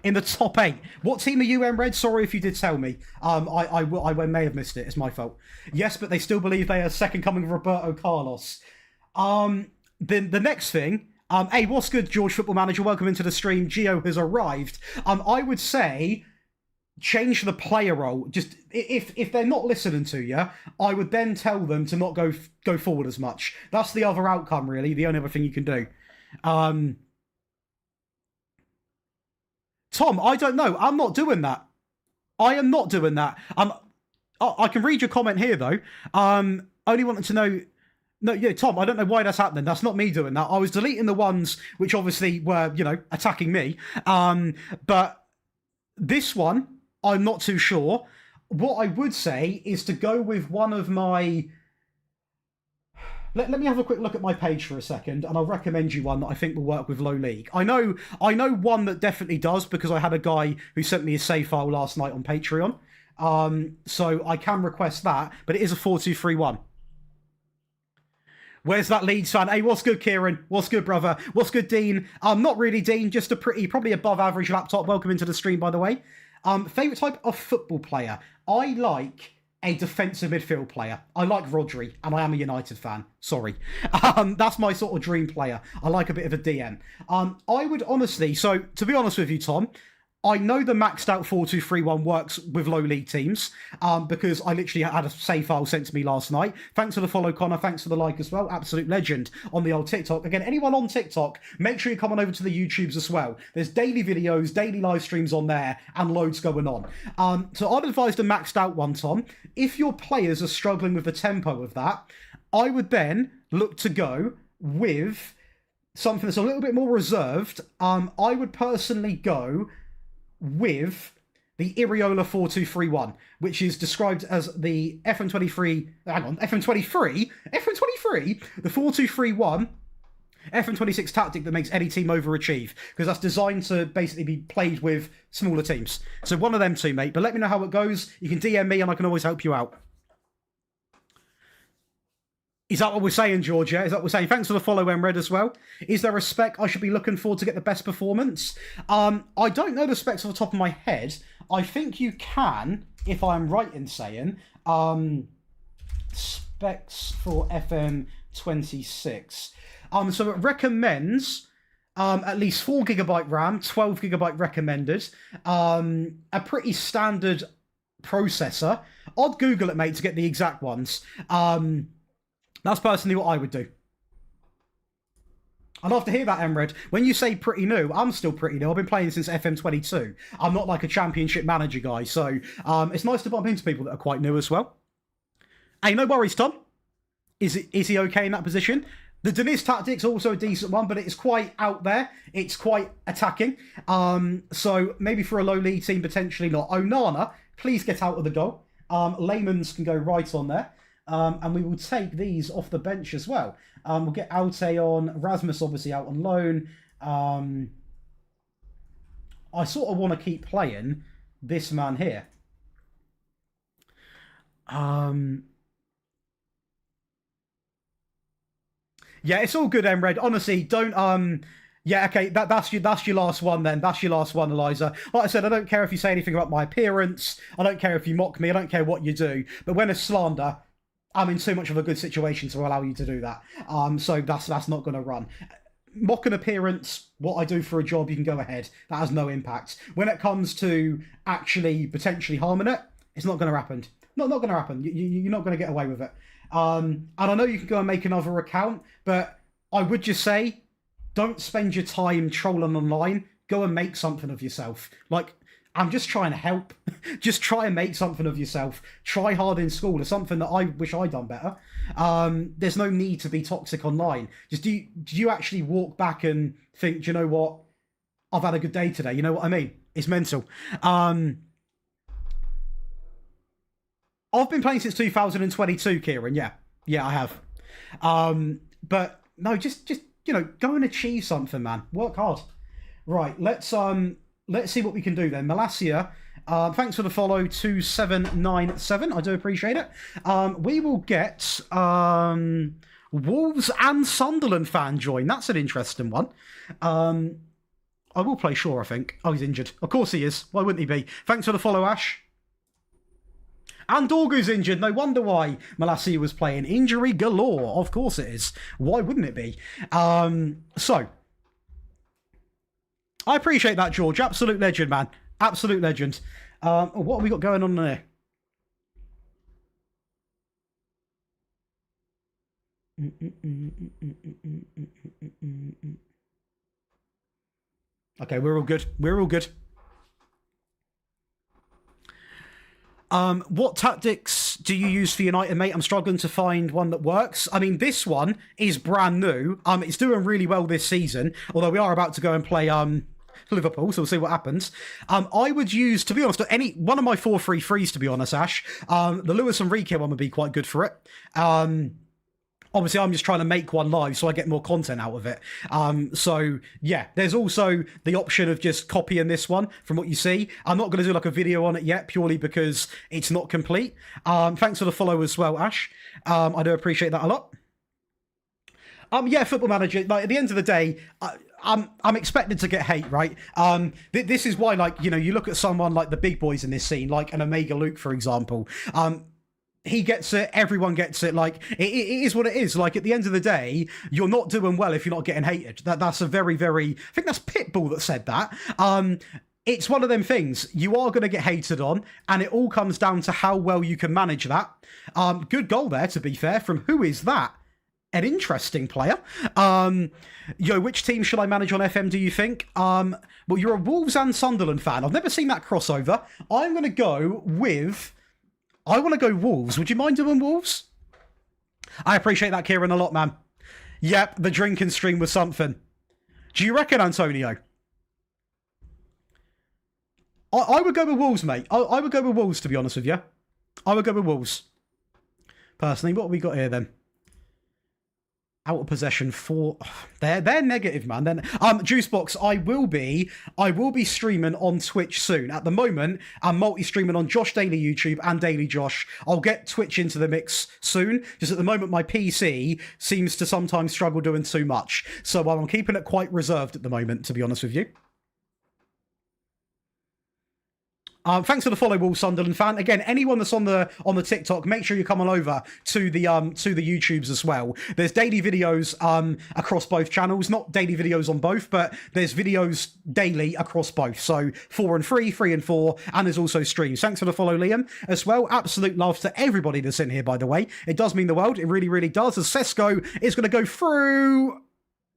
In the top 8. What team are you, Red? Sorry if you did tell me. I may have missed it. It's my fault. Yes, but they still believe they are second coming of Roberto Carlos. The next thing... hey, what's good, George Football Manager? Welcome into the stream. Gio has arrived. I would say change the player role. Just if they're not listening to you, I would then tell them to not go forward as much. That's the other outcome, really. The only other thing you can do. Tom, I don't know. I'm not doing that. I am not doing that. I can read your comment here though. Only wanted to know. No, yeah, Tom, I don't know why that's happening. That's not me doing that. I was deleting the ones which obviously were, attacking me. But this one, I'm not too sure. What I would say is to go with one of my... Let me have a quick look at my page for a second, and I'll recommend you one that I think will work with low league. I know one that definitely does, because I had a guy who sent me a save file last night on Patreon. So I can request that, but it is a 4-2-3-1. Where's that Leeds fan? Hey, what's good, Kieran? What's good, brother? What's good, Dean? Not really, Dean. Just a probably above average laptop. Welcome into the stream, by the way. Favourite type of football player? I like a defensive midfield player. I like Rodri, and I am a United fan. Sorry. That's my sort of dream player. I like a bit of a DM. I would honestly... So, to be honest with you, Tom... I know the maxed out 4-2-3-1 works with low league teams because I literally had a save file sent to me last night. Thanks for the follow, Connor. Thanks for the like as well. Absolute legend on the old TikTok. Again, anyone on TikTok, make sure you come on over to the YouTubes as well. There's daily videos, daily live streams on there, and loads going on. So I'd advise the maxed out one, Tom. If your players are struggling with the tempo of that, I would then look to go with something that's a little bit more reserved. I would personally go with the Iriola 4-2-3-1, which is described as the FM23, the 4-2-3-1 FM26 tactic that makes any team overachieve, because that's designed to basically be played with smaller teams. So one of them two, mate, but let me know how it goes. You can DM me and I can always help you out. Is that what we're saying, Georgia? Is that what we're saying? Thanks for the follow, Emred, as well. Is there a spec I should be looking for to get the best performance? I don't know the specs off the top of my head. I think you can, if I'm right in saying, specs for FM26. So it recommends at least 4GB RAM, 12GB recommended, a pretty standard processor. I'd Google it, mate, to get the exact ones. That's personally what I would do. I'd love to hear that, Emred. When you say pretty new, I'm still pretty new. I've been playing since FM22. I'm not like a championship manager guy, so it's nice to bump into people that are quite new as well. Hey, no worries, Tom. Is he okay in that position? The Deniz tactic's also a decent one, but it's quite out there. It's quite attacking. So maybe for a low league team, potentially not. Onana, please get out of the goal. Layman's can go right on there. And we will take these off the bench as well. We'll get Alte on. Rasmus obviously out on loan. I sort of want to keep playing this man here. Yeah, it's all good, Emred. Honestly, don't yeah, okay, that's your last one then. That's your last one, Eliza. Like I said, I don't care if you say anything about my appearance. I don't care if you mock me. I don't care what you do. But when it's slander, I'm in too much of a good situation to allow you to do that. So that's not going to run. Mock an appearance, what I do for a job, you can go ahead. That has no impact. When it comes to actually potentially harming it, it's not going to happen. Not going to happen. You're not going to get away with it. And I know you can go and make another account, but I would just say, don't spend your time trolling online. Go and make something of yourself. Like, I'm just trying to help. Just try and make something of yourself. Try hard in school. It's something that I wish I'd done better. There's no need to be toxic online. Just do you actually walk back and think, do you know what? I've had a good day today. You know what I mean? It's mental. I've been playing since 2022, Kieran. Yeah, I have. But no, just go and achieve something, man. Work hard. Right, let's see what we can do then. Malasia, thanks for the follow, 2797. I do appreciate it. We will get Wolves and Sunderland fan join. That's an interesting one. I will play Shaw, I think. Oh, he's injured. Of course he is. Why wouldn't he be? Thanks for the follow, Ash. And Dorgu's injured. No wonder why Malasia was playing. Injury galore. Of course it is. Why wouldn't it be? So, I appreciate that, George. Absolute legend, man. Absolute legend. What have we got going on there? Okay, we're all good. We're all good. What tactics do you use for United, mate? I'm struggling to find one that works. I mean, this one is brand new. It's doing really well this season, although we are about to go and play Liverpool, so we'll see what happens. I would use, to be honest, any one of my 4-3-3s, to be honest, Ash. The Lewis Enrique one would be quite good for it. Obviously, I'm just trying to make one live so I get more content out of it. So, yeah, there's also the option of just copying this one from what you see. I'm not going to do like a video on it yet, purely because it's not complete. Thanks for the follow as well, Ash. I do appreciate that a lot. Yeah, Football Manager, like, at the end of the day, I'm expected to get hate, right? This is why, like, you look at someone like the big boys in this scene, like an Omega Luke, for example. He gets it, everyone gets it. Like, it is what it is. Like, at the end of the day, you're not doing well if you're not getting hated. That's a very, very... I think that's Pitbull that said that. It's one of them things. You are going to get hated on, and it all comes down to how well you can manage that. Good goal there, to be fair, from who is that? An interesting player. Which team should I manage on FM, do you think? Well, you're a Wolves and Sunderland fan. I've never seen that crossover. I'm going to go with... I want to go Wolves. Would you mind doing Wolves? I appreciate that, Kieran, a lot, man. Yep, the drinking stream was something. Do you reckon, Antonio? I would go with Wolves, mate. I would go with Wolves, to be honest with you. I would go with Wolves. Personally, what have we got here, then? Out of possession 4. They're negative, man. Then Juicebox, I will be streaming on Twitch soon. At the moment, I'm multi-streaming on Josh Daily YouTube and Daily Josh. I'll get Twitch into the mix soon. Just at the moment, my PC seems to sometimes struggle doing too much. So I'm keeping it quite reserved at the moment, to be honest with you. Thanks for the follow, Wall Sunderland fan. Again, anyone that's on the TikTok, make sure you come on over to the YouTubes as well. There's daily videos across both channels, not daily videos on both, but there's videos daily across both. So 4 and 3, 3 and 4, and there's also streams. Thanks for the follow, Liam, as well. Absolute love to everybody that's in here, by the way. It does mean the world. It really, really does. As Sesko is going to go through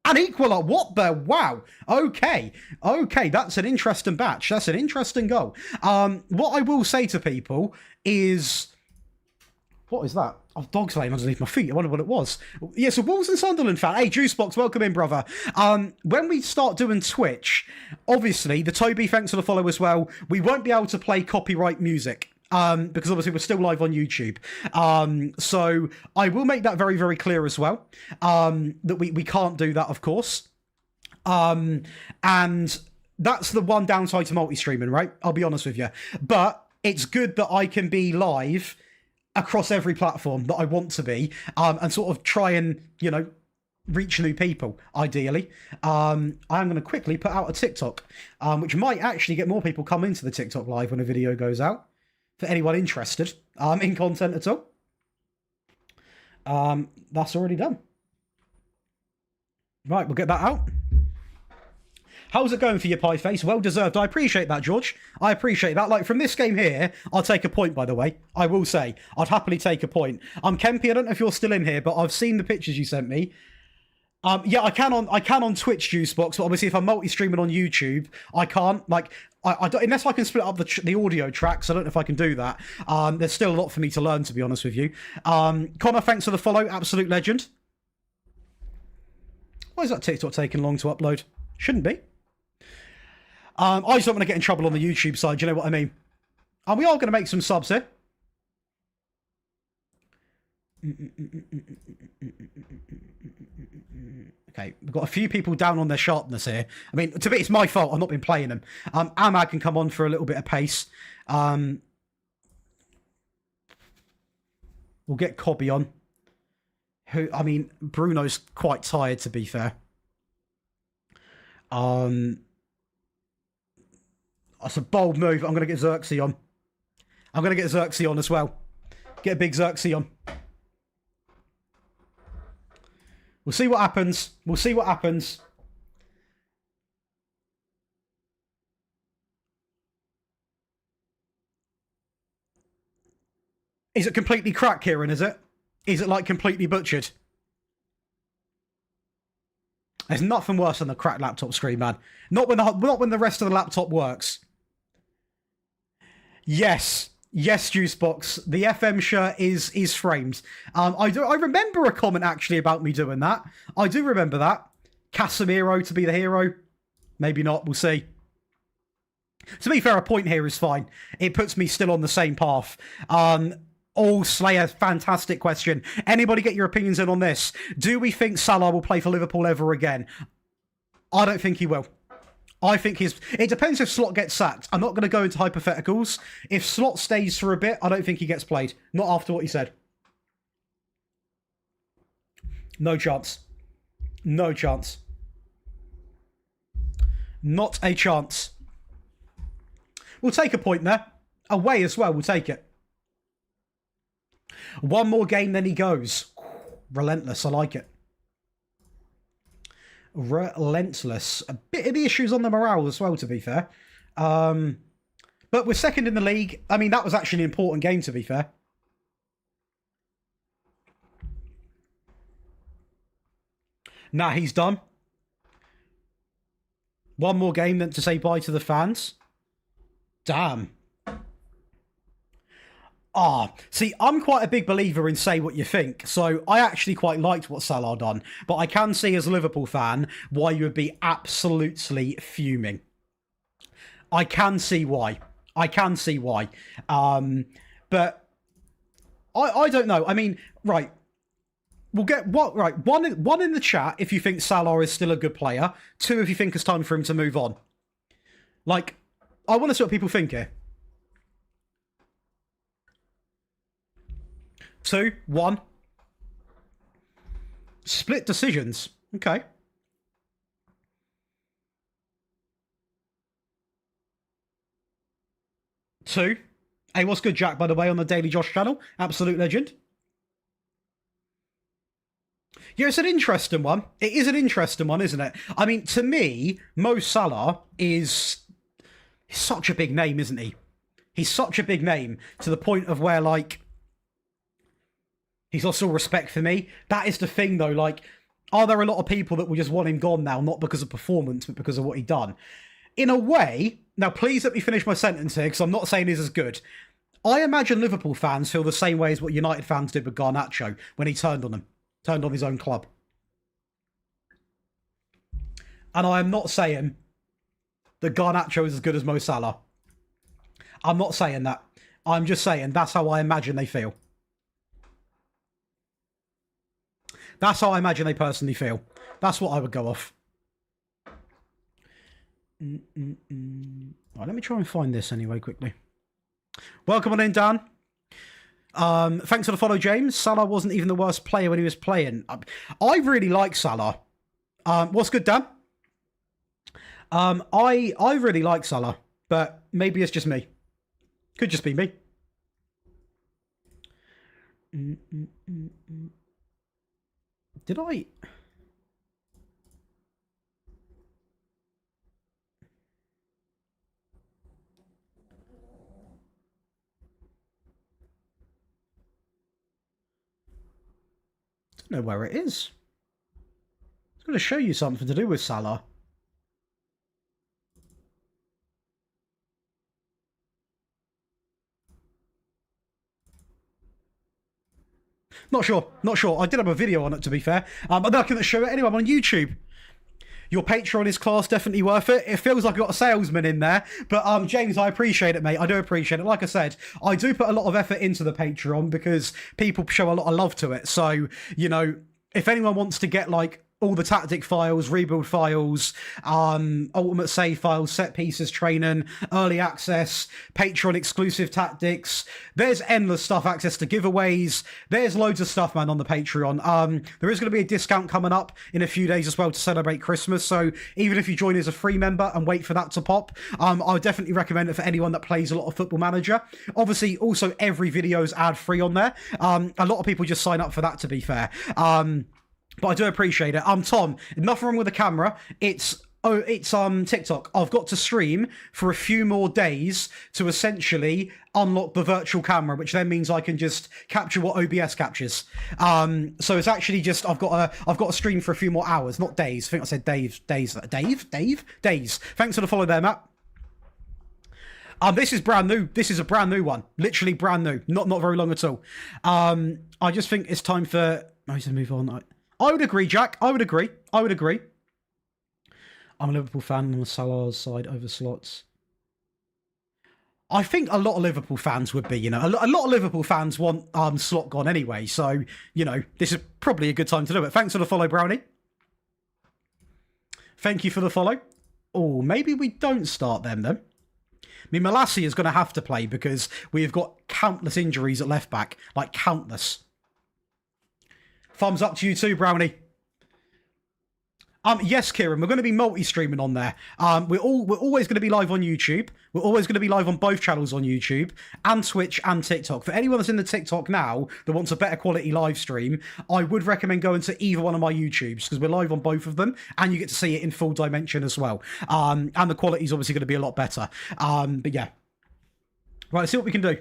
an equaler. What the? Wow. Okay. That's an interesting batch. That's an interesting goal. What I will say to people is, what is that? Oh, dog's laying underneath my feet. I wonder what it was. Yeah, so Wolves and Sunderland fan. Hey, Juicebox, welcome in, brother. When we start doing Twitch, obviously, the Toby, thanks for the follow as well, we won't be able to play copyright music. Because obviously we're still live on YouTube. So I will make that very, very clear as well. That we can't do that, of course. And that's the one downside to multi-streaming, right? I'll be honest with you. But it's good that I can be live across every platform that I want to be. And sort of try and, reach new people, ideally. I'm going to quickly put out a TikTok, which might actually get more people come into the TikTok live when a video goes out. For anyone interested in content at all. That's already done. Right, we'll get that out. How's it going for your pie face? Well deserved. I appreciate that, George. I appreciate that. Like, from this game here, I'll take a point, by the way. I will say. I'd happily take a point. Kempy, I don't know if you're still in here, but I've seen the pictures you sent me. Yeah, I can on Twitch, Juicebox, but obviously if I'm multi-streaming on YouTube, I can't. Like, I don't, unless I can split up the audio tracks. I don't know if I can do that. There's still a lot for me to learn, to be honest with you. Connor, thanks for the follow. Absolute legend. Why is that TikTok taking long to upload? Shouldn't be. I just don't want to get in trouble on the YouTube side. Do you know what I mean? We are going to make some subs here. Okay, we've got a few people down on their sharpness here. I mean, to me, it's my fault. I've not been playing them. Amag can come on for a little bit of pace. We'll get Cobby on. Who, I mean, Bruno's quite tired, to be fair. That's a bold move. I'm going to get Xerxes on. I'm going to get Xerxes on as well. Get a big Xerxes on. We'll see what happens. We'll see what happens. Is it completely cracked, Kieran, is it? Is it, like, completely butchered? There's nothing worse than a cracked laptop screen, man. Not when the rest of the laptop works. Yes. Yes, Juicebox. The FM shirt is framed. I remember a comment actually about me doing that. I do remember that. Casemiro to be the hero. Maybe not. We'll see. To be fair, a point here is fine. It puts me still on the same path. Slayer, fantastic question. Anybody get your opinions in on this? Do we think Salah will play for Liverpool ever again? I don't think he will. I think it depends if Slot gets sacked. I'm not going to go into hypotheticals. If Slot stays for a bit, I don't think he gets played. Not after what he said. No chance. No chance. Not a chance. We'll take a point there. Away as well, we'll take it. One more game, then he goes. Relentless, I like it. Relentless. A bit of the issues on the morale as well, to be fair. But we're second in the league. I mean, that was actually an important game, to be fair. Nah, he's done. One more game then to say bye to the fans. Damn. See, I'm quite a big believer in say what you think, so I actually quite liked what Salah done, but I can see as a Liverpool fan why you would be absolutely fuming. I can see why. But I don't know. I mean, right. we'll get what right. One in the chat if you think Salah is still a good player. 2 if you think it's time for him to move on. Like, I want to see what people think here. 2, 1. Split decisions. Okay. Two. Hey, what's good, Jack, by the way, on the Daily Josh channel? Absolute legend. Yeah, it's an interesting one. It is an interesting one, isn't it? I mean, to me, Mo Salah is such a big name, isn't he? He's such a big name to the point of where, like, he's lost all respect for me. That is the thing, though. Like, are there a lot of people that will just want him gone now, not because of performance, but because of what he done? In a way, now please let me finish my sentence here, because I'm not saying he's as good. I imagine Liverpool fans feel the same way as what United fans did with Garnacho when he turned on them, turned on his own club. And I am not saying that Garnacho is as good as Mo Salah. I'm not saying that. I'm just saying that's how I imagine they feel. That's how I imagine they personally feel. That's what I would go off. Right, let me try and find this anyway quickly. Welcome on in, Dan. Thanks for the follow, James. Salah wasn't even the worst player when he was playing. I really like Salah. What's good, Dan? I really like Salah, but maybe it's just me. Could just be me. Did I... I don't know where it is. It's going to show you something to do with Salah. Not sure. I did have a video on it, to be fair. I'm not going to show it anyway. I'm on YouTube. Your Patreon is class, definitely worth it. It feels like I've got a salesman in there. But, James, I appreciate it, mate. I do appreciate it. Like I said, I do put a lot of effort into the Patreon because people show a lot of love to it. So, you know, if anyone wants to get, like, all the tactic files, rebuild files, ultimate save files, set pieces, training, early access, Patreon exclusive tactics. There's endless stuff, access to giveaways. There's loads of stuff, man, on the Patreon. There is going to be a discount coming up in a few days as well to celebrate Christmas. So even if you join as a free member and wait for that to pop, I would definitely recommend it for anyone that plays a lot of Football Manager. Obviously, also every video is ad free on there. A lot of people just sign up for that, to be fair. But I do appreciate it. Tom, nothing wrong with the camera. It's TikTok. I've got to stream for a few more days to essentially unlock the virtual camera, which then means I can just capture what OBS captures. So it's actually just I've got to stream for a few more hours, not days. I think I said days. Days. Thanks for the follow there, Matt. This is brand new. This is a brand new one. Literally brand new. Not very long at all. I just think it's time for to move on. I would agree, Jack. I would agree. I'm a Liverpool fan on the Salah's side over Slots. I think a lot of Liverpool fans would be, you know. A lot of Liverpool fans want Slot gone anyway. So, you know, this is probably a good time to do it. Thanks for the follow, Brownie. Thank you for the follow. Oh, maybe we don't start them then. I mean, Malassi is going to have to play because we've got countless injuries at left back. Like, countless. Thumbs up to you too, Brownie. Yes, Kieran, we're going to be multi-streaming on there. We're always going to be live on YouTube. We're always going to be live on both channels on YouTube and Twitch and TikTok. For anyone that's in the TikTok now that wants a better quality live stream, I would recommend going to either one of my YouTubes because we're live on both of them and you get to see it in full dimension as well. And the quality is obviously going to be a lot better. But yeah. Right, let's see what we can do.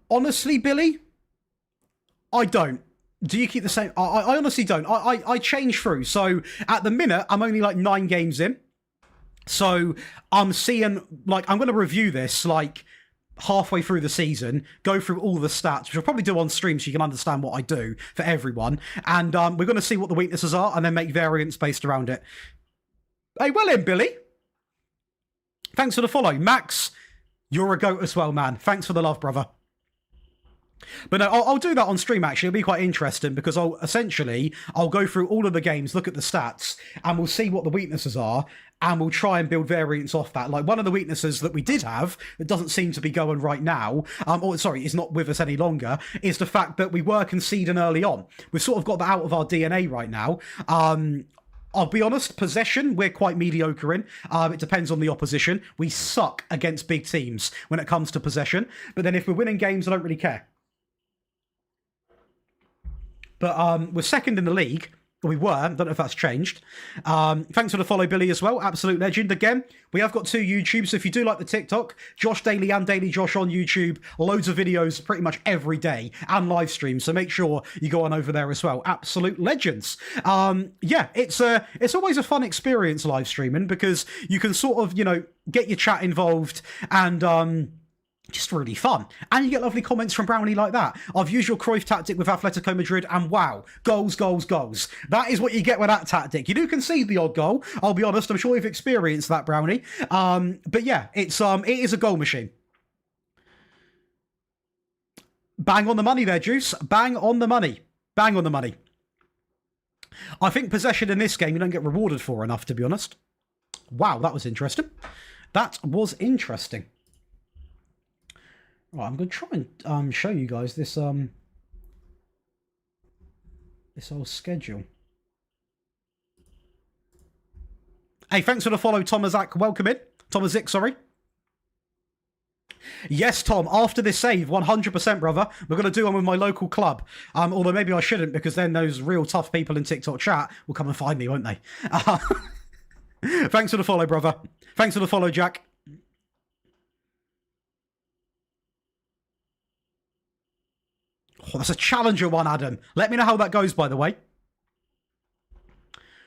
Honestly, Billy, I don't. Do you keep the same? I honestly don't. I change through. So at the minute, I'm only like 9 games in. So I'm seeing, like, I'm going to review this like halfway through the season, go through all the stats, which I'll probably do on stream so you can understand what I do for everyone. And we're going to see what the weaknesses are and then make variants based around it. Hey, well in, Billy. Thanks for the follow. Max, you're a goat as well, man. Thanks for the love, brother. But no, I'll do that on stream, actually. It'll be quite interesting because I'll go through all of the games, look at the stats, and we'll see what the weaknesses are, and we'll try and build variants off that. Like, one of the weaknesses that we did have that doesn't seem to be going right now, is not with us any longer, is the fact that we were conceding early on. We've sort of got that out of our DNA right now. I'll be honest, possession, we're quite mediocre in. It depends on the opposition. We suck against big teams when it comes to possession. But then if we're winning games, I don't really care. But we're second in the league. We were. Don't know if that's changed. Thanks for the follow, Billy, as well. Absolute legend. Again, we have got 2 YouTubes. So if you do like the TikTok, Josh Daily and Daily Josh on YouTube. Loads of videos pretty much every day and live streams. So make sure you go on over there as well. Absolute legends. Yeah, it's always a fun experience live streaming because you can sort of, get your chat involved and just really fun. And you get lovely comments from Brownie like that. I've used your Cruyff tactic with Atletico Madrid and wow, goals, goals, goals. That is what you get with that tactic. You do concede the odd goal, I'll be honest. I'm sure you've experienced that, Brownie. But yeah, it is a goal machine. Bang on the money there, Juice. Bang on the money. Bang on the money. I think possession in this game you don't get rewarded for enough, to be honest. Wow, that was interesting. That was interesting. Right, I'm going to try and show you guys this this whole schedule. Hey, thanks for the follow, Tomazak. Welcome in. Tomazik, sorry. Yes, Tom, after this save, 100%, brother. We're going to do one with my local club. Although maybe I shouldn't, because then those real tough people in TikTok chat will come and find me, won't they? Thanks for the follow, brother. Thanks for the follow, Jack. Oh, that's a challenger one, Adam. Let me know how that goes, by the way.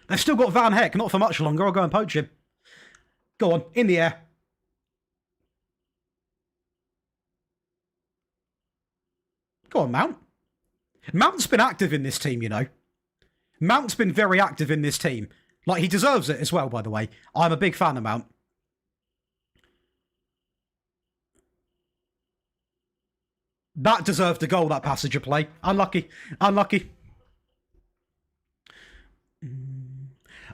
They've still got Van Heck. Not for much longer. I'll go and poach him. Go on. In the air. Go on, Mount. Mount's been active in this team, Mount's been very active in this team. Like, he deserves it as well, by the way. I'm a big fan of Mount. That deserved a goal, that passenger play. Unlucky. Unlucky.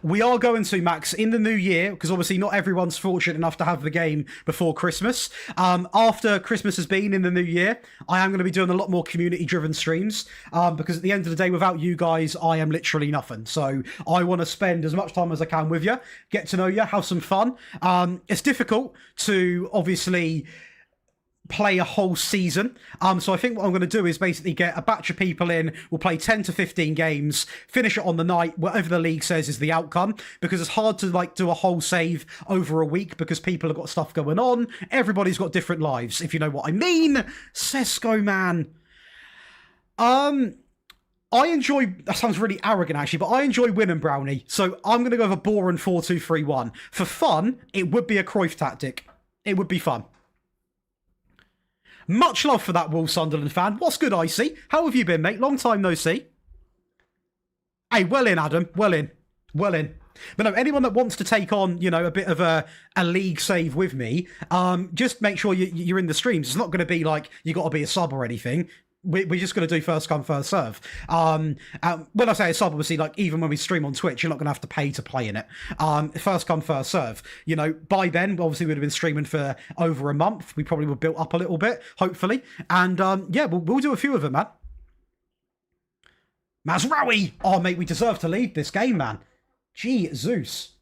We are going to, Max, in the new year, because obviously not everyone's fortunate enough to have the game before Christmas. After Christmas has been in the new year, I am going to be doing a lot more community-driven streams, because at the end of the day, without you guys, I am literally nothing. So I want to spend as much time as I can with you, get to know you, have some fun. It's difficult to, obviously, play a whole season. So I think what I'm going to do is basically get a batch of people in. We'll play 10 to 15 games, finish it on the night, whatever the league says is the outcome, because it's hard to do a whole save over a week because people have got stuff going on. Everybody's got different lives, if you know what I mean. Sesko, man. I enjoy, that sounds really arrogant actually, but I enjoy winning, Brownie. So I'm going to go with a boring 4-2-3-1. For fun, it would be a Cruyff tactic. It would be fun. Much love for that Wolves Sunderland fan. What's good, Icy? How have you been, mate? Long time no see. Hey, well in, Adam. Well in. Well in. But no, anyone that wants to take on, a bit of a league save with me, just make sure you're in the streams. It's not going to be like you got to be a sub or anything. We're just going to do first come, first serve. When I say a sub, obviously, like even when we stream on Twitch, you're not going to have to pay to play in it. First come, first serve. By then, obviously, we'd have been streaming for over a month. We probably would built up a little bit, hopefully. And yeah, we'll do a few of them, man. Mazraoui! Oh, mate, we deserve to lead this game, man. Gee, Zeus.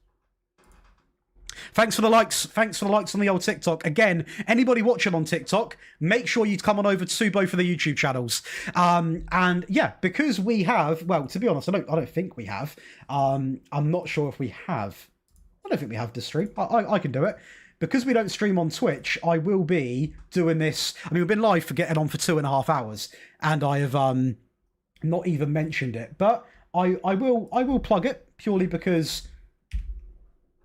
Thanks for the likes. Thanks for the likes on the old TikTok. Again, anybody watching on TikTok, make sure you come on over to both of the YouTube channels. And yeah, because we have, well, to be honest, I don't think we have. I'm not sure if we have. I don't think we have to stream. I can do it. Because we don't stream on Twitch, I will be doing this. I mean, we've been live for getting on for 2.5 hours, and I have not even mentioned it. But I will plug it purely because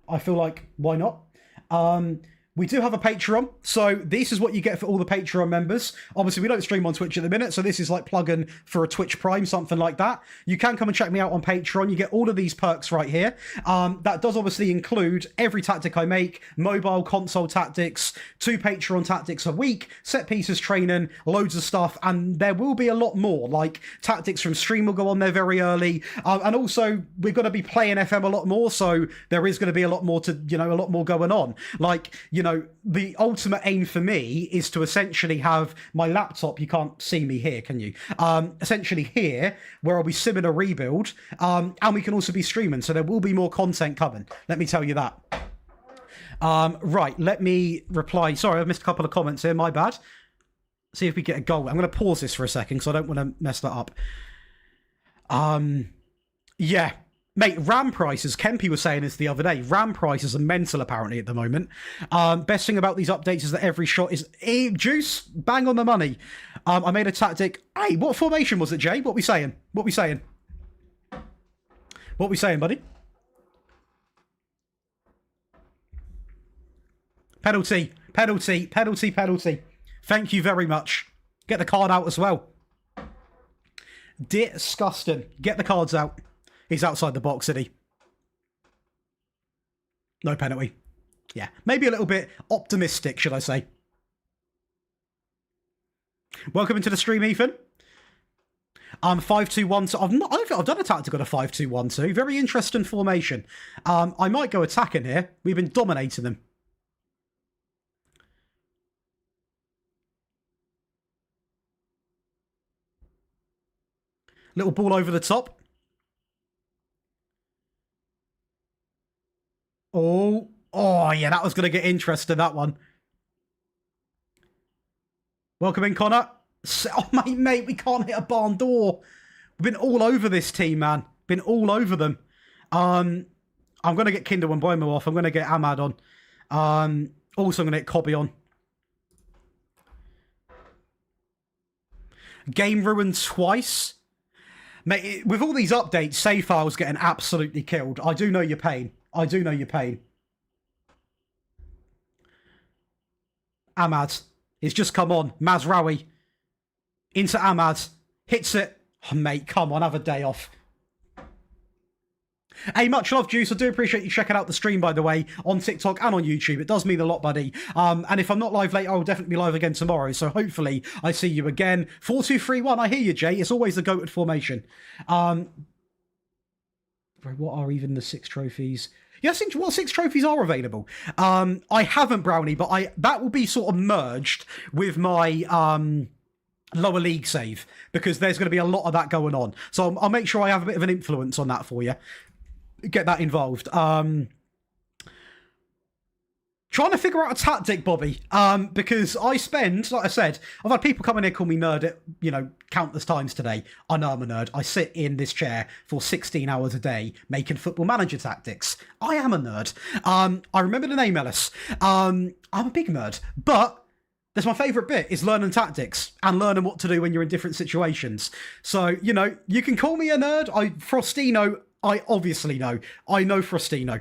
I feel like, why not? We do have a Patreon, so this is what you get for all the Patreon members. Obviously, we don't stream on Twitch at the minute, so this is like plug-in for a Twitch Prime, something like that. You can come and check me out on Patreon. You get all of these perks right here. That does obviously include every tactic I make, mobile, console tactics, 2 Patreon tactics a week, set pieces training, loads of stuff, and there will be a lot more, like tactics from stream will go on there very early, and also we're going to be playing FM a lot more, so there is going to be a lot more to, a lot more going on. Like, the ultimate aim for me is to essentially have my laptop, you can't see me here, can you? Essentially here, where I'll be simming a rebuild, and we can also be streaming, so there will be more content coming. Let me tell you that. Right, let me reply. Sorry, I've missed a couple of comments here, my bad. See if we get a goal. I'm going to pause this for a second, because I don't want to mess that up. Yeah. Mate, RAM prices, Kempy was saying this the other day, RAM prices are mental apparently at the moment. Best thing about these updates is that every shot is... Juice, bang on the money. I made a tactic... Hey, what formation was it, Jay? What we saying? What we saying? What we saying, buddy? Penalty, penalty, penalty, penalty. Thank you very much. Get the card out as well. Disgusting. Get the cards out. He's outside the box, isn't he? No penalty. Yeah, maybe a little bit optimistic, should I say. Welcome into the stream, Ethan. 5-2-1. I don't think I've done a tactic on a 5-2-1-2. Very interesting formation. I might go attacking here. We've been dominating them. Little ball over the top. Oh, yeah, that was going to get interesting, that one. Welcome in, Connor. Oh, mate, we can't hit a barn door. We've been all over this team, man. Been all over them. I'm going to get Kinder and Boimo off. I'm going to get Ahmad on. Also, I'm going to get Cobby on. Game ruined twice. Mate, with all these updates, save files getting absolutely killed. I do know your pain. I do know your pain. Ahmad. He's just come on. Mazraoui. Into Ahmad. Hits it. Oh, mate, come on. Have a day off. Hey, much love, Juice. I do appreciate you checking out the stream, by the way, on TikTok and on YouTube. It does mean a lot, buddy. And if I'm not live later, I'll definitely be live again tomorrow. So hopefully I see you again. 4-2-3-1. I hear you, Jay. It's always the goated formation. What are even the 6 trophies? Yes, what 6 trophies are available? I haven't, Brownie, but that will be sort of merged with my lower league save, because there's going to be a lot of that going on. So I'll make sure I have a bit of an influence on that for you. Get that involved. Trying to figure out a tactic, Bobby, because I spend, like I said, I've had people come in here call me nerd at, countless times today. I know I'm a nerd. I sit in this chair for 16 hours a day making Football Manager tactics. I am a nerd. I remember the name, Ellis. I'm a big nerd, but that's my favourite bit, is learning tactics and learning what to do when you're in different situations. So, you can call me a nerd. Frostino, I obviously know. I know Frostino.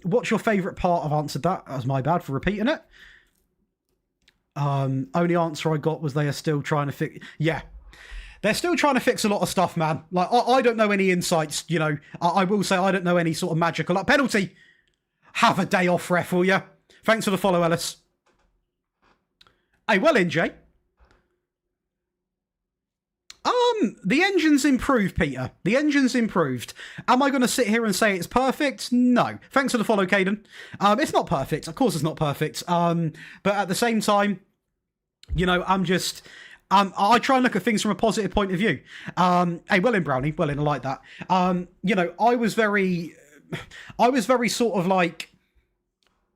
What's your favourite part? I've answered that. That was my bad for repeating it. Only answer I got was they are still trying to fix... Yeah. They're still trying to fix a lot of stuff, man. Like, I don't know any insights, I will say I don't know any sort of magical... Like, penalty! Have a day off, ref, will ya? Thanks for the follow, Ellis. Hey, well in, Jay. The engine's improved, Peter. The engine's improved. Am I going to sit here and say it's perfect? No. Thanks for the follow, Caden. It's not perfect. Of course it's not perfect. But at the same time, I'm just... I try and look at things from a positive point of view. Hey, well in, Brownie. Well in, I like that. I was very sort of like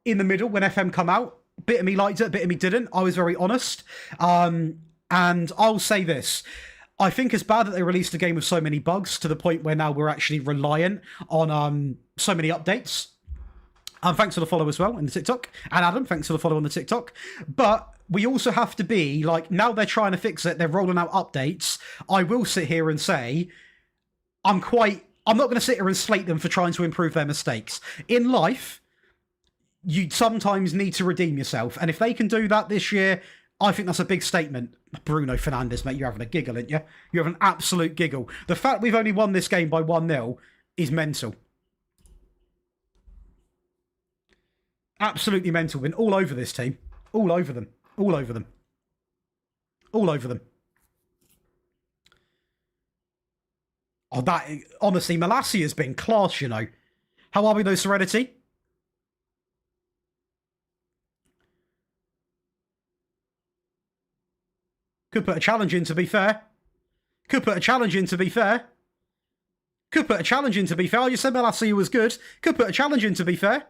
in the middle when FM come out. Bit of me liked it, bit of me didn't. I was very honest. And I'll say this. I think it's bad that they released a game with so many bugs to the point where now we're actually reliant on so many updates. Thanks for the follow as well in the TikTok. And Adam, thanks for the follow on the TikTok. But we also have to be, like, now they're trying to fix it, they're rolling out updates. I will sit here and say, I'm not going to sit here and slate them for trying to improve their mistakes. In life, you sometimes need to redeem yourself. And if they can do that this year, I think that's a big statement. Bruno Fernandes, mate, you're having a giggle, aren't you? You're having an absolute giggle. The fact we've only won this game by 1-0 is mental. Absolutely mental. Been all over this team. All over them. All over them. All over them. Oh, that... Honestly, Malassi has been class, you know. How are we, though, Serenity? Could put a challenge in, to be fair. Could put a challenge in, to be fair. Could put a challenge in, to be fair. You said Malassi was good. Could put a challenge in, to be fair.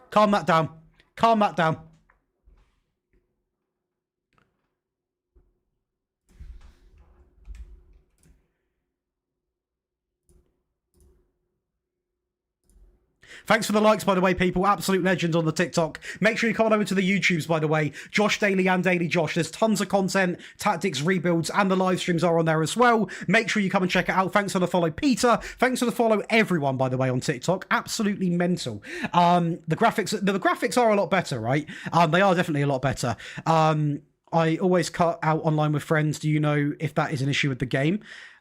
Calm that down. Calm that down. Thanks for the likes, by the way, people. Absolute legends on the TikTok. Make sure you come on over to the YouTubes, by the way. Josh Daily and Daily Josh. There's tons of content, tactics, rebuilds, and the live streams are on there as well. Make sure you come and check it out. Thanks for the follow, Peter. Thanks for the follow, everyone, by the way, on TikTok. Absolutely mental. The graphics are a lot better, right? They are definitely a lot better. I always cut out online with friends. Do you know if that is an issue with the game?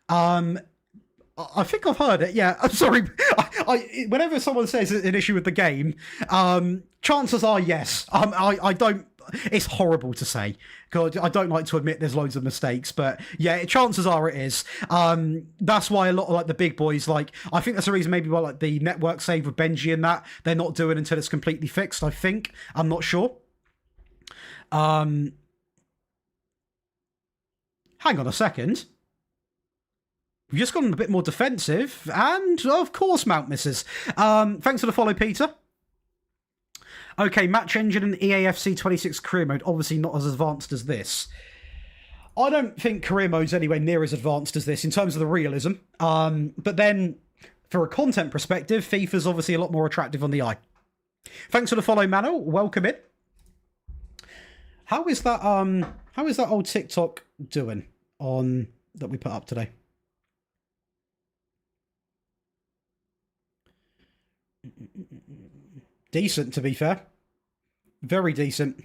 I think I've heard it. Yeah, I'm sorry. Whenever someone says an issue with the game, chances are yes. I don't. It's horrible to say. God, I don't like to admit there's loads of mistakes, but yeah, chances are it is. That's why a lot of like the big boys, like I think that's the reason maybe why like the network save with Benji and that they're not doing until it's completely fixed. I think I'm not sure. Hang on a second. We've just gotten a bit more defensive, and of course Mount misses. Thanks for the follow, Peter. Okay, match engine and EAFC26 career mode, obviously not as advanced as this. I don't think career mode's anywhere near as advanced as this in terms of the realism. But then, for a content perspective, FIFA's obviously a lot more attractive on the eye. Thanks for the follow, Mano. Welcome in. How is that old TikTok doing on that we put up today? Decent, to be fair. Very decent.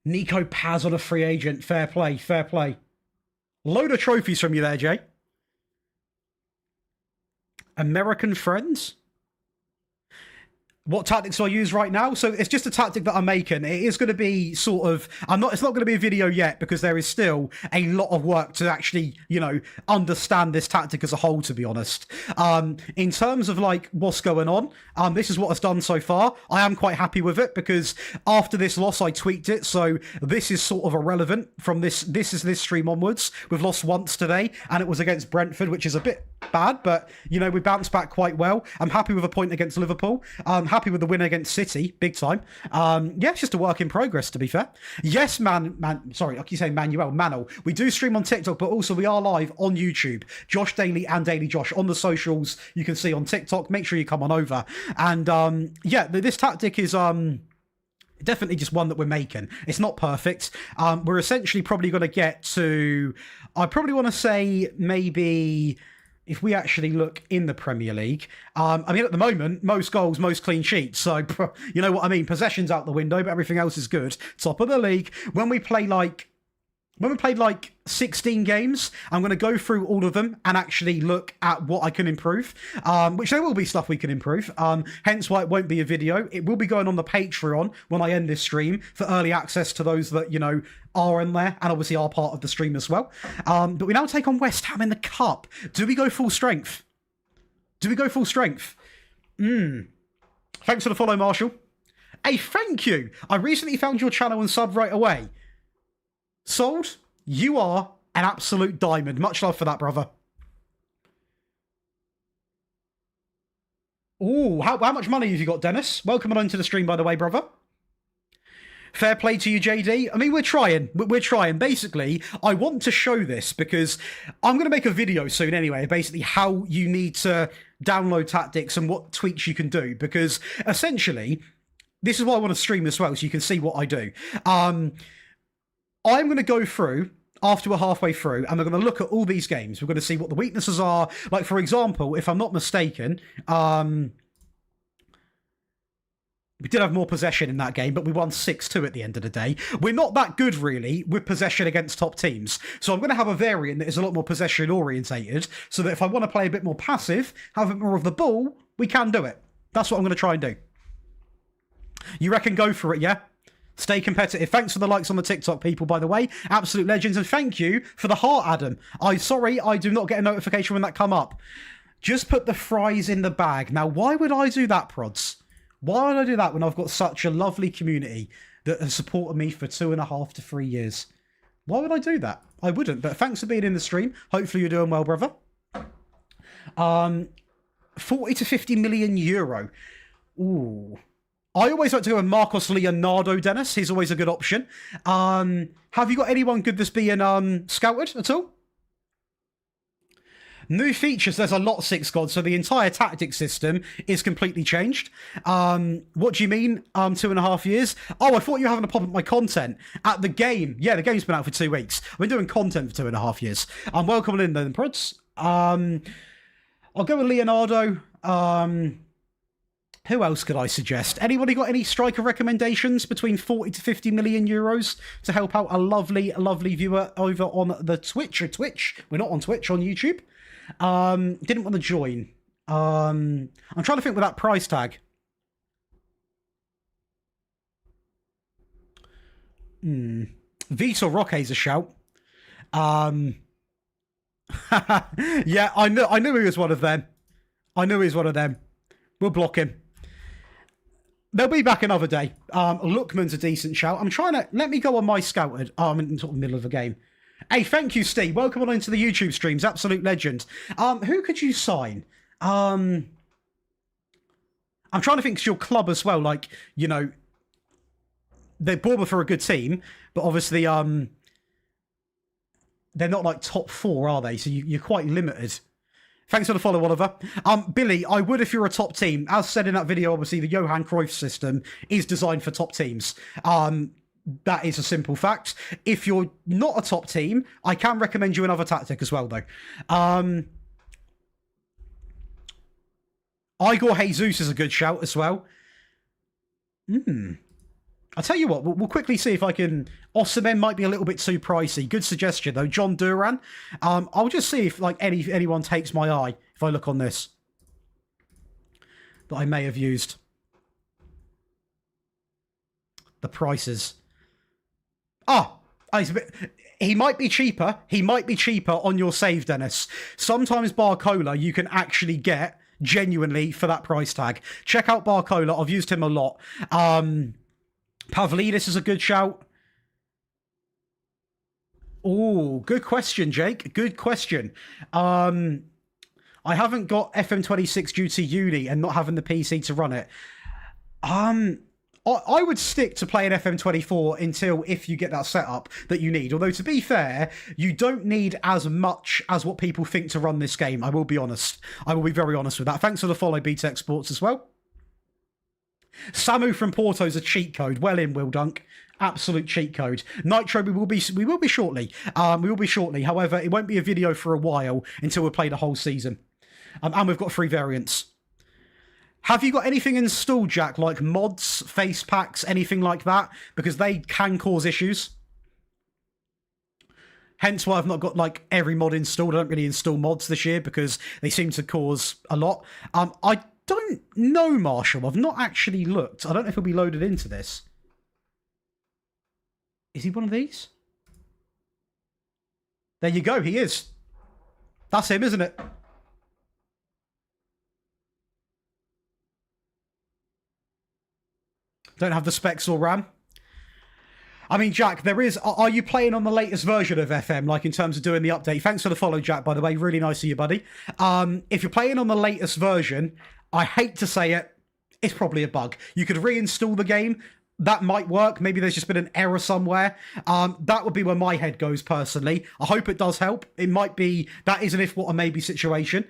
Nico Paz on a free agent. Fair play, fair play. Load of trophies from you there, Jay. American friends? What tactics do I use right now? So it's just a tactic that I'm making. It is going to be sort of... It's not going to be a video yet because there is still a lot of work to actually, understand this tactic as a whole, to be honest. In terms of, like, what's going on, this is what I've done so far. I am quite happy with it because after this loss, I tweaked it. So this is sort of irrelevant from this stream onwards. We've lost once today and it was against Brentford, which is a bit bad, but, we bounced back quite well. I'm happy with a point against Liverpool. Happy with the win against City, big time. Yeah, it's just a work in progress, to be fair. Yes, sorry, I keep saying Manuel. We do stream on TikTok, but also we are live on YouTube. Josh Daily and Daily Josh on the socials. You can see on TikTok. Make sure you come on over. And yeah, this tactic is definitely just one that we're making. It's not perfect. We're essentially probably going to get to, I probably want to say maybe... If we actually look in the Premier League, at the moment, most goals, most clean sheets. So, you know what I mean? Possession's out the window, but everything else is good. Top of the league. When we played like 16 games, I'm going to go through all of them and actually look at what I can improve, which there will be stuff we can improve, hence why it won't be a video. It will be going on the Patreon when I end this stream for early access to those that, are in there and obviously are part of the stream as well. But we now take on West Ham in the Cup. Do we go full strength? Thanks for the follow, Marshall. Hey, thank you. I recently found your channel and sub right away. Sold? You are an absolute diamond. Much love for that, brother. Oh, how much money have you got, Dennis? Welcome on to the stream, by the way, brother. Fair play to you, JD. I mean, we're trying. We're trying. Basically, I want to show this because I'm going to make a video soon anyway, basically how you need to download tactics and what tweaks you can do. Because essentially, this is why I want to stream as well, so you can see what I do. I'm going to go through after we're halfway through, and we're going to look at all these games. We're going to see what the weaknesses are. Like, for example, if I'm not mistaken, we did have more possession in that game, but we won 6-2 at the end of the day. We're not that good, really, with possession against top teams. So I'm going to have a variant that is a lot more possession-orientated, so that if I want to play a bit more passive, have a bit more of the ball, we can do it. That's what I'm going to try and do. You reckon go for it, yeah? Stay competitive. Thanks for the likes on the TikTok, people, by the way. Absolute legends. And thank you for the heart, Adam. Sorry, I do not get a notification when that come up. Just put the fries in the bag. Now, why would I do that, Prods? Why would I do that when I've got such a lovely community that has supported me for 2.5 to 3 years? Why would I do that? I wouldn't, but thanks for being in the stream. Hopefully you're doing well, brother. 40 to 50 million euro. Ooh. I always like to go with Marcos Leonardo, Dennis. He's always a good option. Have you got anyone good that's being scouted at all? New features, there's a lot 6 gods, so the entire tactic system is completely changed. What do you mean, 2.5 years? Oh, I thought you were having a pop at my content. At the game. Yeah, the game's been out for 2 weeks. I've been doing content for 2.5 years. Welcome in then, Prods. I'll go with Leonardo. Who else could I suggest? Anybody got any striker recommendations between 40 to 50 million euros to help out a lovely, lovely viewer over on the Twitch? We're not on Twitch, on YouTube. Didn't want to join. I'm trying to think with that price tag. Vitor Roque's a shout. Yeah, I knew he was one of them. We'll block him. They'll be back another day. Lookman's a decent shout. I'm trying to... Let me go on my scouted. I'm in the middle of the game. Hey, thank you, Steve. Welcome on into the YouTube streams. Absolute legend. Who could you sign? I'm trying to think, 'cause your club as well, like, you know, they're Bournemouth are a good team, but obviously they're not like top 4, are they? So you're quite limited. Thanks for the follow, Oliver. Billy, I would if you're a top team. As said in that video, obviously the Johan Cruyff system is designed for top teams. That is a simple fact. If you're not a top team, I can recommend you another tactic as well, though. Igor Jesus is a good shout as well. I'll tell you what, we'll quickly see if I can... Osimhen might be a little bit too pricey. Good suggestion, though. John Duran. I'll just see if like anyone takes my eye if I look on this that I may have used. The prices. He might be cheaper. He might be cheaper on your save, Dennis. Sometimes Barcola you can actually get genuinely for that price tag. Check out Barcola. I've used him a lot. Pavlidis is a good shout. Oh, good question, Jake. Good question. I haven't got FM26 due to uni and not having the PC to run it. I would stick to playing FM24 until if you get that setup that you need. Although, to be fair, you don't need as much as what people think to run this game. I will be honest. I will be very honest with that. Thanks for the follow, BTEC Sports, as well. Samu from Porto's a cheat code. Well in, Will Dunk. Absolute cheat code. Nitro, we will be shortly. We will be shortly. However, it won't be a video for a while until we play the whole season. And we've got 3 variants. Have you got anything installed, Jack, like mods, face packs, anything like that? Because they can cause issues. Hence why I've not got like every mod installed. I don't really install mods this year because they seem to cause a lot. I don't know, Marshall. I've not actually looked. I don't know if he'll be loaded into this. Is he one of these? There you go. He is. That's him, isn't it? Don't have the specs or RAM. I mean, Jack, there is... Are you playing on the latest version of FM, like in terms of doing the update? Thanks for the follow, Jack, by the way. Really nice of you, buddy. If you're playing on the latest version, I hate to say it, it's probably a bug. You could reinstall the game. That might work. Maybe there's just been an error somewhere. That would be where my head goes, personally. I hope it does help. It might be... That is an if, what, a maybe situation.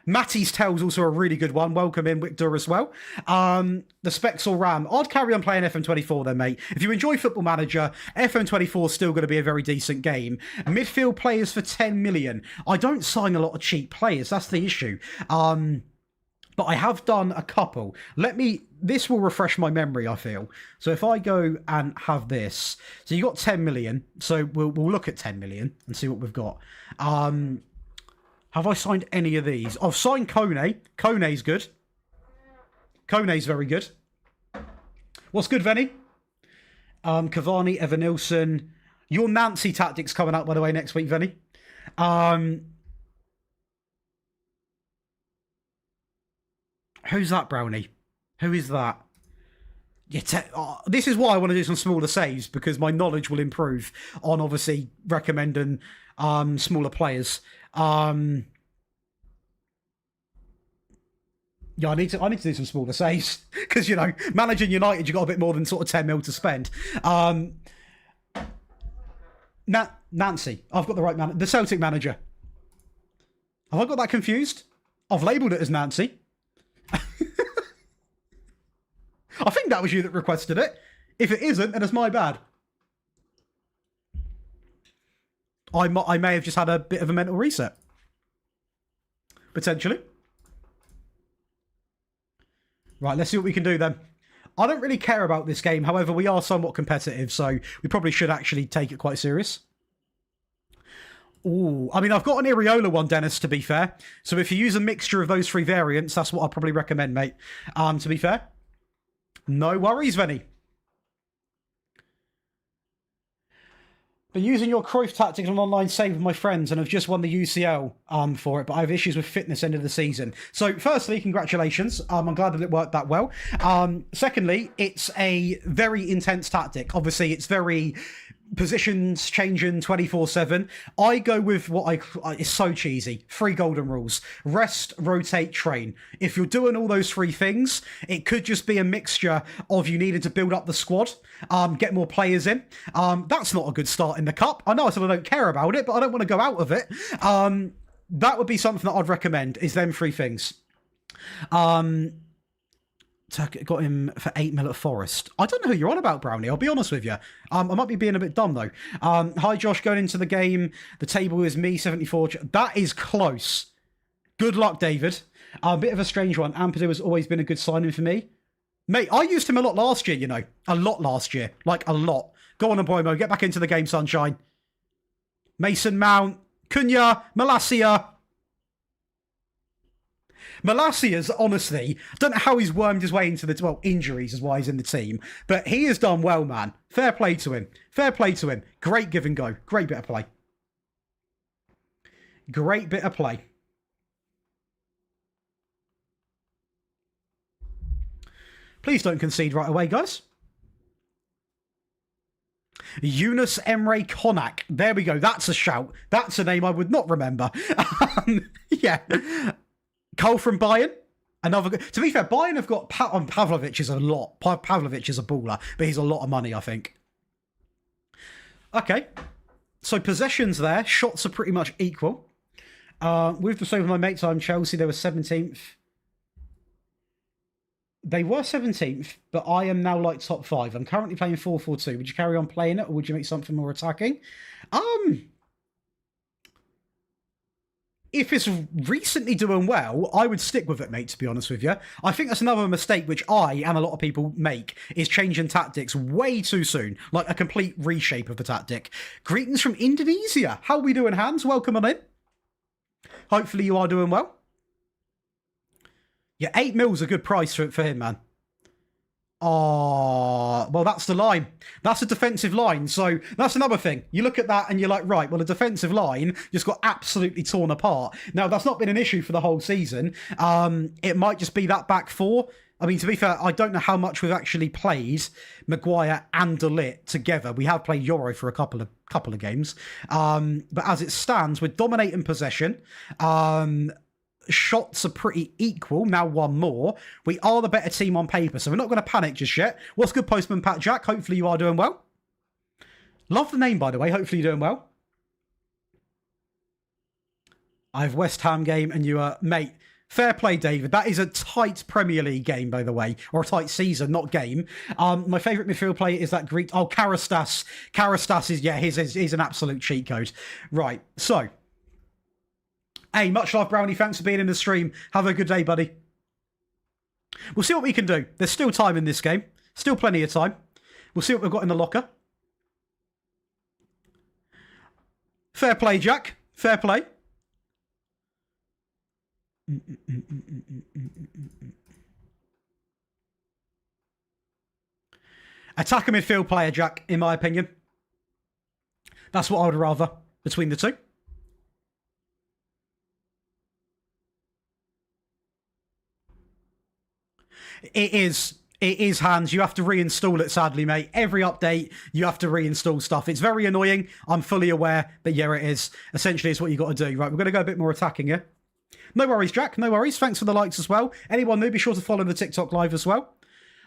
Matty's Tell's also a really good one. Welcome in, Victor, as well. The Spexor Ram. I'd carry on playing FM24 then, mate. If you enjoy Football Manager, FM24 is still going to be a very decent game. Midfield players for 10 million. I don't sign a lot of cheap players. That's the issue. But I have done a couple. This will refresh my memory, I feel. So if I go and have this. So you got 10 million. So we'll look at 10 million and see what we've got. Have I signed any of these? I've signed Kone. Kone's good. Kone's very good. What's good, Venny? Cavani, Evan Nilsson. Your Nancy tactics coming out, by the way, next week, Venny. Who's that, Brownie? Who is that? This is why I want to do some smaller saves, because my knowledge will improve on obviously recommending smaller players. Yeah, I need to do some smaller saves because, managing United, you got a bit more than sort of 10 mil to spend. Nancy, I've got the right man, the Celtic manager. Have I got that confused? I've labelled it as Nancy. I think that was you that requested it. If it isn't, then it's my bad. I may have just had a bit of a mental reset. Potentially. Right, let's see what we can do then. I don't really care about this game. However, we are somewhat competitive, so we probably should actually take it quite serious. Ooh, I mean, I've got an Iriola one, Dennis, to be fair. So if you use a mixture of those three variants, that's what I'd probably recommend, mate. To be fair. No worries, Venny. Been using your Cruyff tactics on online save with my friends and have just won the UCL for it, but I have issues with fitness end of the season. So firstly, congratulations. I'm glad that it worked that well. Secondly, it's a very intense tactic. Obviously, it's very positions changing 24/7. I go with it's so cheesy. 3 golden rules: rest, rotate, train. If you're doing all those 3 things, it could just be a mixture of you needing to build up the squad, get more players in. That's not a good start in the cup. I know I said I don't care about it, but I don't want to go out of it. That would be something that I'd recommend, is them 3 things. Got him for 8 mil at Forest. I don't know who you're on about, Brownie. I'll be honest with you. I might be being a bit dumb, though. Hi, Josh. Going into the game. The table is me, 74. That is close. Good luck, David. A bit of a strange one. Ampadu has always been a good signing for me. Mate, I used him a lot last year, A lot last year. Like, a lot. Go on, Boymo. Get back into the game, sunshine. Mason Mount. Cunha. Malacia. Malacia's, honestly, I don't know how he's wormed his way into injuries is why he's in the team, but he has done well, man. Fair play to him. Fair play to him. Great give and go. Great bit of play. Great bit of play. Please don't concede right away, guys. Yunus Emre Konak. There we go. That's a shout. That's a name I would not remember. Yeah. Cole from Bayern. Another. To be fair, Bayern have got Pavlovic is a lot. Pavlovic is a baller, but he's a lot of money, I think. Okay. So possessions there. Shots are pretty much equal. With the same with my mates, I'm Chelsea. They were 17th. They were 17th, but I am now like top 5. I'm currently playing 4-4-2. Would you carry on playing it, or would you make something more attacking? If it's recently doing well, I would stick with it, mate, to be honest with you. I think that's another mistake which I and a lot of people make, is changing tactics way too soon. Like a complete reshape of the tactic. Greetings from Indonesia. How are we doing, Hans? Welcome on in. Hopefully you are doing well. Yeah, 8 mil's a good price for him, man. Oh, well, that's the line. That's a defensive line. So that's another thing. You look at that and you're like, right, well, the defensive line just got absolutely torn apart. Now, that's not been an issue for the whole season. It might just be that back 4. I mean, to be fair, I don't know how much we've actually played Maguire and De Ligt together. We have played Euro for a couple of games. But as it stands, we're dominating possession. Shots are pretty equal. Now 1 more. We are the better team on paper, so we're not going to panic just yet. What's good, Postman Pat Jack? Hopefully you are doing well. Love the name, by the way. Hopefully you're doing well. I have West Ham game and you are... Mate, Fair play, David. That is a tight Premier League game, by the way, or a tight season, not game. My favourite midfield player is that Greek. Oh, Karastas. Karastas is, yeah, he's an absolute cheat code. Right, so. Hey, much love, Brownie. Thanks for being in the stream. Have a good day, buddy. We'll see what we can do. There's still time in this game. Still plenty of time. We'll see what we've got in the locker. Fair play, Jack. Fair play. Attacker midfield player, Jack, in my opinion. That's what I would rather between the two. It is, Hans. You have to reinstall it, sadly, mate. Every update, you have to reinstall stuff. It's very annoying. I'm fully aware, but yeah, it is. Essentially, it's what you got to do. Right, we're going to go a bit more attacking here. No worries, Jack. No worries. Thanks for the likes as well. Anyone new, be sure to follow the TikTok live as well.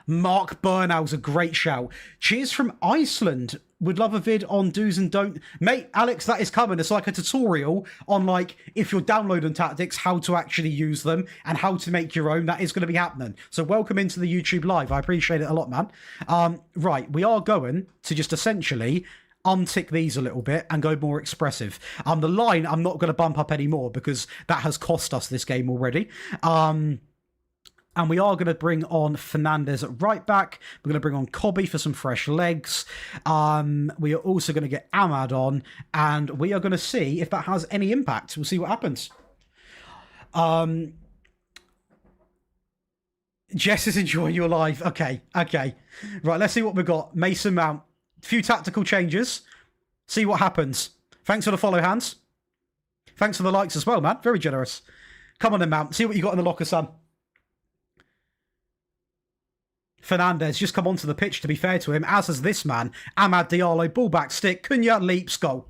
Mark Burnow's a great shout. Cheers from Iceland. Would love a vid on do's and don't. Mate, Alex, that is coming. It's like a tutorial on, like, if you're downloading tactics, how to actually use them and how to make your own. That is going to be happening. So welcome into the YouTube live. I appreciate it a lot, man. Right, we are going to just essentially untick these a little bit and go more expressive. The line I'm not going to bump up anymore because that has cost us this game already. And we are going to bring on Fernandez at right back. We're going to bring on Cobby for some fresh legs. We are also going to get Ahmad on. And we are going to see if that has any impact. We'll see what happens. Jess is enjoying your live. Okay. Right, let's see what we've got. Mason Mount. Few tactical changes. See what happens. Thanks for the follow, Hans. Thanks for the likes as well, man. Very generous. Come on then, Mount. See what you got in the locker, son. Fernandez just come onto the pitch, to be fair to him, as has this man. Amad Diallo, ball back stick. Cunha leaps, goal.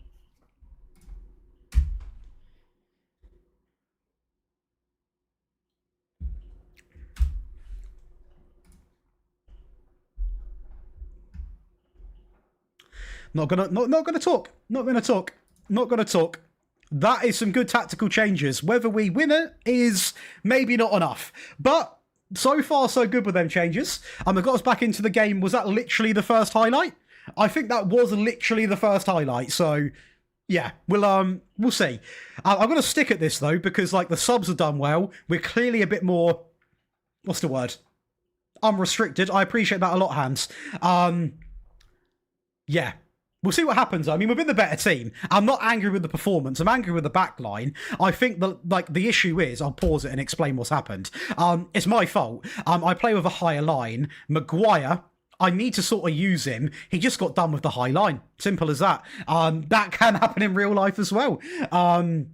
Not gonna talk. That is some good tactical changes. Whether we win it is maybe not enough. But so far, so good with them changes. It got us back into the game. Was that literally the first highlight? I think that was literally the first highlight. So, yeah, we'll see. I'm going to stick at this, though, because, like, the subs have done well. We're clearly a bit more, what's the word? Unrestricted. I appreciate that a lot, Hans. Yeah. We'll see what happens. I mean, we've been the better team. I'm not angry with the performance. I'm angry with the back line. I think that, like, the issue is, I'll pause it and explain what's happened. It's my fault. I play with a higher line. Maguire, I need to sort of use him. He just got done with the high line. Simple as that. That can happen in real life as well. Ronnie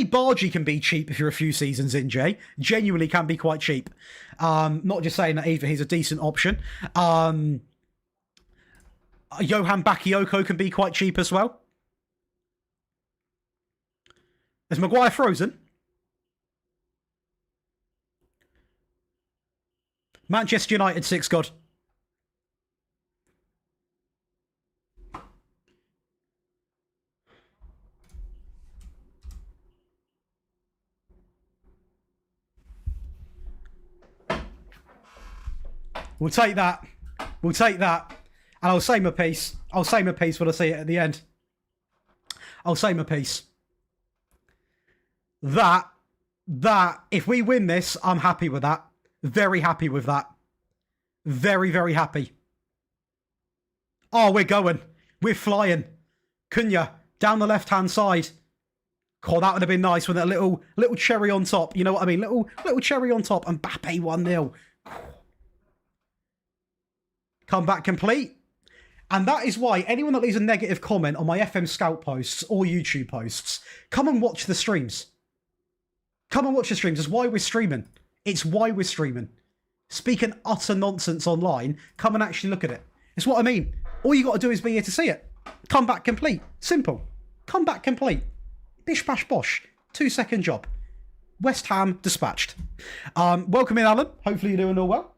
Bargy can be cheap if you're a few seasons in, Jay. Genuinely can be quite cheap. Not just saying that either. He's a decent option. Johan Bakayoko can be quite cheap as well. Is Maguire frozen? Manchester United 6 God. We'll take that. And I'll say my piece. I'll say my piece when I see it at the end. I'll say my piece. That, if we win this, I'm happy with that. Very happy with that. Very, very happy. Oh, we're going. We're flying. Cunha, down the left-hand side. God, that would have been nice with a little cherry on top. You know what I mean? Little cherry on top. And Mbappe 1-0. Comeback complete. And that is why anyone that leaves a negative comment on my FM Scout posts or YouTube posts, come and watch the streams. Come and watch the streams. It's why we're streaming. It's why we're streaming. Speaking utter nonsense online, come and actually look at it. It's what I mean. All you got to do is be here to see it. Comeback complete. Simple. Comeback complete. Bish bash bosh. 2-second job. West Ham dispatched. Welcome in, Alan. Hopefully you're doing all well.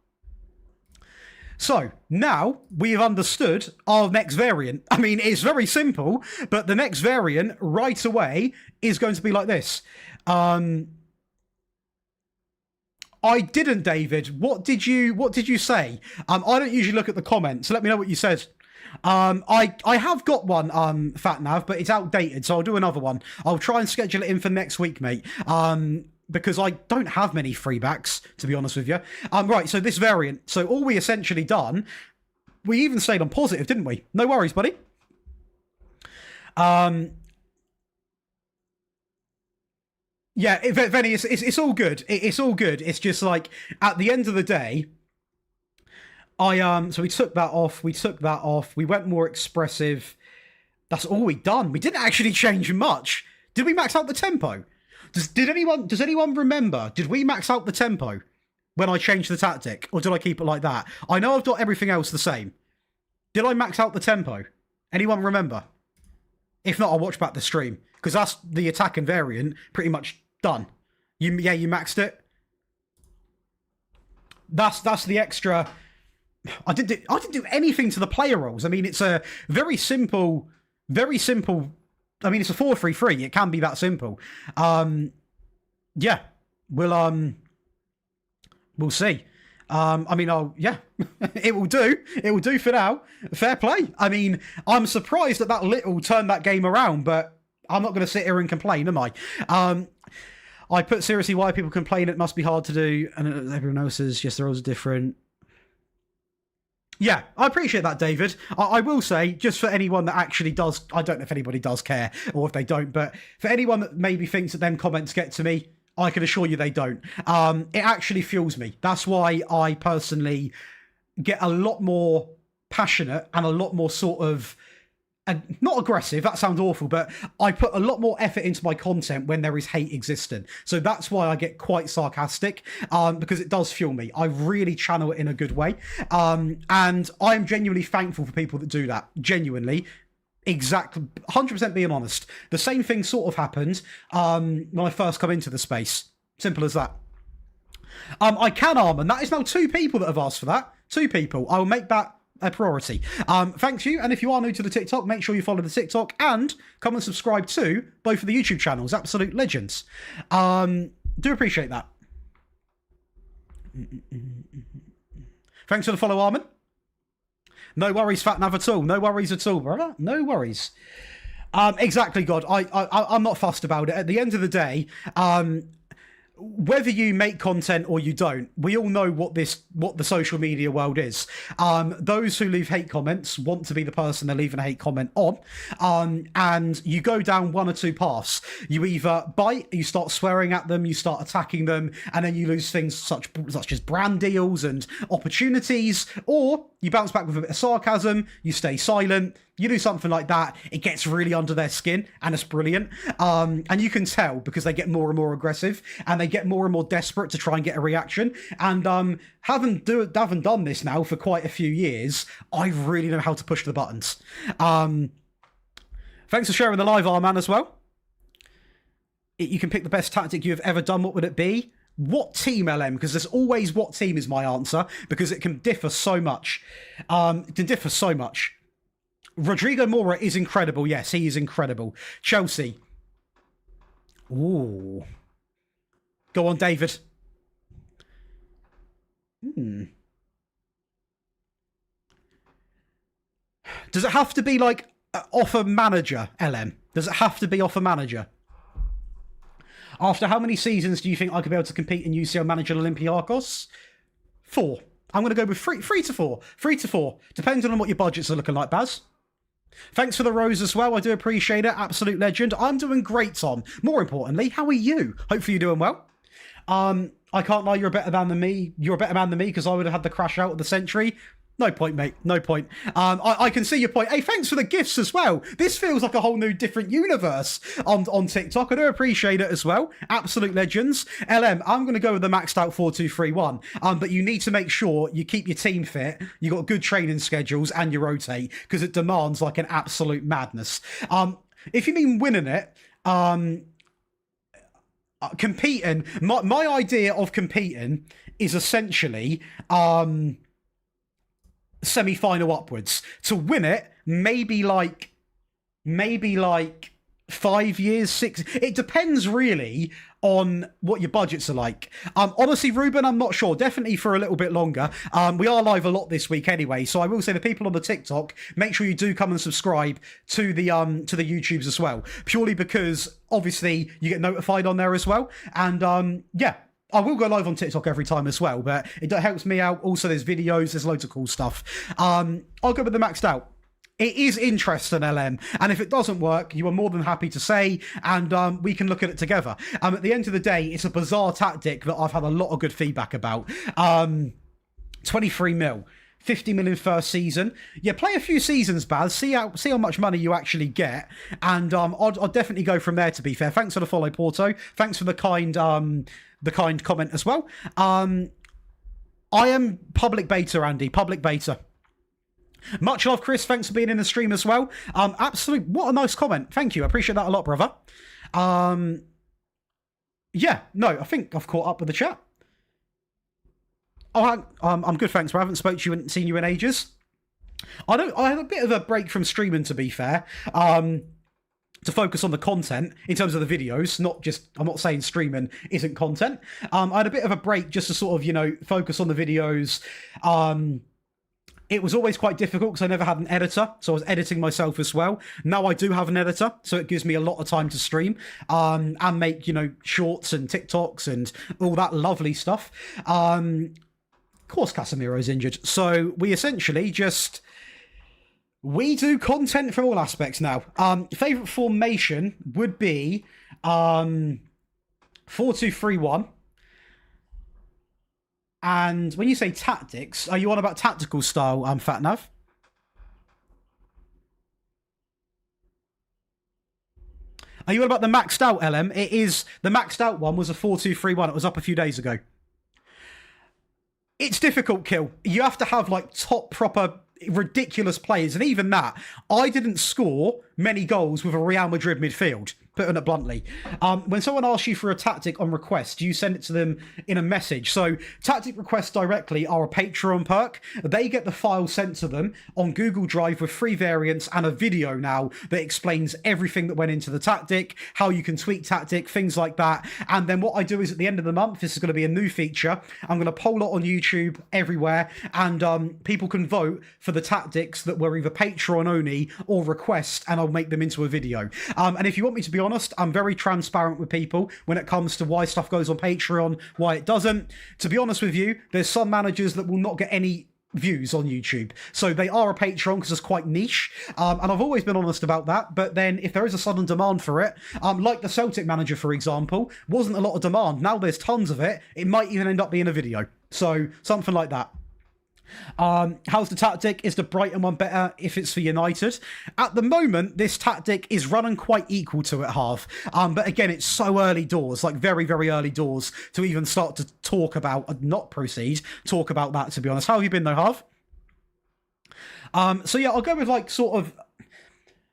So, now we've understood our next variant. I mean, it's very simple, but the next variant right away is going to be like this. I didn't, David. What did you say? I don't usually look at the comments, so let me know what you said. I have got one, Fat Nav, but it's outdated, so I'll do another one. I'll try and schedule it in for next week, mate. Because I don't have many free backs, to be honest with you. Right, so this variant. So all we essentially done, we even stayed on positive, didn't we? No worries, buddy. Yeah, Venny, it's all good. It's all good. It's just like, at the end of the day, so we took that off. We went more expressive. That's all we done. We didn't actually change much. Did we max out the tempo? Does anyone remember? Did we max out the tempo when I changed the tactic, or did I keep it like that? I know I've got everything else the same. Did I max out the tempo? Anyone remember? If not, I'll watch back the stream, because that's the attack and variant pretty much done. You maxed it. That's the extra. I didn't do anything to the player roles. I mean, it's a very simple. I mean, it's a 4-3-3. It can be that simple. Yeah, we'll see. I mean, it will do. It will do for now. Fair play. I mean, I'm surprised that little turned that game around, but I'm not going to sit here and complain, am I? I put seriously why people complain it must be hard to do, and everyone else says yes, they're all different. Yeah, I appreciate that, David. I will say, just for anyone that actually does, I don't know if anybody does care or if they don't, but for anyone that maybe thinks that them comments get to me, I can assure you they don't. It actually fuels me. That's why I personally get a lot more passionate and a lot more sort of, not aggressive, that sounds awful, but I put a lot more effort into my content when there is hate existing. So that's why I get quite sarcastic, because it does fuel me. I really channel it in a good way. And I'm genuinely thankful for people that do that. Genuinely. Exactly. 100% being honest. The same thing sort of happened when I first come into the space. Simple as that. I can, Armin. That is now 2 people that have asked for that. 2 people. I will make that a priority. Thanks you, and if you are new to the TikTok, make sure you follow the TikTok and come and subscribe to both of the YouTube channels. Absolute legends. Do appreciate that. Thanks for the follow, Armin. No worries, Fat Nav at all. No worries at all, brother. No worries. Exactly, God. I'm not fussed about it. At the end of the day, whether you make content or you don't, we all know what the social media world is. Those who leave hate comments want to be the person they're leaving a hate comment on. And you go down one or two paths. You either bite, you start swearing at them, you start attacking them, and then you lose things such as brand deals and opportunities, or you bounce back with a bit of sarcasm, you stay silent, you do something like that, it gets really under their skin, and it's brilliant. And you can tell because they get more and more aggressive, and they get more and more desperate to try and get a reaction. And having done this now for quite a few years, I really know how to push the buttons. Thanks for sharing the live, Arman, as well. You can pick the best tactic you've ever done. What would it be? What team, LM? Because there's always what team is my answer, because it can differ so much. It can differ so much. Rodrigo Mora is incredible. Yes, he is incredible. Chelsea. Ooh. Go on, David. Does it have to be like off a manager, LM? Does it have to be off a manager? After how many seasons do you think I could be able to compete in UCL Manager Olympiacos? 4. I'm going to go with 3 to 4. 3 to 4. Depending on what your budgets are looking like, Baz. Thanks for the rose as well. I do appreciate it. Absolute legend. I'm doing great, Tom. More importantly, how are you? Hopefully you're doing well. I can't lie, you're a better man than me. You're a better man than me because I would have had the crash out of the century. No point, mate. No point. I can see your point. Hey, thanks for the gifts as well. This feels like a whole new different universe on TikTok. I do appreciate it as well. Absolute legends. LM, I'm going to go with the maxed out 4-2-3-1. But you need to make sure you keep your team fit. You got good training schedules and you rotate because it demands like an absolute madness. If you mean winning it, competing, my idea of competing is essentially semi-final upwards. To win it, maybe like 5 years, 6. It depends really on what your budgets are like. Honestly, Ruben, I'm not sure. Definitely for a little bit longer. We are live a lot this week anyway, so I will say the people on the TikTok, make sure you do come and subscribe to the YouTubes as well, purely because obviously you get notified on there as well. And yeah, I will go live on TikTok every time as well, but it helps me out. Also, there's videos, there's loads of cool stuff. I'll go with the maxed out. It is interesting, LM, and if it doesn't work, you are more than happy to say, and we can look at it together. At the end of the day, it's a bizarre tactic that I've had a lot of good feedback about. 23 mil. 50 million first season. Yeah, play a few seasons, Baz. See how much money you actually get, and I'll definitely go from there. To be fair, thanks for the follow, Porto. Thanks for the kind comment as well. I am public beta, Andy. Public beta. Much love, Chris. Thanks for being in the stream as well. Absolutely. What a nice comment. Thank you. I appreciate that a lot, brother. Yeah. No, I think I've caught up with the chat. Oh, I'm good, thanks. I haven't spoke to you and seen you in ages. I had a bit of a break from streaming, to be fair, to focus on the content in terms of the videos. I'm not saying streaming isn't content. I had a bit of a break just to sort of, focus on the videos. It was always quite difficult because I never had an editor, so I was editing myself as well. Now I do have an editor, so it gives me a lot of time to stream and make, shorts and TikToks and all that lovely stuff. Of course, Casemiro's injured. So we essentially we do content from all aspects now. Favorite formation would be 4-2-3-1. And when you say tactics, are you on about tactical style, Fatnav? Are you on about the maxed out, LM? It is, the maxed out one was a 4-2-3-1. It was up a few days ago. It's difficult, Kill. You have to have like top proper ridiculous players, and even that, I didn't score many goals with a Real Madrid midfield, putting it bluntly. When someone asks you for a tactic on request, you send it to them in a message. So tactic requests directly are a Patreon perk. They get the file sent to them on Google Drive with 3 variants and a video now that explains everything that went into the tactic, how you can tweak tactic, things like that. And then what I do is at the end of the month, this is going to be a new feature. I'm going to poll it on YouTube everywhere, and people can vote for the tactics that were either Patreon only or request, and I'll make them into a video. And if you want me to be honest, I'm very transparent with people when it comes to why stuff goes on Patreon, why it doesn't. To be honest with you, there's some managers that will not get any views on YouTube, so they are a Patreon because it's quite niche, and I've always been honest about that. But then if there is a sudden demand for it, like the Celtic manager for example, wasn't a lot of demand, now there's tons of it, it might even end up being a video, so something like that. How's the tactic? Is the Brighton one better if it's for United? At the moment, this tactic is running quite equal to it, half. But again, it's so early doors, like very, very early doors, to even start to talk about, talk about that, to be honest. How have you been though, half? So yeah, I'll go with like sort of...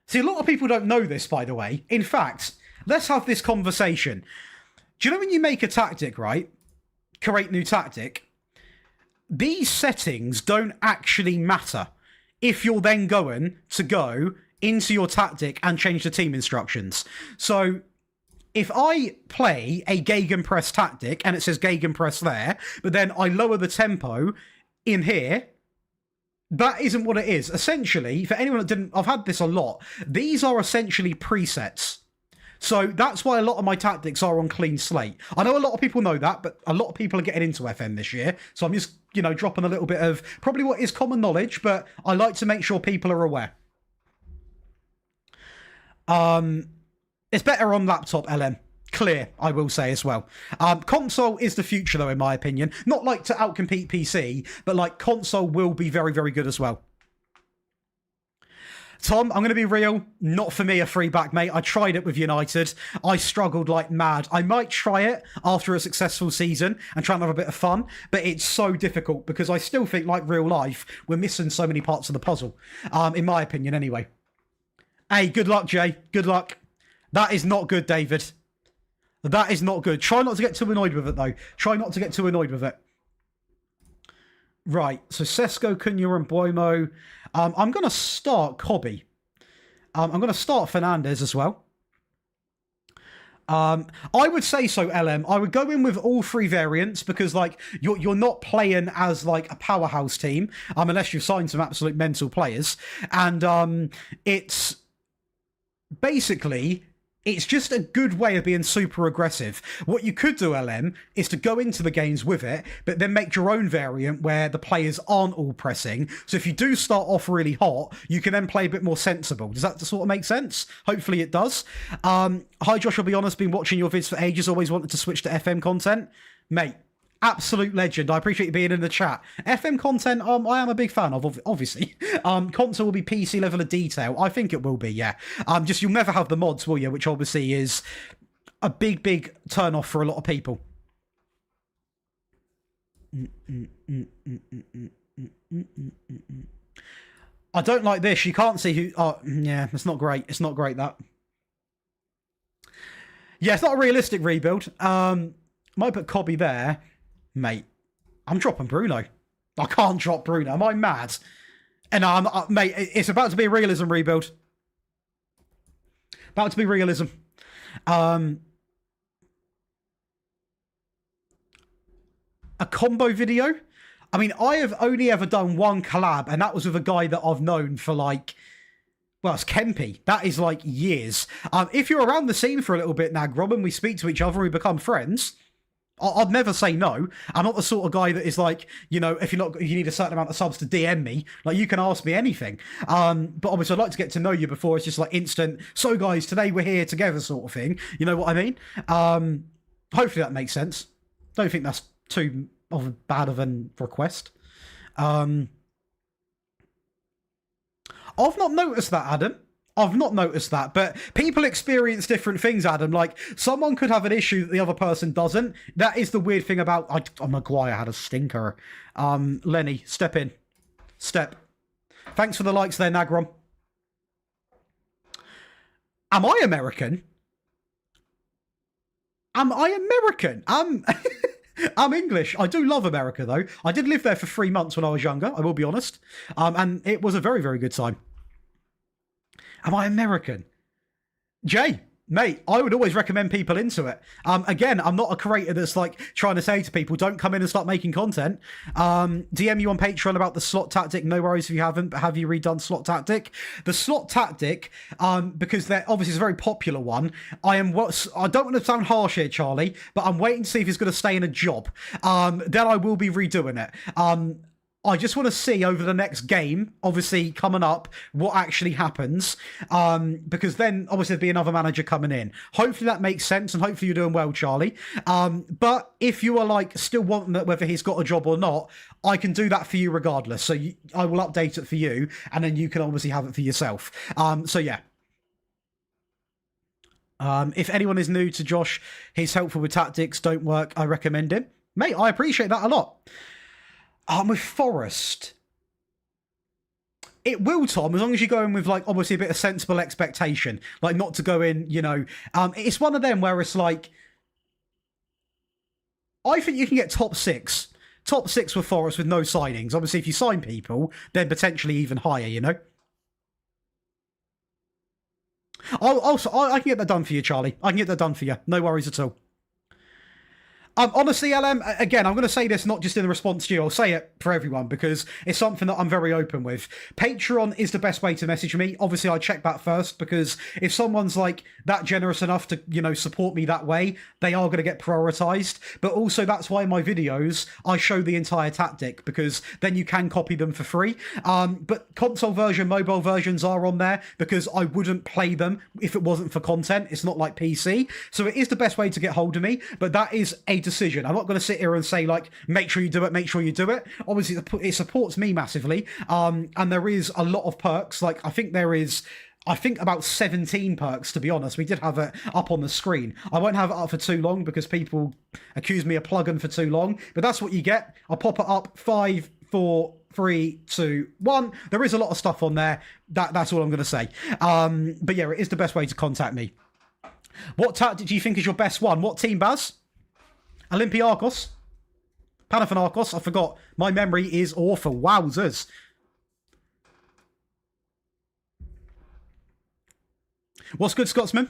See, a lot of people don't know this, by the way. In fact, let's have this conversation. Do you know when you make a tactic, right? Create new tactic. These settings don't actually matter if you're then going to go into your tactic and change the team instructions. So if I play a gegenpress tactic and it says gegenpress there, but then I lower the tempo in here, that isn't what it is. Essentially, for anyone that didn't, I've had this a lot, these are essentially presets. So that's why a lot of my tactics are on clean slate. I know a lot of people know that, but a lot of people are getting into FM this year. So I'm just, dropping a little bit of probably what is common knowledge, but I like to make sure people are aware. It's better on laptop, LM. Clear, I will say as well. Console is the future, though, in my opinion. Not like to outcompete PC, but like console will be very, very good as well. Tom, I'm going to be real. Not for me, a free back, mate. I tried it with United. I struggled like mad. I might try it after a successful season and try and have a bit of fun, but it's so difficult because I still think, like real life, we're missing so many parts of the puzzle, in my opinion, anyway. Hey, good luck, Jay. Good luck. That is not good, David. That is not good. Try not to get too annoyed with it, though. Try not to get too annoyed with it. Right, so Sesko, Cunha and Buomo. I'm going to start Cobby. I'm going to start Fernandez as well. I would say so, LM. I would go in with all three variants because, like, you're not playing as like a powerhouse team, unless you've signed some absolute mental players, and it's basically. It's just a good way of being super aggressive. What you could do, LM, is to go into the games with it, but then make your own variant where the players aren't all pressing. So if you do start off really hot, you can then play a bit more sensible. Does that sort of make sense? Hopefully it does. Hi, Josh, I'll be honest, been watching your vids for ages, always wanted to switch to FM content. Mate, absolute legend. I appreciate you being in the chat. FM content, I am a big fan of, obviously. Console will be PC level of detail. I think it will be, yeah. Just you'll never have the mods, will you? Which obviously is a big turn off for a lot of people. I don't like this. You can't see who... Oh, yeah, it's not great. It's not great, that. Yeah, it's not a realistic rebuild. Might put Cobby there. Mate, I'm dropping Bruno. I can't drop Bruno. Am I mad? And mate, it's about to be a realism rebuild. About to be realism. A combo video? I mean, I have only ever done one collab, and that was with a guy that I've known for like... Well, it's Kempy. That is like years. If you're around the scene for a little bit now, Robin, we speak to each other and we become friends... I'd never say no. I'm not the sort of guy that is like, you know, if you need a certain amount of subs to DM me, like you can ask me anything. But obviously I'd like to get to know you before it's just like instant, so guys, today we're here together sort of thing. You know what I mean? Hopefully that makes sense. Don't think that's too bad of a request. I've not noticed that, Adam. I've not noticed that, but people experience different things, Adam. Like, someone could have an issue that the other person doesn't. That is the weird thing about... Maguire had a stinker. Lenny, step in. Step. Thanks for the likes there, Nagrom. Am I American? Am I American? I'm English. I do love America, though. I did live there for 3 months when I was younger, I will be honest. And it was a very, very good time. Am I American? Jay, mate, I would always recommend people into it. Again, I'm not a creator that's like trying to say to people, don't come in and start making content. DM you on Patreon about the slot tactic. No worries if you haven't, but have you redone slot tactic? The slot tactic, because they're obviously it's a very popular one. I don't want to sound harsh here, Charlie, but I'm waiting to see if he's going to stay in a job. Then I will be redoing it. I just want to see over the next game, obviously coming up, what actually happens. Because then obviously there'll be another manager coming in. Hopefully that makes sense, and hopefully you're doing well, Charlie. But if you are like still wanting that, whether he's got a job or not, I can do that for you regardless. So I will update it for you, and then you can obviously have it for yourself. So yeah. If anyone is new to Josh, he's helpful with tactics, don't work, I recommend him. Mate, I appreciate that a lot. With Forest, it will, Tom, as long as you go in with, like, obviously a bit of sensible expectation. Like, not to go in, you know... it's one of them where it's like... I think you can get top 6. Top 6 with Forest with no signings. Obviously, if you sign people, then potentially even higher, you know? I can get that done for you, Charlie. I can get that done for you. No worries at all. Honestly, LM, again, I'm going to say this not just in response to you, I'll say it for everyone because it's something that I'm very open with. Patreon is the best way to message me. Obviously, I check that first because if someone's like that generous enough to, you know, support me that way, they are going to get prioritized. But also that's why in my videos, I show the entire tactic because then you can copy them for free. But console version, mobile versions are on there because I wouldn't play them if it wasn't for content. It's not like PC. So it is the best way to get hold of me, but that is a decision. I'm not going to sit here and say like make sure you do it, make sure you do it. Obviously it supports me massively, and there is a lot of perks. Like I think about 17 perks, to be honest. We did have it up on the screen. I won't have it up for too long because people accuse me of plugging for too long, but that's what you get. I'll pop it up. 5, 4, 3, 2, 1. There is a lot of stuff on there. That's all I'm going to say. But yeah, it is the best way to contact me. What tactic do you think is your best one? What team, Baz? Olympiakos? Panathinaikos? I forgot. My memory is awful. Wowzers. What's good, Scotsman?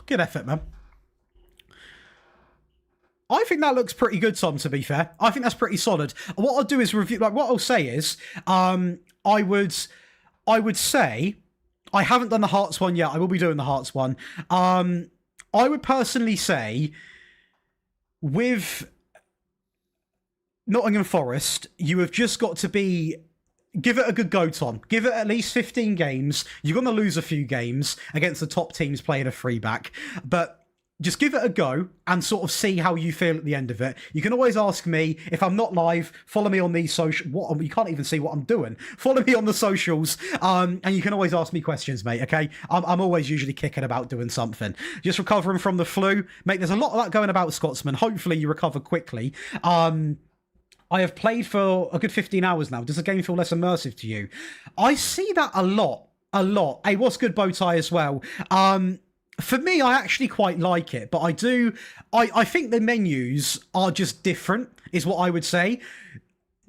Good effort, man. I think that looks pretty good, Tom, to be fair. I think that's pretty solid. What I'll do is review, like, what I'll say is, I would say, I haven't done the Hearts one yet. I will be doing the Hearts one. I would personally say, with Nottingham Forest, you have just got to give it a good go, Tom. Give it at least 15 games. You're going to lose a few games against the top teams playing a free back, but just give it a go and sort of see how you feel at the end of it. You can always ask me if I'm not live. Follow me on these social. You can't even see what I'm doing. Follow me on the socials, and you can always ask me questions, mate. Okay, I'm always usually kicking about doing something. Just recovering from the flu, mate. There's a lot of that going about, Scotsman. Hopefully you recover quickly. I have played for a good 15 hours now. Does the game feel less immersive to you? I see that a lot. Hey, what's good, Bowtie, as well? For me, I actually quite like it, but I think the menus are just different, is what I would say.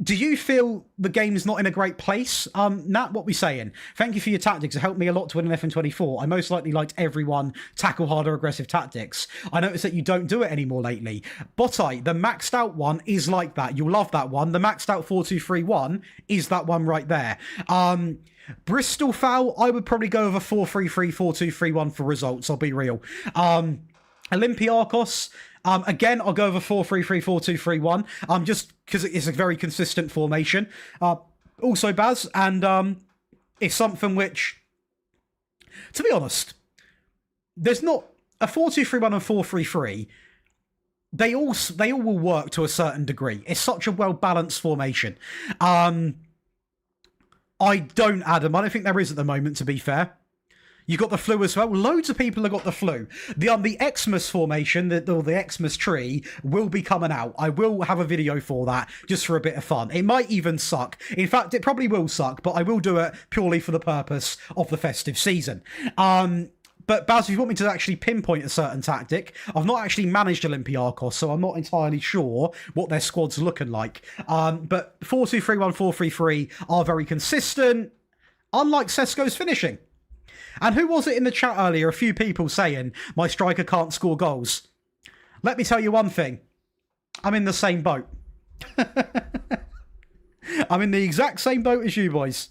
Do you feel the game's not in a great place? Nat, what we saying? Thank you for your tactics. It helped me a lot to win an FM24. I most likely liked everyone tackle harder aggressive tactics. I noticed that you don't do it anymore lately. Botai, the maxed out one is like that. You'll love that one. The maxed out 4-2-3-1 is that one right there. Bristol foul, I would probably go with a 4-3-3, 4-2-3-1 for results, I'll be real. Olympiakos, again, I'll go with a 4-3-3, 4-2-3-1, just because it's a very consistent formation. Also, Baz, and it's something which, to be honest, there's not a 4-2-3-1 and 4-3-3. They all will work to a certain degree. It's such a well-balanced formation. I don't, Adam. I don't think there is at the moment, to be fair. You got the flu as well. Loads of people have got the flu. The Xmas formation, the Xmas tree, will be coming out. I will have a video for that, just for a bit of fun. It might even suck. In fact, it probably will suck, but I will do it purely for the purpose of the festive season. But Baz, if you want me to actually pinpoint a certain tactic, I've not actually managed Olympiakos, so I'm not entirely sure what their squad's looking like. But 4-2-3-1, 4-3-3 are very consistent, unlike Sesko's finishing. And who was it in the chat earlier? A few people saying, my striker can't score goals. Let me tell you one thing. I'm in the same boat. I'm in the exact same boat as you boys.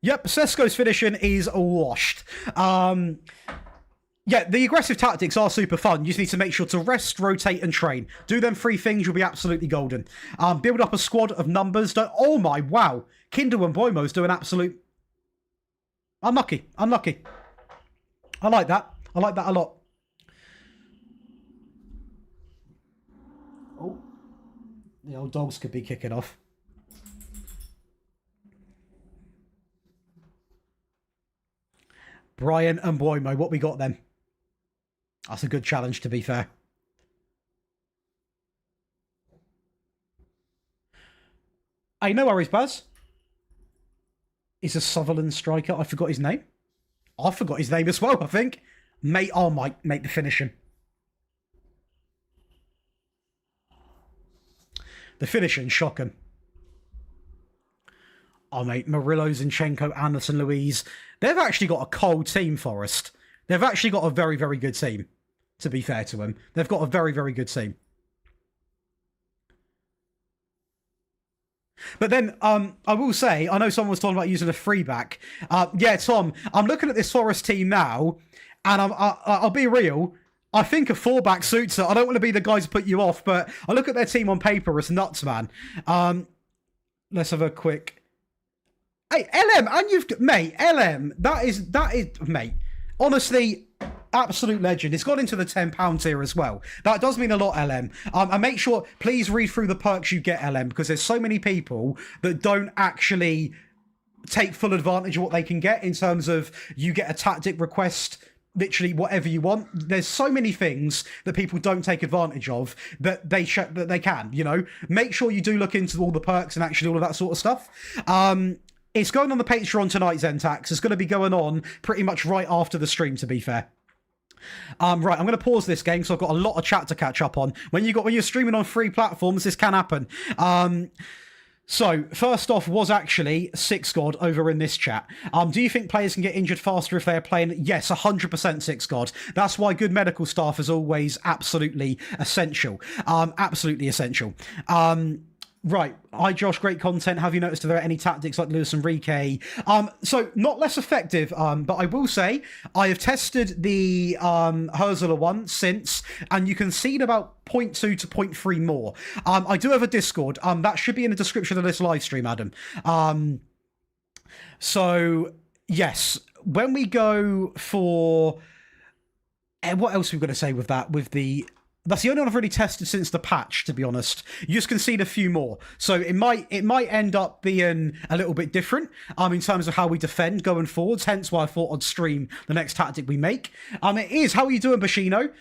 Yep, Sesko's finishing is washed. Yeah, the aggressive tactics are super fun. You just need to make sure to rest, rotate, and train. Do them three things, you'll be absolutely golden. Build up a squad of numbers. Oh my, wow. Kindle and Boimo's doing absolute... Unlucky. I like that. I like that a lot. Oh, the old dogs could be kicking off. Brian and Boimo, what we got then? That's a good challenge, to be fair. Hey, no worries, Buzz. Is a Sutherland striker. I forgot his name. I forgot his name as well, I think. Mate, oh, Mike, mate, the finishing. The finishing, shocking. Oh, mate, Murillo, Zinchenko, Anderson, Louise. They've actually got a cold team, Forest. They've actually got a very, very good team, to be fair to them. They've got a very, very good team. But then, I will say, I know someone was talking about using a free back. Yeah, Tom, I'm looking at this Forest team now, and I'll be real. I think a 4-back suits it. I don't want to be the guy to put you off, but I look at their team on paper, it's nuts, man. Let's have a quick... Hey, LM, and you've... Mate, LM, that is... Mate, honestly... Absolute legend. It's gone into the £10 tier as well. That does mean a lot, LM. And make sure, please read through the perks you get, LM, because there's so many people that don't actually take full advantage of what they can get in terms of you get a tactic request, literally whatever you want. There's so many things that people don't take advantage of that they can, you know. Make sure you do look into all the perks and actually all of that sort of stuff. It's going on the Patreon tonight, Zentax. It's going to be going on pretty much right after the stream, to be fair. Right, I'm going to pause this game because I've got a lot of chat to catch up on. When you're streaming on free platforms, this can happen. So, first off was actually Six God over in this chat. Do you think players can get injured faster if they're playing? Yes, 100% Six God. That's why good medical staff is always absolutely essential. Absolutely essential. Right. Hi, Josh. Great content. Have you noticed if there are any tactics like Lewis and Enrique? So not less effective, but I will say I have tested the Herzler one since, and you can see about 0.2 to 0.3 more. I do have a Discord. That should be in the description of this live stream, Adam. So yes, when we go for what else are we going to say with that? That's the only one I've really tested since the patch, to be honest. You just concede a few more. So it might end up being a little bit different in terms of how we defend going forwards, hence why I thought I'd stream the next tactic we make. It is. How are you doing, Bashino?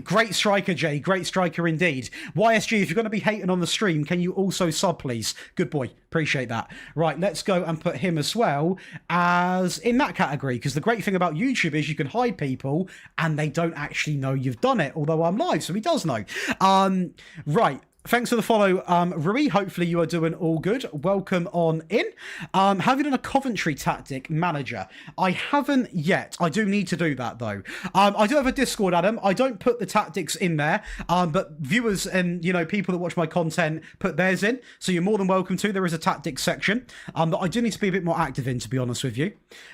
Great striker, Jay. Great striker indeed. YSG, if you're going to be hating on the stream, can you also sub, please? Good boy. Appreciate that. Right, let's go and put him as well as in that category, because the great thing about YouTube is you can hide people and they don't actually know you've done it, although I'm live, so he does know. Right. Thanks for the follow, Rui. Hopefully you are doing all good. Welcome on in. Have you done a Coventry tactic manager? I haven't yet. I do need to do that, though. I do have a Discord, Adam. I don't put the tactics in there, but viewers and, people that watch my content put theirs in, so you're more than welcome to. There is a tactics section that I do need to be a bit more active in, to be honest with you.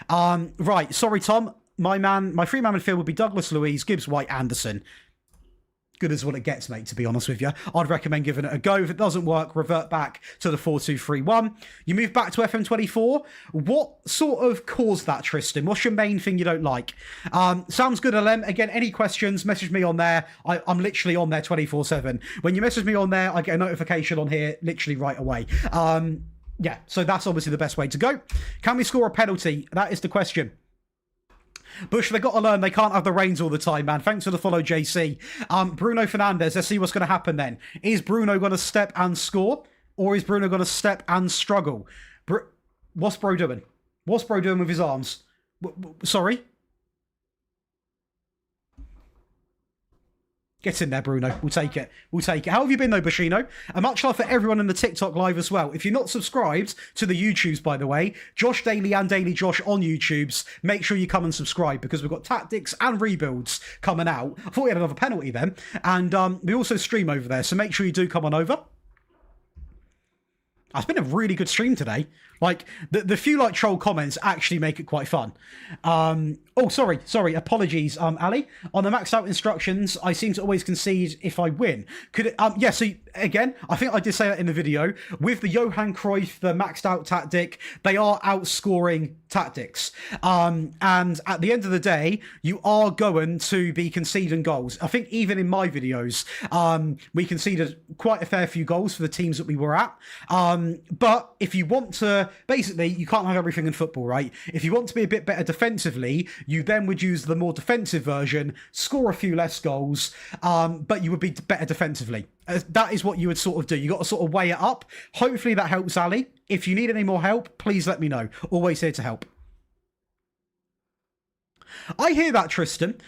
Right. Sorry, Tom. My three-man midfield would be Douglas Luiz, Gibbs, White, Anderson. Good as what it gets, mate, to be honest with you. I'd recommend giving it a go. If it doesn't work, revert back to the 4-2-3-1. You move back to FM24. What sort of caused that, Tristan? What's your main thing you don't like? Sounds good, LM. Again, any questions, message me on there. I'm literally on there 24/7. When you message me on there, I get a notification on here literally right away. Yeah, so that's obviously the best way to go. Can we score a penalty? That is the question. Bush, they got to learn they can't have the reins all the time, man. Thanks for the follow, JC. Bruno Fernandes, let's see what's going to happen then. Is Bruno going to step and score? Or is Bruno going to step and struggle? What's Bro doing? What's Bro doing with his arms? Sorry? Get in there, Bruno. We'll take it. We'll take it. How have you been, though, Bashino? And much love for everyone in the TikTok live as well. If you're not subscribed to the YouTubes, by the way, Josh Daily and Daily Josh on YouTubes, make sure you come and subscribe because we've got tactics and rebuilds coming out. I thought we had another penalty then. And we also stream over there, so make sure you do come on over. It's been a really good stream today. Like, the few, troll comments actually make it quite fun. Sorry. Apologies, Ali. On the maxed out instructions, I seem to always concede if I win. Could it, yeah, so again, I think I did say that in the video. With the Johan Cruyff, the maxed out tactic, they are outscoring tactics. And at the end of the day, you are going to be conceding goals. I think even in my videos, we conceded quite a fair few goals for the teams that we were at. But if you want to, basically, you can't have everything in football, right? If you want to be a bit better defensively, you then would use the more defensive version, score a few less goals, but you would be better defensively. That is what you would sort of do. You got to sort of weigh it up. Hopefully that helps, Ali. If you need any more help, please let me know. Always here to help. I hear that, Tristan.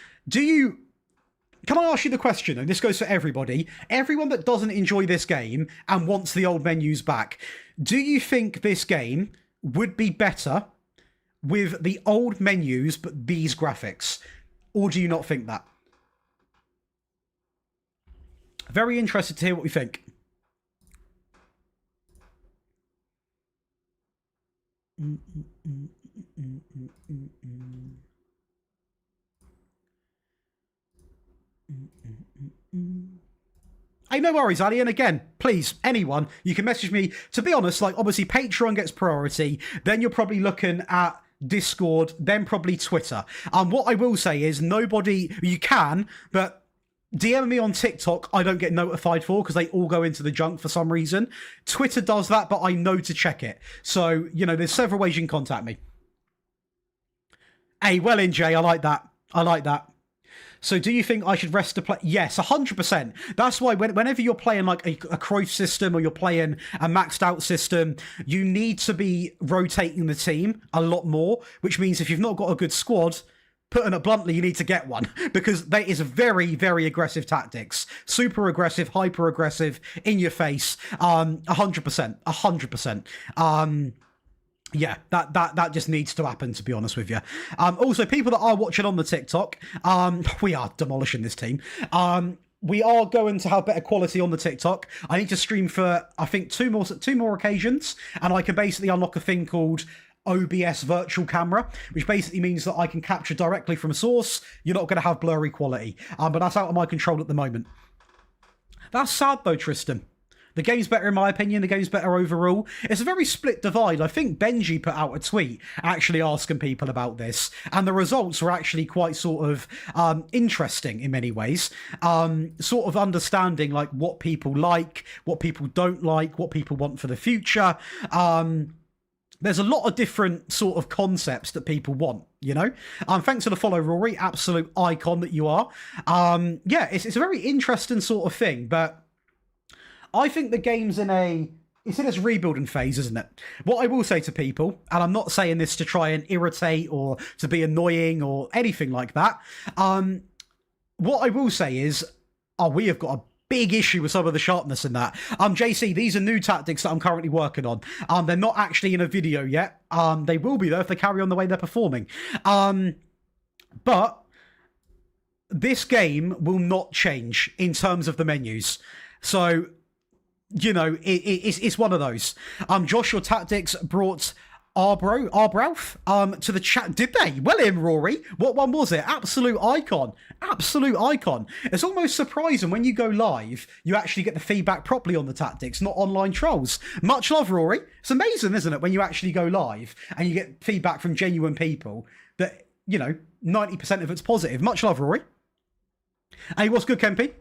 Can I ask you the question, and this goes for everybody, everyone that doesn't enjoy this game and wants the old menus back, do you think this game would be better with the old menus but these graphics? Or do you not think that? Very interested to hear what we think. Hey, no worries, Ali. And again, please, anyone, you can message me. To be honest, obviously Patreon gets priority. Then you're probably looking at Discord, then probably Twitter. What I will say is you can, but DM me on TikTok, I don't get notified for because they all go into the junk for some reason. Twitter does that, but I know to check it. So, there's several ways you can contact me. Hey, well in, Jay. I like that. So do you think I should rest the play? Yes, 100%. That's why whenever you're playing a Cruyff system or you're playing a maxed out system, you need to be rotating the team a lot more, which means if you've not got a good squad, Putting it bluntly, you need to get one because that is very, very aggressive tactics. Super aggressive, hyper aggressive, in your face. 100%, 100%. Yeah, that just needs to happen, to be honest with you. Also, people that are watching on the TikTok, we are demolishing this team. We are going to have better quality on the TikTok. I need to stream for, I think, two more occasions, and I can basically unlock a thing called OBS virtual camera, which basically means that I can capture directly from a source. You're not going to have blurry quality, but that's out of my control at the moment. That's sad though, Tristan. The game's better in my opinion. The game's better overall. It's a very split divide. I think Benji put out a tweet actually asking people about this, and the results were actually quite sort of interesting in many ways. Sort of understanding like what people like, what people don't like, what people want for the future. There's a lot of different sort of concepts that people want, you know? Thanks for the follow, Rory. Absolute icon that you are. Yeah, it's a very interesting sort of thing, but I think the game's it's in its rebuilding phase, isn't it? What I will say to people, and I'm not saying this to try and irritate or to be annoying or anything like that. What I will say is, we have got a big issue with some of the sharpness in that. JC, these are new tactics that I'm currently working on. They're not actually in a video yet. They will be though if they carry on the way they're performing. But this game will not change in terms of the menus. So, you know, it's one of those. Josh, your tactics brought Arbrowf to the chat. Did they? Well in, Rory. What one was it? Absolute icon. Absolute icon. It's almost surprising when you go live, you actually get the feedback properly on the tactics, not online trolls. Much love, Rory. It's amazing, isn't it, when you actually go live and you get feedback from genuine people that, you know, 90% of it's positive. Much love, Rory. Hey, what's good, Kempy?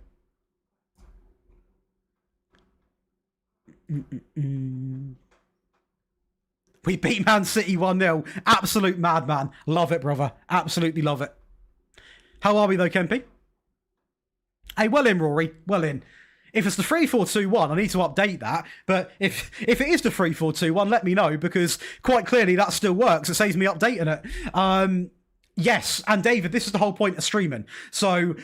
We beat Man City 1-0. Absolute madman. Love it, brother. Absolutely love it. How are we, though, Kempy? Hey, well in, Rory. Well in. If it's the 3-4-2-1, I need to update that. But if it is the 3-4-2-1, let me know, because quite clearly that still works. It saves me updating it. Yes, and David, this is the whole point of streaming. So,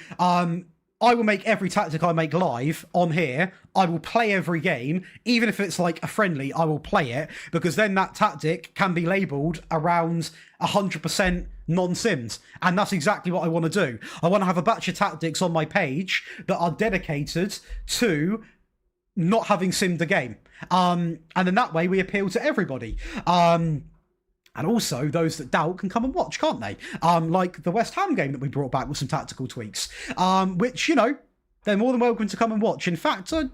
I will make every tactic I make live on here. I will play every game, even if it's like a friendly, I will play it, because then that tactic can be labelled around 100% non-sims. And that's exactly what I want to do. I want to have a batch of tactics on my page that are dedicated to not having simmed the game. And then that way we appeal to everybody. And also, those that doubt can come and watch, can't they? Like the West Ham game that we brought back with some tactical tweaks, which, you know, they're more than welcome to come and watch. In fact, I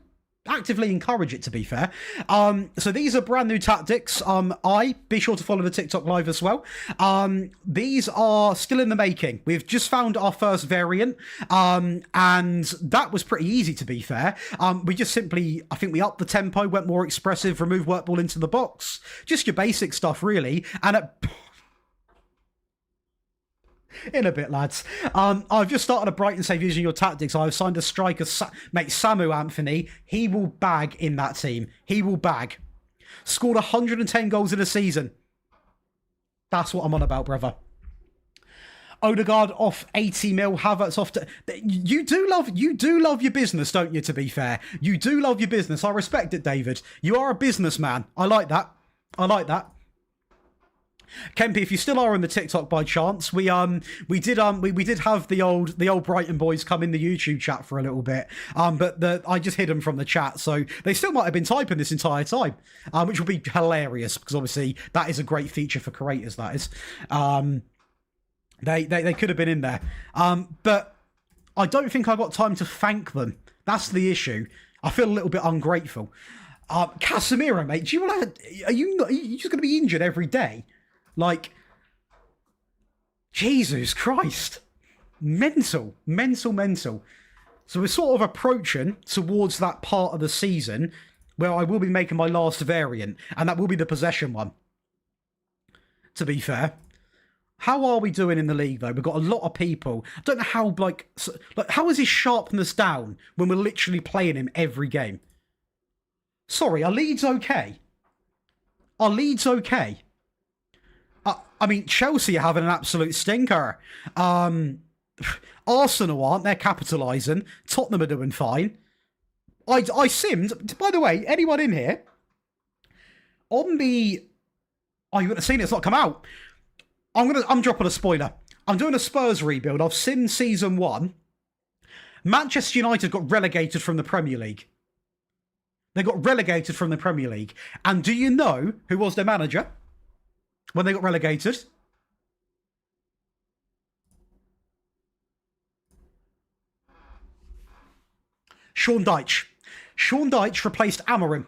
actively encourage it, to be fair. So these are brand new tactics. Be sure to follow the TikTok live as well. These are still in the making. We've just found our first variant, and that was pretty easy, to be fair. We just simply, I think we upped the tempo, went more expressive, removed work ball into the box. Just your basic stuff, really. And in a bit, lads. I've just started a Brighton save using your tactics. I've signed a striker, mate, Samu Anthony. He will bag in that team. He will bag. Scored 110 goals in a season. That's what I'm on about, brother. Odegaard off 80 mil. Havertz off. You do love your business, don't you? To be fair, you do love your business. I respect it, David. You are a businessman. I like that. I like that. Kempy, if you still are on the TikTok by chance, we did have the old Brighton boys come in the YouTube chat for a little bit, but I just hid them from the chat, so they still might have been typing this entire time, which will be hilarious because obviously that is a great feature for creators. That is, they could have been in there, but I don't think I got time to thank them. That's the issue. I feel a little bit ungrateful. Casemiro, mate, do you want to? Are you just going to be injured every day? Like, Jesus Christ. Mental. So we're sort of approaching towards that part of the season where I will be making my last variant, and that will be the possession one, to be fair. How are we doing in the league, though? We've got a lot of people. I don't know how, like how is his sharpness down when we're literally playing him every game? Sorry, are Leeds okay? Are Leeds okay? I mean, Chelsea are having an absolute stinker. Arsenal aren't. They're capitalising. Tottenham are doing fine. I simmed. By the way, anyone in here on the? Oh, you would have seen it. It's not come out. I'm dropping a spoiler. I'm doing a Spurs rebuild. I've simmed season 1. Manchester United got relegated from the Premier League. They got relegated from the Premier League. And do you know who was their manager when they got relegated? Sean Dyche. Sean Dyche replaced Amorim.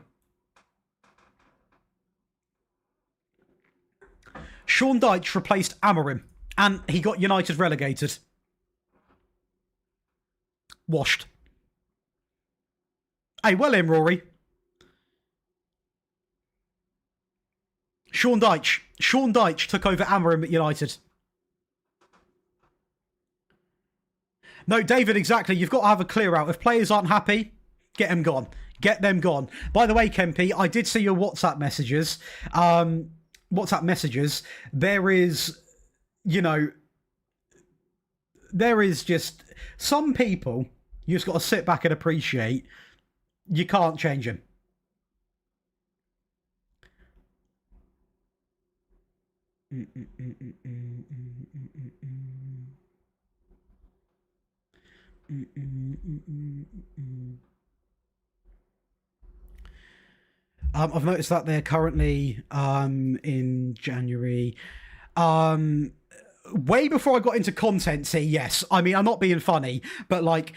Sean Dyche replaced Amorim. And he got United relegated. Washed. Hey, well in, Rory. Sean Dyche. Sean Dyche took over Amorim at United. No, David, exactly. You've got to have a clear out. If players aren't happy, get them gone. Get them gone. By the way, Kempy, I did see your WhatsApp messages. There is, there is just some people you just got to sit back and appreciate. You can't change them. I've noticed that they're currently in January. Way before I got into content, yes. I mean, I'm not being funny, but like,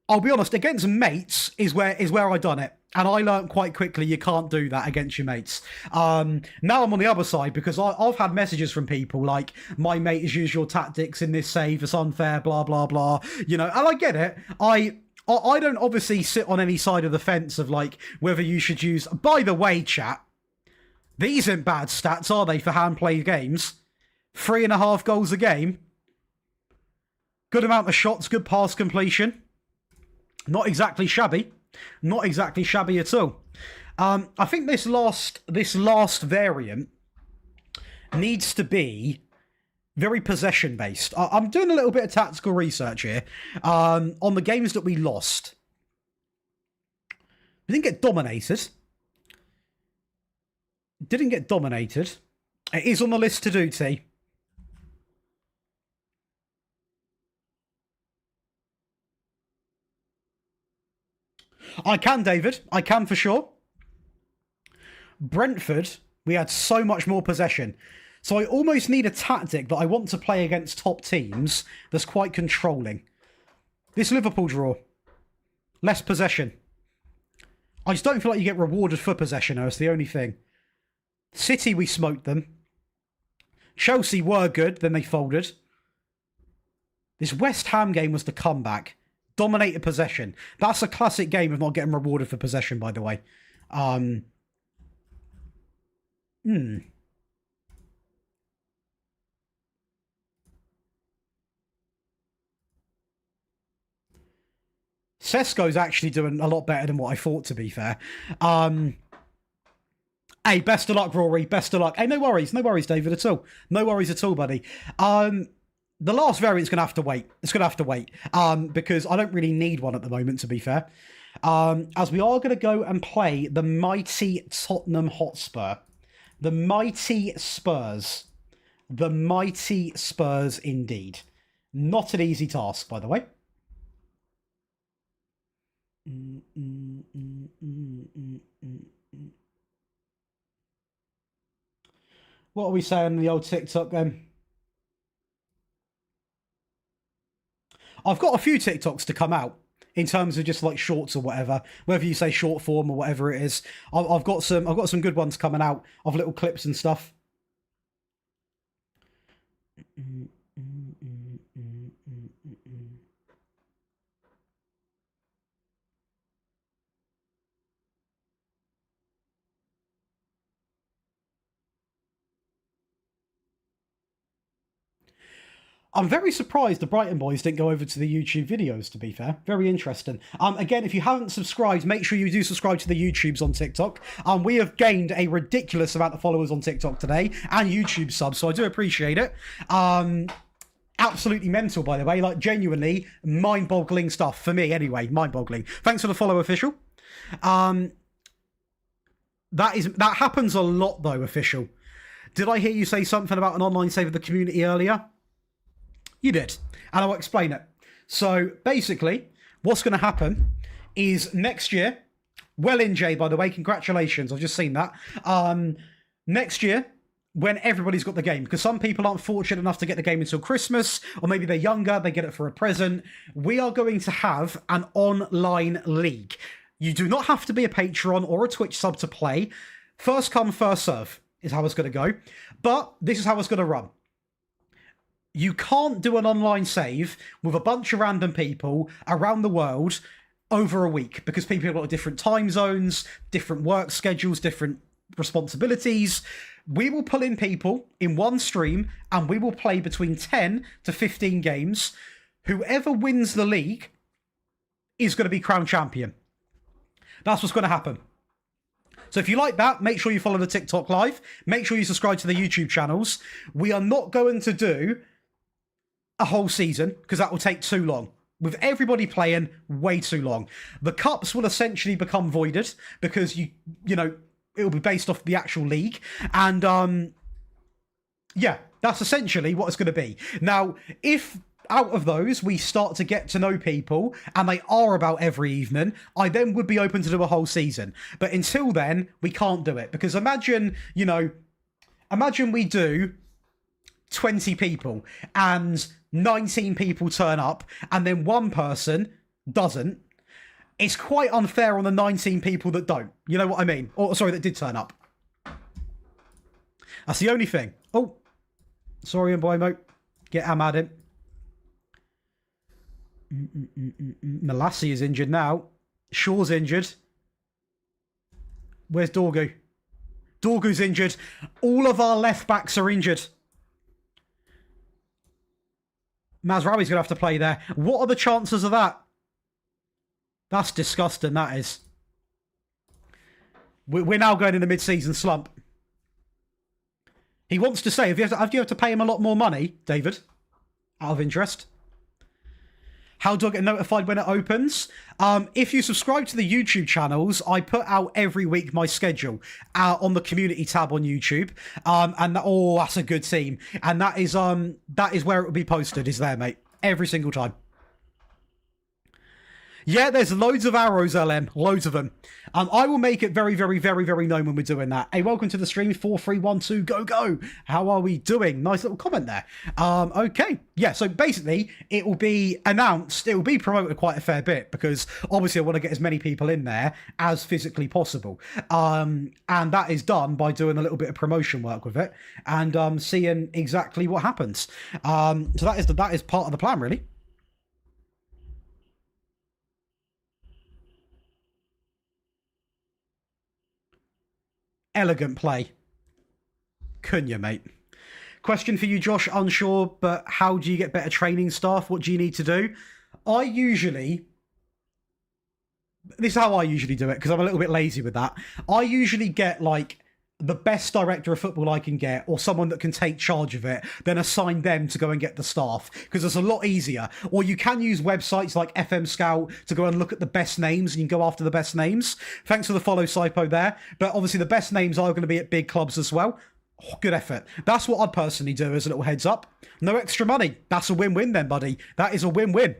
I'll be honest, against mates is where I done it. And I learned quite quickly you can't do that against your mates. Now I'm on the other side because I've had messages from people like, my mate has used your tactics in this save, it's unfair, blah, blah, blah. And I get it. I don't obviously sit on any side of the fence of like whether you should use... By the way, chat, these aren't bad stats, are they, for hand-played games? 3.5 goals a game. Good amount of shots, good pass completion. Not exactly shabby. Not exactly shabby at all. I think this last variant needs to be very possession-based. I'm doing a little bit of tactical research here on the games that we lost. We didn't get dominated. Didn't get dominated. It is on the list to do, T. I can, David. I can for sure. Brentford, we had so much more possession. So I almost need a tactic that I want to play against top teams that's quite controlling. This Liverpool draw. Less possession. I just don't feel like you get rewarded for possession, though. It's the only thing. City, we smoked them. Chelsea were good, then they folded. This West Ham game was the comeback. Dominated possession. That's a classic game of not getting rewarded for possession, by the way. Sesko's actually doing a lot better than what I thought, to be fair. Hey, best of luck, Rory. Best of luck. Hey, no worries, David, at all. No worries at all, buddy. The last variant's going to have to wait. It's going to have to wait because I don't really need one at the moment, to be fair. As we are going to go and play the mighty Tottenham Hotspur. The mighty Spurs. The mighty Spurs indeed. Not an easy task, by the way. What are we saying on the old TikTok then? I've got a few TikToks to come out in terms of just like shorts or whatever, whether you say short form or whatever it is. I've got some good ones coming out of little clips and stuff. I'm very surprised the Brighton boys didn't go over to the YouTube videos, to be fair. Very interesting. Again, if you haven't subscribed, make sure you do subscribe to the YouTubes on TikTok. We have gained a ridiculous amount of followers on TikTok today and YouTube subs, so I do appreciate it. Absolutely mental, by the way. Like, genuinely mind-boggling stuff. For me, anyway. Mind-boggling. Thanks for the follow, Official. That happens a lot, though, Official. Did I hear you say something about an online save of the community earlier? You did, and I'll explain it. So basically, what's going to happen is next year, well in, Jay, by the way, congratulations, I've just seen that. Next year, when everybody's got the game, because some people aren't fortunate enough to get the game until Christmas, or maybe they're younger, they get it for a present, we are going to have an online league. You do not have to be a Patreon or a Twitch sub to play. First come, first serve is how it's going to go. But this is how it's going to run. You can't do an online save with a bunch of random people around the world over a week because people have got different time zones, different work schedules, different responsibilities. We will pull in people in one stream and we will play between 10 to 15 games. Whoever wins the league is going to be crowned champion. That's what's going to happen. So if you like that, make sure you follow the TikTok live. Make sure you subscribe to the YouTube channels. We are not going to do a whole season because that will take too long. With everybody playing, way too long. The cups will essentially become voided because you know, it will be based off the actual league. And yeah, that's essentially what it's going to be. Now, if out of those we start to get to know people and they are about every evening, I then would be open to do a whole season. But until then, we can't do it because imagine we do 20 people and 19 people turn up and then one person doesn't. It's quite unfair on the 19 people that don't. You know what I mean? Or sorry, that did turn up. That's the only thing. Oh, sorry, and boy, Mo. Get Ahmad in. Malassi is injured now. Shaw's injured. Where's Dorgu? Dorgu's injured. All of our left backs are injured. Mazraoui's going to have to play there. What are the chances of that? That's disgusting, that is. We're now going in a mid-season slump. He wants to say, have you have to pay him a lot more money, David? Out of interest. How do I get notified when it opens? If you subscribe to the YouTube channels, I put out every week my schedule on the community tab on YouTube. That's a good team. And that is where it will be posted, is there, mate. Every single time. Yeah, there's loads of arrows, LM. Loads of them. I will make it very, very, very, very known when we're doing that. Hey, welcome to the stream. 4312, go, go. How are we doing? Nice little comment there. Okay. Yeah, so basically, it will be announced. It will be promoted quite a fair bit because obviously I want to get as many people in there as physically possible. And that is done by doing a little bit of promotion work with it and seeing exactly what happens. So that is part of the plan, really. Elegant play. Couldn't you, mate? Question for you, Josh. Unsure, but how do you get better training staff? What do you need to do? This is how I usually do it, because I'm a little bit lazy with that. I usually get, like, the best director of football I can get, or someone that can take charge of it, then assign them to go and get the staff, because it's a lot easier. Or you can use websites like FM Scout to go and look at the best names, and you can go after the best names. Thanks for the follow, Sypo, there. But obviously the best names are going to be at big clubs as well. Oh, good effort. That's what I'd personally do as a little heads up. No extra money. That's a win-win then, buddy. That is a win-win.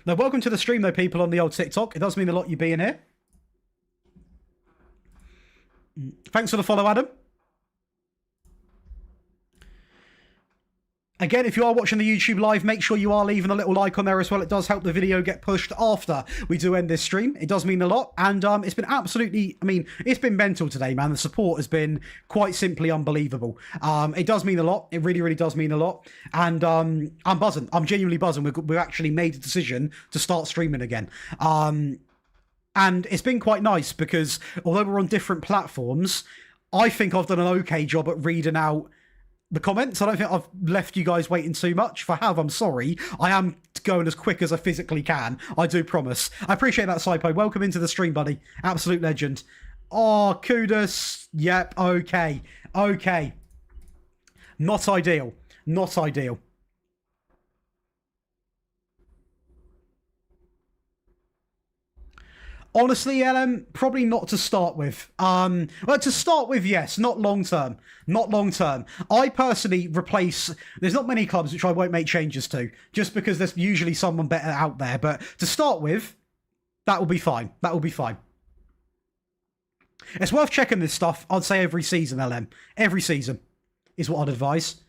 Now, welcome to the stream, though, people on the old TikTok. It does mean a lot you being here. Thanks for the follow, Adam. Again, if you are watching the YouTube live, make sure you are leaving a little like on there as well. It does help the video get pushed after we do end this stream. It does mean a lot. And it's been absolutely, it's been mental today, man. The support has been quite simply unbelievable. It does mean a lot. It really, really does mean a lot. And I'm buzzing. I'm genuinely buzzing. We've actually made a decision to start streaming again. And it's been quite nice because although we're on different platforms, I think I've done an okay job at reading out the comments. I don't think I've left you guys waiting too much. If I have, I'm sorry. I am going as quick as I physically can. I do promise. I appreciate that, Sypo. Welcome into the stream, buddy. Absolute legend. Oh, kudos. Yep, okay. Okay. Not ideal. Not ideal. Honestly, LM, probably not to start with. Well, to start with, yes, not long term. Not long term. I personally replace. There's not many clubs which I won't make changes to, just because there's usually someone better out there. But to start with, that will be fine. That will be fine. It's worth checking this stuff, I'd say, every season, LM. Every season is what I'd advise.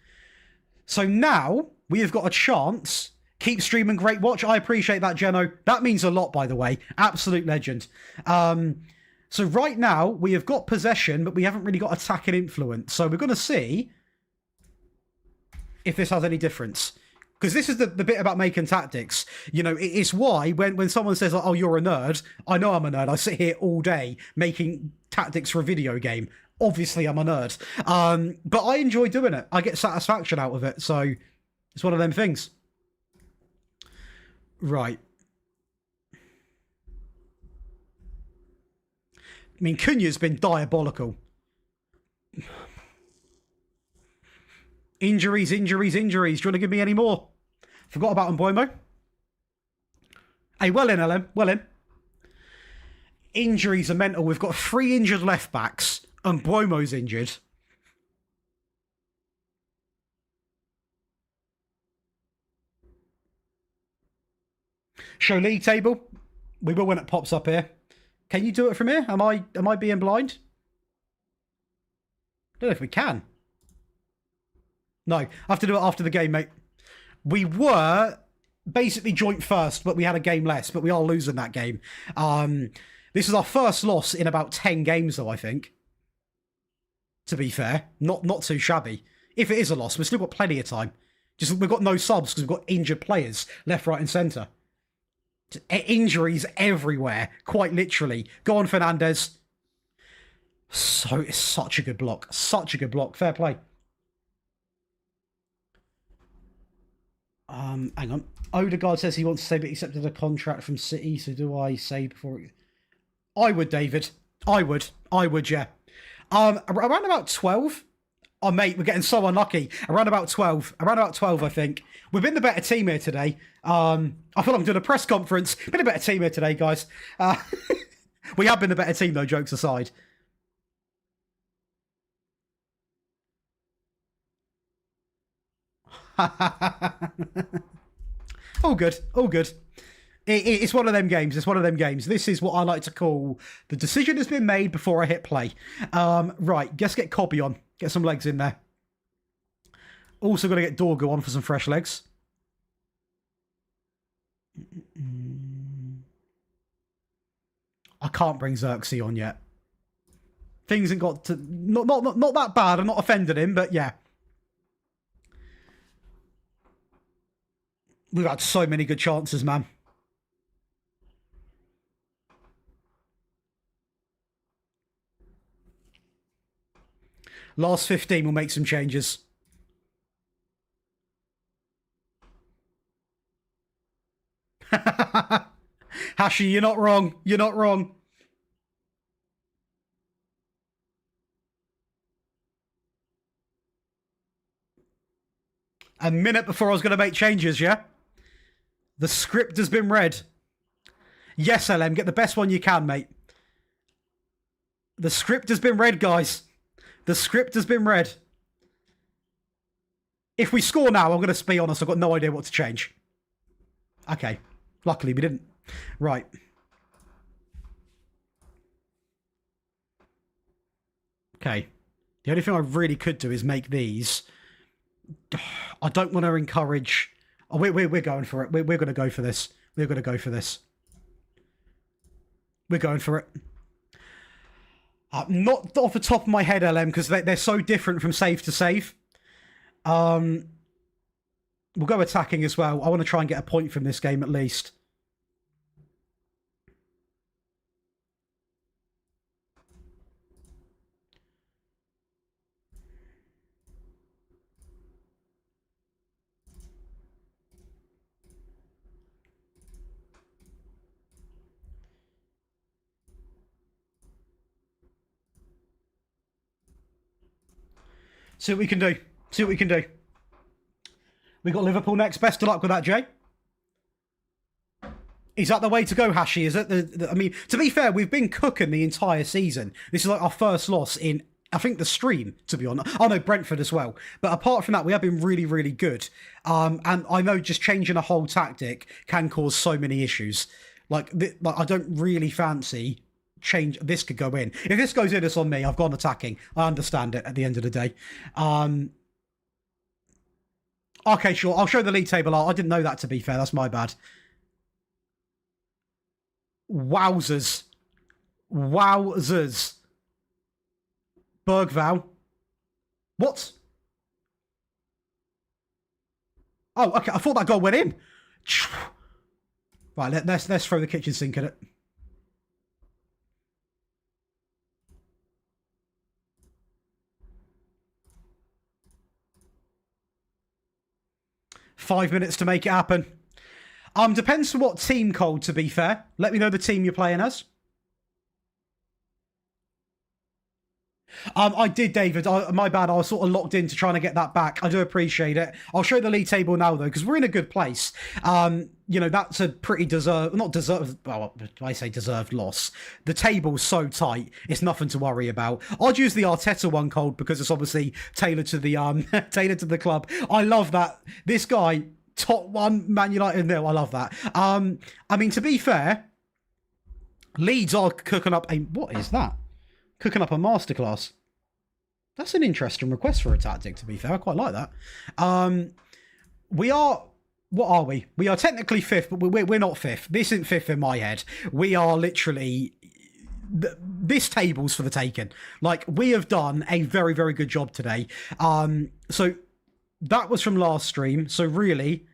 So now we have got a chance. Keep streaming, great watch. I appreciate that, Geno. That means a lot, by the way. Absolute legend. So right now, we have got possession, but we haven't really got attack and influence. So we're going to see if this has any difference. Because this is the bit about making tactics. You know, it's why when someone says, oh, you're a nerd, I know I'm a nerd. I sit here all day making tactics for a video game. Obviously, I'm a nerd. But I enjoy doing it. I get satisfaction out of it. So it's one of them things. Right. I mean, Cunha's been diabolical. Injuries, injuries, injuries. Do you want to give me any more? Forgot about Mboimo. Hey, well in, LM. Well in. Injuries are mental. We've got 3 injured left backs. And Mboimo's injured. Show league table. We will when it pops up here. Can you do it from here? Am I being blind? I don't know if we can. No, I have to do it after the game, mate. We were basically joint first, but we had a game less, but we are losing that game. This is our first loss in about 10 games, though, I think. To be fair. Not too shabby. If it is a loss, we've still got plenty of time. Just we've got no subs because we've got injured players left, right, and centre. Injuries everywhere, quite literally. Go on, Fernandez. So it's such a good block. Such a good block. Fair play. Hang on. Odegaard says he wants to say, but he accepted a contract from City. So do I say before? I would, David. I would, yeah. Around about 12. Oh, mate, we're getting so unlucky. Around about 12. Around about 12, I think. We've been the better team here today. I feel like I'm doing a press conference. Been a better team here today, guys. We have been the better team, though, jokes aside. All good. All good. It's one of them games. It's one of them games. This is what I like to call the decision has been made before I hit play. Right, let's get Cobby on. Get some legs in there. Also got to get Dorgo on for some fresh legs. I can't bring Xerxes on yet. Things ain't got to... Not that bad. I'm not offended him, but yeah. We've had so many good chances, man. Last 15 will make some changes. Hashi, you're not wrong. You're not wrong. A minute before I was going to make changes, yeah? The script has been read. Yes, LM, get the best one you can, mate. The script has been read, guys. The script has been read. If we score now, I'm going to be honest, I've got no idea what to change. Okay. Luckily, we didn't. Right. Okay. The only thing I really could do is make these. I don't want to encourage... Oh, we're going for it. We're going to go for this. We're going to go for this. We're going for it. Not off the top of my head, LM, because they're so different from save to save. We'll go attacking as well. I want to try and get a point from this game at least. See what we can do. See what we can do. We got Liverpool next. Best of luck with that, Jay. Is that the way to go, Hashi? Is it I mean, to be fair, we've been cooking the entire season. This is like our first loss in, I think, the stream, to be honest. Oh, no, Brentford as well. But apart from that, we have been really, really good. And I know just changing a whole tactic can cause so many issues. Like I don't really fancy change. This could go in. If this goes in, it's on me. I've gone attacking. I understand it at the end of the day. Okay, sure. I'll show the league table. I didn't know that, to be fair. That's my bad. Wowzers. Wowzers. Bergval. What? Oh, okay. I thought that goal went in. Right, let's throw the kitchen sink at it. Five minutes to make it happen. Depends on what team code, to be fair. Let me know the team you're playing as. I did, David. My bad. I was sort of locked into trying to get that back. I do appreciate it. I'll show the league table now, though, because we're in a good place. You know, that's a pretty not deserved, well, I say deserved loss. The table's so tight, it's nothing to worry about. I'd use the Arteta one code because it's obviously tailored to the tailored to the club. I love that. This guy, top one, Man United nil. I love that. I mean, to be fair, Leeds are cooking up a, what is that? Cooking up a masterclass. That's an interesting request for a tactic, to be fair. I quite like that. We are... What are we? We are technically fifth, but we're not fifth. This isn't fifth in my head. We are literally... This table's for the taking. Like, we have done a very, very good job today. So, that was from last stream. So, really...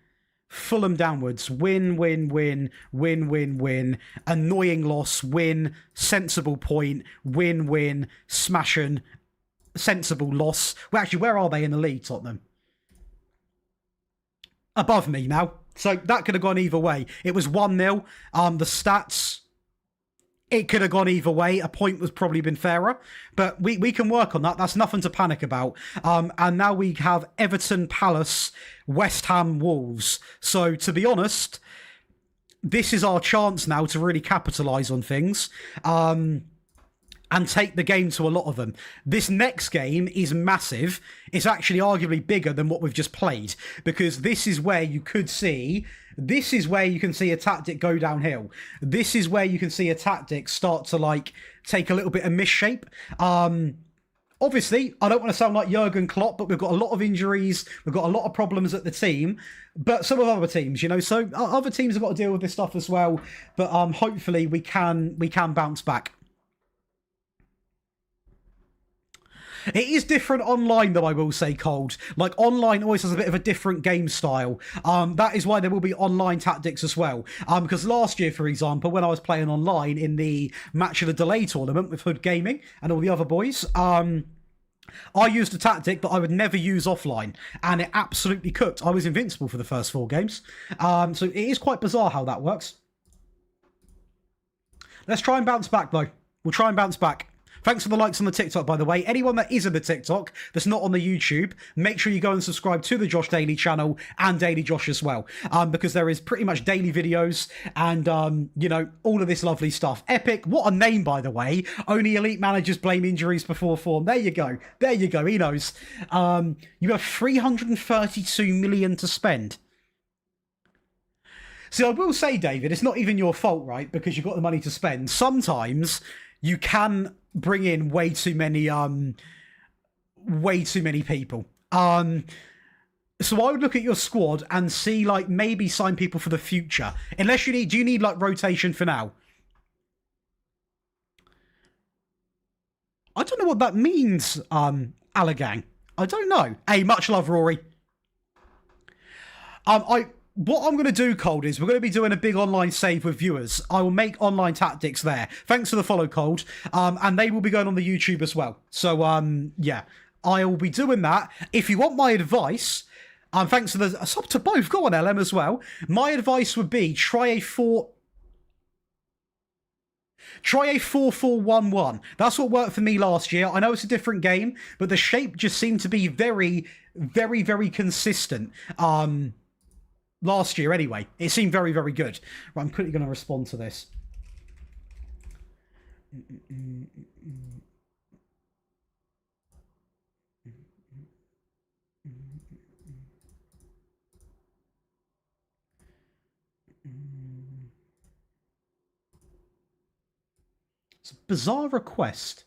Fulham downwards, win, win, win, win, win, win, annoying loss, win, sensible point, win, win, smashing, sensible loss. Well, actually, where are they in the league, Tottenham? Above me now. So that could have gone either way. It was 1-0. The stats, it could have gone either way. A point was probably been fairer, but we can work on that. That's nothing to panic about. And now we have Everton, Palace, West Ham, Wolves. So to be honest, this is our chance now to really capitalise on things. And take the game to a lot of them. This next game is massive. It's actually arguably bigger than what we've just played, because this is where you could see, this is where you can see a tactic go downhill. This is where you can see a tactic start to like take a little bit of misshape. Obviously, I don't want to sound like Jurgen Klopp, but we've got a lot of injuries. We've got a lot of problems at the team, but some of other teams, you know, so other teams have got to deal with this stuff as well. But hopefully we can bounce back. It is different online, though, I will say, Cold. Like, online always has a bit of a different game style. That is why there will be online tactics as well. Because last year, for example, when I was playing online in the Match of the Delay tournament with Hood Gaming and all the other boys, I used a tactic that I would never use offline, and it absolutely cooked. I was invincible for the first 4 games. So it is quite bizarre how that works. Let's try and bounce back, though. We'll try and bounce back. Thanks for the likes on the TikTok, by the way. Anyone that is in the TikTok that's not on the YouTube, make sure you go and subscribe to the Josh Daily channel and Daily Josh as well, because there is pretty much daily videos and, you know, all of this lovely stuff. Epic, what a name, by the way. Only elite managers blame injuries before form. There you go. There you go. He knows. You have 332 million to spend. See, I will say, David, it's not even your fault, right? Because you've got the money to spend. Sometimes you can bring in way too many people. So I would look at your squad and see, like, maybe sign people for the future. Unless you need, do you need like rotation for now? I don't know what that means, Allagang. I don't know. Hey, much love, Rory. What I'm going to do, Cold, is we're going to be doing a big online save with viewers. I will make online tactics there. Thanks for the follow, Cold. And they will be going on the YouTube as well. So, yeah, I will be doing that. If you want my advice, thanks for the sub to both. Go on, LM, as well. My advice would be try a 4... Try a 4-4-1-1. That's what worked for me last year. I know it's a different game, but the shape just seemed to be very, very, very consistent. Last year, anyway. It seemed very, very good. Right, I'm quickly going to respond to this. It's a bizarre request.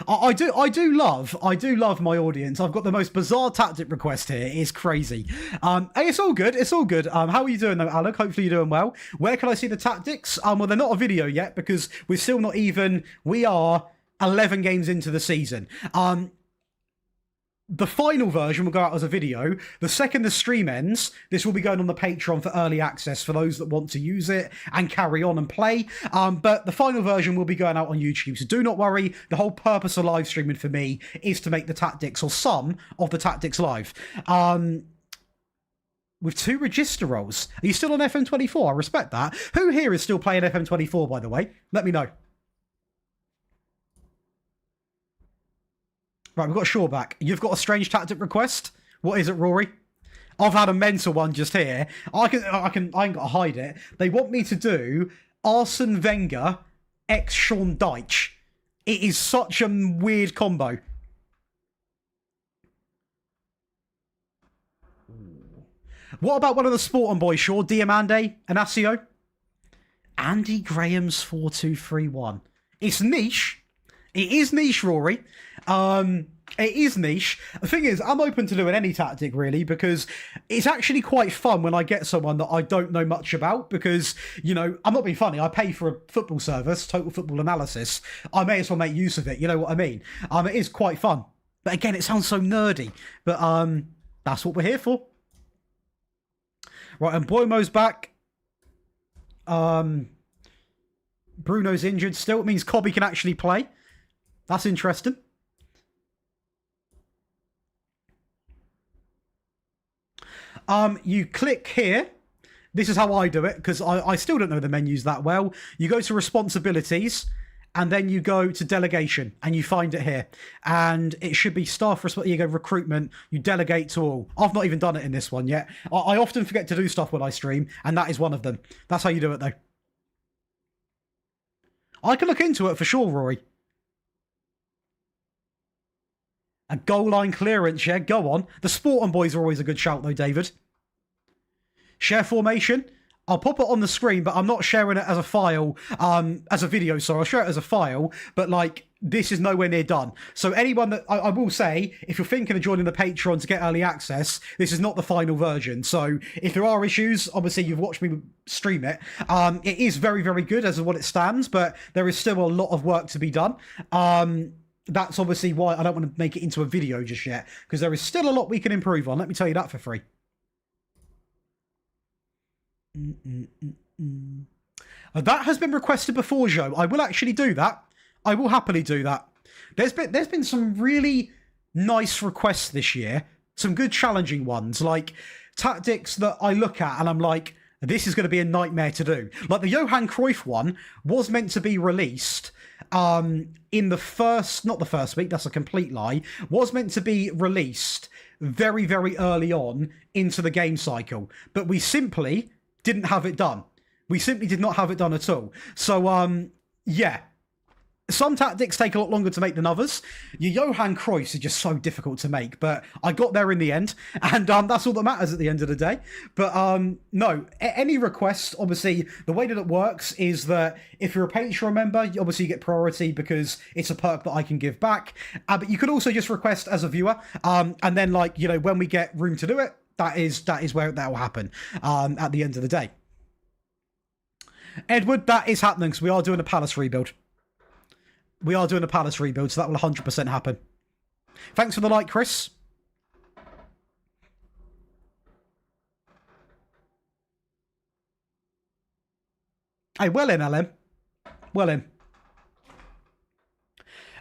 I do love my audience. I've got the most bizarre tactic request here. It's crazy. Hey, it's all good. It's all good. How are you doing though, Alec? Hopefully you're doing well. Where can I see the tactics? Well, they're not a video yet because we're still not even. We are 11 games into the season. The final version will go out as a video. The second the stream ends, this will be going on the Patreon for early access for those that want to use it and carry on and play. But the final version will be going out on YouTube. So do not worry. The whole purpose of live streaming for me is to make the tactics, or some of the tactics, live. With 2 register roles. Are you still on FM24? I respect that. Who here is still playing FM24, by the way? Let me know. Right, we've got Shaw back. You've got a strange tactic request. What is it, Rory? I've had a mental one just here. I ain't got to hide it. They want me to do Arsene Wenger x Sean Dyche. It is such a weird combo. What about one of the Sporting boys, Shaw? Diamande and Asio? Andy Graham's 4-2-3-1. It's niche. It is niche, Rory. It is niche. The thing is, I'm open to doing any tactic, really, because it's actually quite fun when I get someone that I don't know much about, because, you know, I'm not being funny. I pay for a football service, Total Football Analysis. I may as well make use of it. You know what I mean? It is quite fun. But again, it sounds so nerdy. But that's what we're here for. Right, and Boymo's back. Bruno's injured still. It means Cobby can actually play. That's interesting. You click here. This is how I do it, because I still don't know the menus that well. You go to responsibilities, and then you go to delegation, and you find it here. And it should be staff you go recruitment, you delegate to all. I've not even done it in this one yet. I often forget to do stuff when I stream, and that is one of them. That's how you do it, though. I can look into it for sure, Rory. A goal line clearance, yeah, go on. The Sporting boys are always a good shout, though, David. Share formation. I'll pop it on the screen, but I'm not sharing it as a file, as a video, so I'll share it as a file, but, like, this is nowhere near done. So anyone that, I will say, if you're thinking of joining the Patreon to get early access, this is not the final version. So if there are issues, obviously you've watched me stream it. It is very, very good as of what it stands, but there is still a lot of work to be done. That's obviously why I don't want to make it into a video just yet, because there is still a lot we can improve on. Let me tell you that for free. That has been requested before, Joe. I will actually do that. I will happily do that. There's been some really nice requests this year. Some good challenging ones, like tactics that I look at and I'm like, this is going to be a nightmare to do. Like the Johan Cruyff one was meant to be released in the first, not the first week, that's a complete lie, was meant to be released very, very early on into the game cycle. But we simply didn't have it done. We simply did not have it done at all. So, yeah. Some tactics take a lot longer to make than others. Your Johan Cruyff are just so difficult to make, but I got there in the end, and that's all that matters at the end of the day. But no, any request, obviously, the way that it works is that if you're a Patreon member, obviously you get priority because it's a perk that I can give back. But you could also just request as a viewer, and then, like, you know, when we get room to do it, that is where that will happen at the end of the day. Edward, that is happening because we are doing a Palace rebuild. We are doing a Palace rebuild, so that will 100% happen. Thanks for the like, Chris. Hey, well in, LM. Well in.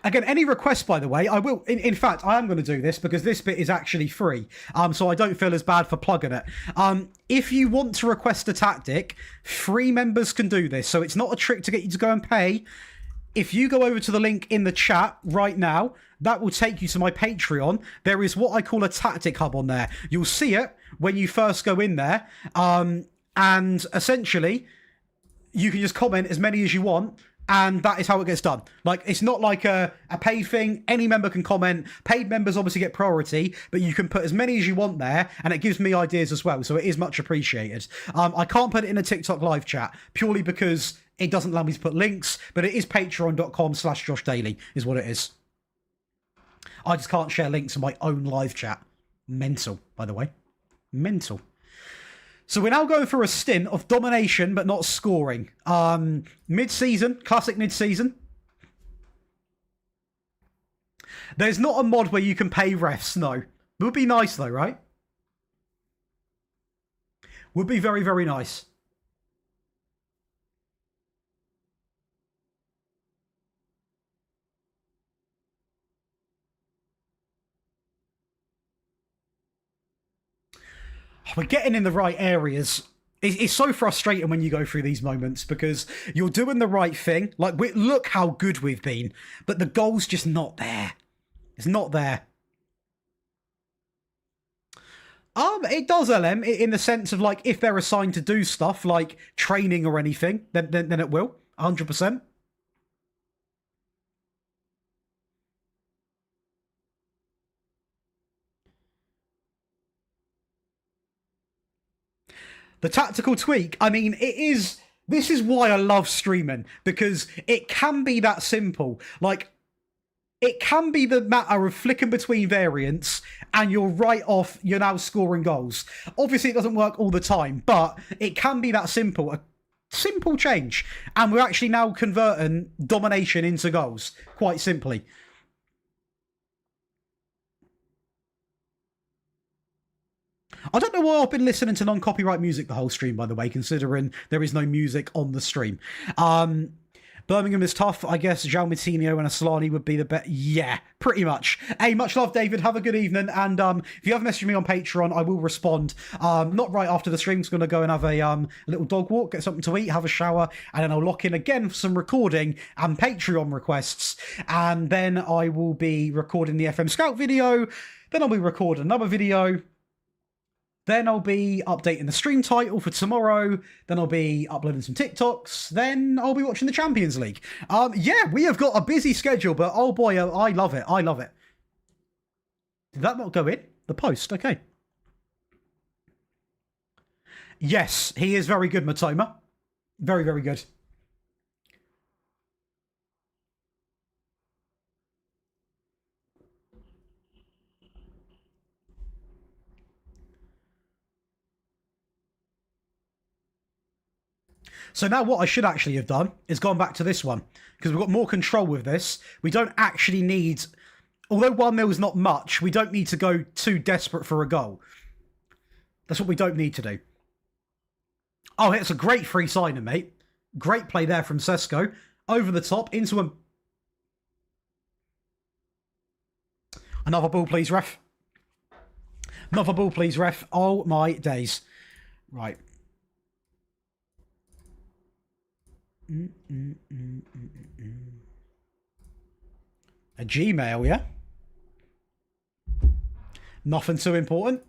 Again, any requests, by the way, I will... In fact, I am going to do this because this bit is actually free, so I don't feel as bad for plugging it. If you want to request a tactic, free members can do this. So it's not a trick to get you to go and pay. if you go over to the link in the chat right now, that will take you to my Patreon. There is what I call a tactic hub on there. You'll see it when you first go in there. And essentially, you can just comment as many as you want, and that is how it gets done. Like, it's not like a paid thing. Any member can comment. Paid members obviously get priority, but you can put as many as you want there, and it gives me ideas as well, so it is much appreciated. I can't put it in a TikTok live chat, purely because it doesn't allow me to put links, but it is patreon.com/JoshDaily is what it is. I just can't share links in my own live chat. Mental, by the way. Mental. So we're now going for a stint of domination, but not scoring. Mid-season, classic mid-season. There's not a mod where you can pay refs, no. It would be nice though, right? Would be very, very nice. We're getting in the right areas. It's so frustrating when you go through these moments because you're doing the right thing. Like, look how good we've been, but the goal's just not there. It's not there. It does, LM, in the sense of, like, if they're assigned to do stuff like training or anything, then it will, 100%. The tactical tweak, I mean, this is why I love streaming, because it can be that simple. Like, it can be the matter of flicking between variants and you're right off, you're now scoring goals. Obviously, it doesn't work all the time, but it can be that simple. A simple change. And we're actually now converting domination into goals, quite simply. I don't know why I've been listening to non-copyright music the whole stream, by the way, considering there is no music on the stream. Birmingham is tough. I guess João Moutinho and Aslani would be the best. Yeah, pretty much. Hey, much love, David. Have a good evening. And if you have messaged me on Patreon, I will respond. Not right after the stream. I'm going to go and have a little dog walk, get something to eat, have a shower, and then I'll lock in again for some recording and Patreon requests. And then I will be recording the FM Scout video. Then I'll be recording another video. Then I'll be updating the stream title for tomorrow. Then I'll be uploading some TikToks. Then I'll be watching the Champions League. Yeah, we have got a busy schedule, but oh boy, I love it. I love it. Did that not go in? The post, okay. Yes, he is very good, Matoma. Very, very good. So now what I should actually have done is gone back to this one, because we've got more control with this. We don't actually need, although 1-0 is not much, we don't need to go too desperate for a goal. That's what we don't need to do. Oh, it's a great free signing, mate. Great play there from Sesko. Over the top, into a... Another ball, please, ref. Another ball, please, ref. Oh, my days. Right. A Gmail, yeah? Nothing too important.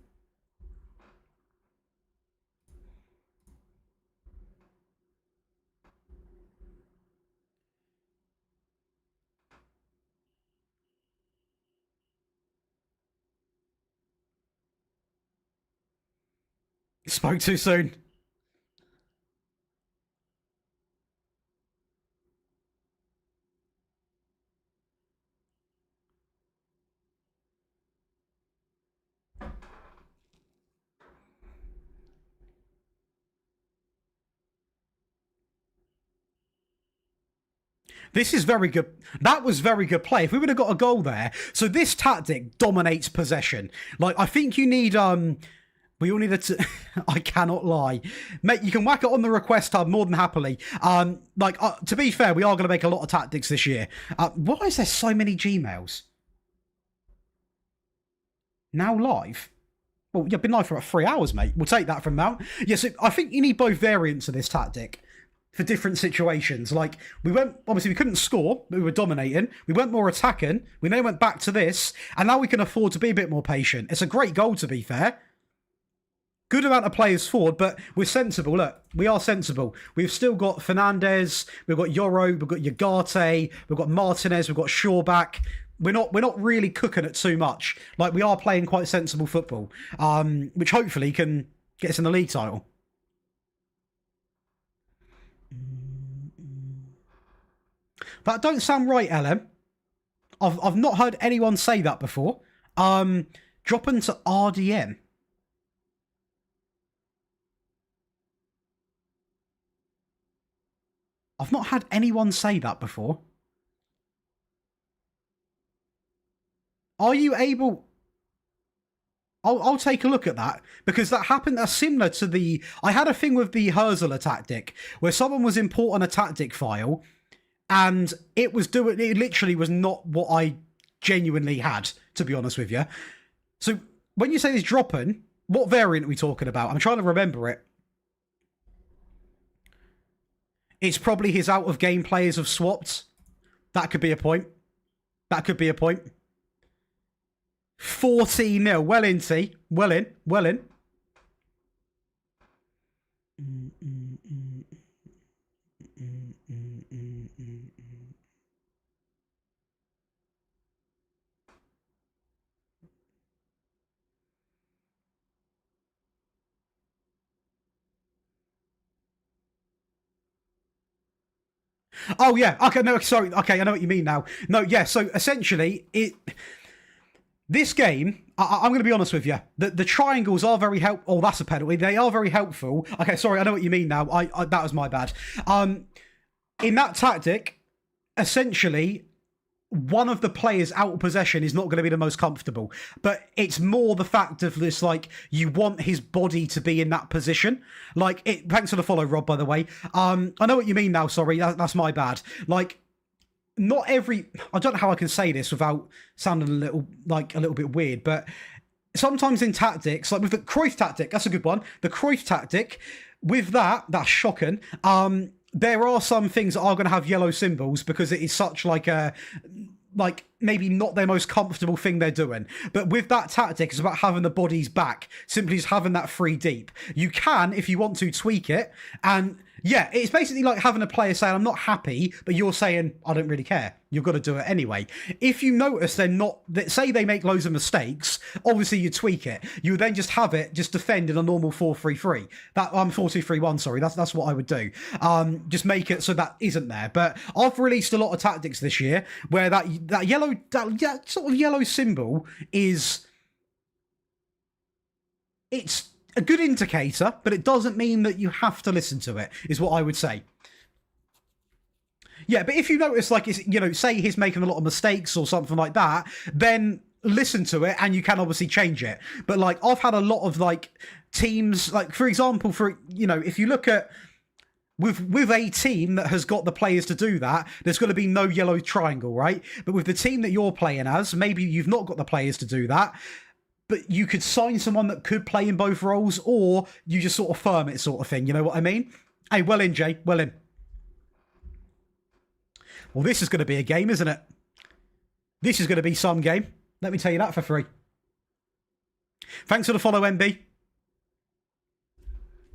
Spoke too soon. This is very good. That was very good play. If we would have got a goal there. So this tactic dominates possession. Like, I think you need... We all need to... I cannot lie. Mate, you can whack it on the request tab more than happily. To be fair, we are going to make a lot of tactics this year. Why is there so many Gmails? Now live? Well, you've been live for about 3 hours, mate. We'll take that from Mount. Yeah, so I think you need both variants of this tactic. for different situations. Like, we couldn't score, but we were dominating. We went more attacking. We then went back to this, and now we can afford to be a bit more patient. It's a great goal, to be fair. Good amount of players forward, but we're sensible. Look, we are sensible. We've still got Fernandez, we've got Yoro, we've got Ugarte, we've got Martinez, we've got Shaw back. We're not really cooking it too much. Like, we are playing quite sensible football, which hopefully can get us in the league title. That don't sound right, LM. I've not heard anyone say that before. Dropping to RDM. I've not had anyone say that before. Are you able... I'll take a look at that, because that happened. That's similar to the... I had a thing with the Herzler tactic, where someone was importing a tactic file, and it literally was not what I genuinely had, to be honest with you. So when you say this dropping, what variant are we talking about? I'm trying to remember it. It's probably his out-of-game players have swapped. That could be a point. That could be a point. 14-0. Well in, T. Well in. Well in. Oh, yeah. Okay, no, sorry. Okay, I know what you mean now. No, yeah, so essentially, this game, I'm going to be honest with you. The triangles are very helpful. Oh, that's a penalty. They are very helpful. Okay, sorry, I know what you mean now. I that was my bad. In that tactic, essentially, one of the players out of possession is not going to be the most comfortable. But it's more the fact of this, like, you want his body to be in that position. Like, thanks for the follow, Rob, by the way. I know what you mean now, sorry, that's my bad. Like, not every... I don't know how I can say this without sounding a little bit weird, but sometimes in tactics, like with the Cruyff tactic, that's a good one. The Cruyff tactic, with that's shocking. There are some things that are going to have yellow symbols because it is such like maybe not their most comfortable thing they're doing. But with that tactic, it's about having the bodies back, simply just having that free deep. You can, if you want to, tweak it. And yeah, it's basically like having a player saying, I'm not happy, but you're saying, I don't really care. You've got to do it anyway. If you notice they're not, say they make loads of mistakes, obviously you tweak it. You would then just have it just defend in a normal 4-3-3. That 4-2-3-1, sorry. That's what I would do. Just make it so that isn't there. But I've released a lot of tactics this year where that sort of yellow symbol is, it's a good indicator, but it doesn't mean that you have to listen to it, is what I would say. Yeah, but if you notice, like, it's, say he's making a lot of mistakes or something like that, then listen to it and you can obviously change it. But, like, I've had a lot of, like, teams, like, for example, if you look at, with a team that has got the players to do that, there's going to be no yellow triangle, right? But with the team that you're playing as, maybe you've not got the players to do that, but you could sign someone that could play in both roles, or you just sort of firm it sort of thing. You know what I mean? Hey, well in, Jay. Well in. Well, this is going to be a game, isn't it? This is going to be some game. Let me tell you that for free. Thanks for the follow, MB.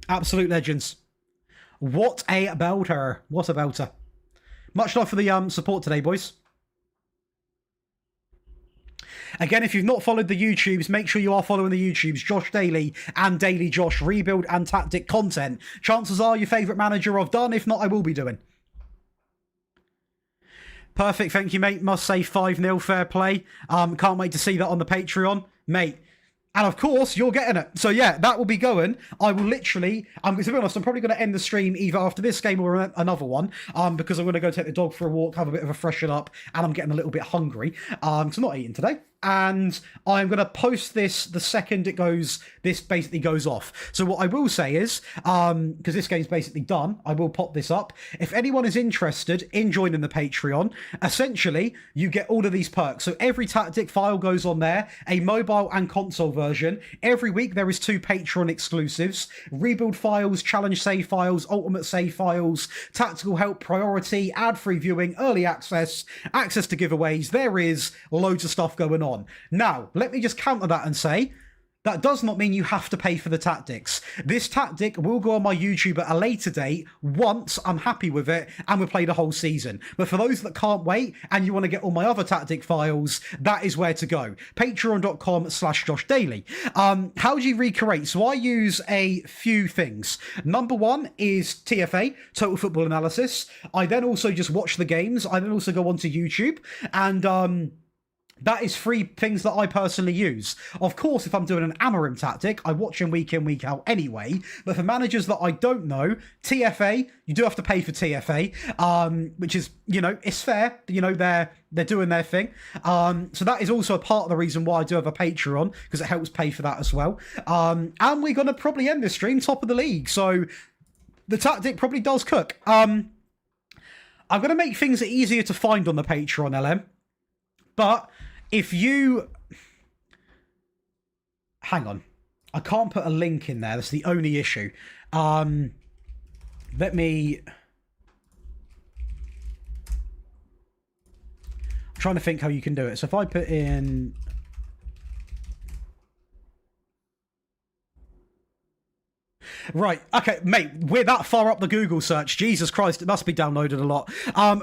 Absolute legends. What a belter. What a belter. Much love for the support today, boys. Again, if you've not followed the YouTubes, make sure you are following the YouTubes. Josh Daily and Daily Josh Rebuild and Tactic content. Chances are your favourite manager I've done. If not, I will be doing. Perfect, thank you, mate. Must say 5-0, fair play. Can't wait to see that on the Patreon. Mate, and of course, you're getting it. So yeah, that will be going. I will literally, to be honest, I'm probably going to end the stream either after this game or another one, because I'm going to go take the dog for a walk, have a bit of a freshen up, and I'm getting a little bit hungry. So I'm not eating today. and I'm going to post this the second this basically goes off. So what I will say is, because this game's basically done, I will pop this up. If anyone is interested in joining the Patreon, essentially, you get all of these perks. So every tactic file goes on there, a mobile and console version. Every week there is 2 Patreon exclusives, rebuild files, challenge save files, ultimate save files, tactical help, priority, ad-free viewing, early access to giveaways. There is loads of stuff going on. Now, let me just counter that and say, that does not mean you have to pay for the tactics. This tactic will go on my YouTube at a later date once I'm happy with it and we play the whole season. But for those that can't wait and you want to get all my other tactic files, that is where to go. Patreon.com/JoshDaily. How do you recreate? So I use a few things. Number 1 is TFA, Total Football Analysis. I then also just watch the games. I then also go onto YouTube and that is 3 things that I personally use. Of course, if I'm doing an Amorim tactic, I watch him week in, week out anyway. But for managers that I don't know, TFA, you do have to pay for TFA, which is, it's fair. They're doing their thing. So that is also a part of the reason why I do have a Patreon, because it helps pay for that as well. And we're going to probably end this stream top of the league. So the tactic probably does cook. I'm going to make things easier to find on the Patreon, LM. But if you... Hang on. I can't put a link in there. That's the only issue. Let me... I'm trying to think how you can do it. So if I put in... Right, okay, mate, we're that far up the Google search. Jesus Christ, it must be downloaded a lot.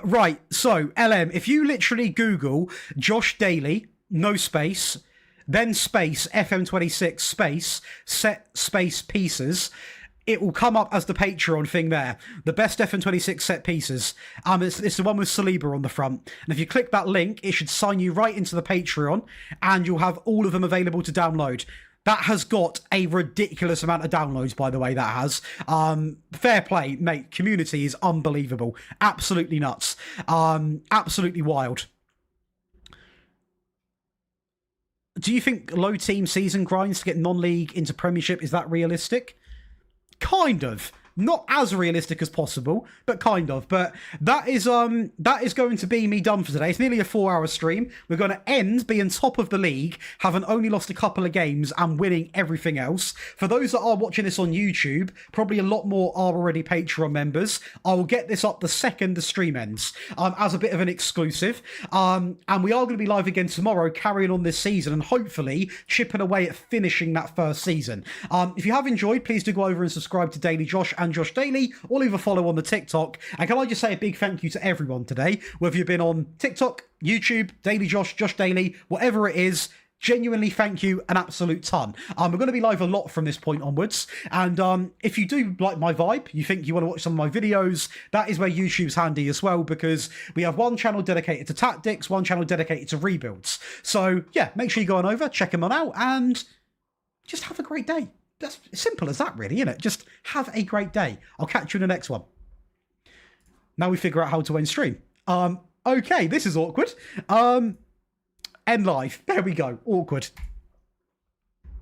Right, so, LM, if you literally Google Josh Daily, no space, then space, FM26, space, set space pieces, it will come up as the Patreon thing there. The best FM26 set pieces. It's the one with Saliba on the front. And if you click that link, it should sign you right into the Patreon, and you'll have all of them available to download. That has got a ridiculous amount of downloads, by the way, that has. Fair play, mate. Community is unbelievable. Absolutely nuts. Absolutely wild. Do you think low team season grinds to get non-league into Premiership, is that realistic? Kind of. Not as realistic as possible, but kind of. But that is going to be me done for today. It's nearly a 4-hour stream. We're going to end being top of the league, having only lost a couple of games and winning everything else. For those that are watching this on YouTube, probably a lot more are already Patreon members. I will get this up the second the stream ends as a bit of an exclusive. And we are going to be live again tomorrow, carrying on this season and hopefully chipping away at finishing that first season. If you have enjoyed, please do go over and subscribe to Daily Josh and Josh Daily, or leave a follow on the TikTok. And can I just say a big thank you to everyone today, whether you've been on TikTok, YouTube, Daily Josh, Josh Daily, whatever it is. Genuinely thank you an absolute ton. We're going to be live a lot from this point onwards, and if you do like my vibe, you think you want to watch some of my videos, that is where YouTube's handy as well, because we have one channel dedicated to tactics, one channel dedicated to rebuilds. So yeah, make sure you go on over, check them on out, and just have a great day. That's as simple as that, really, isn't it? Just have a great day. I'll catch you in the next one. Now we figure out how to end stream. Okay, this is awkward. End live. There we go. Awkward.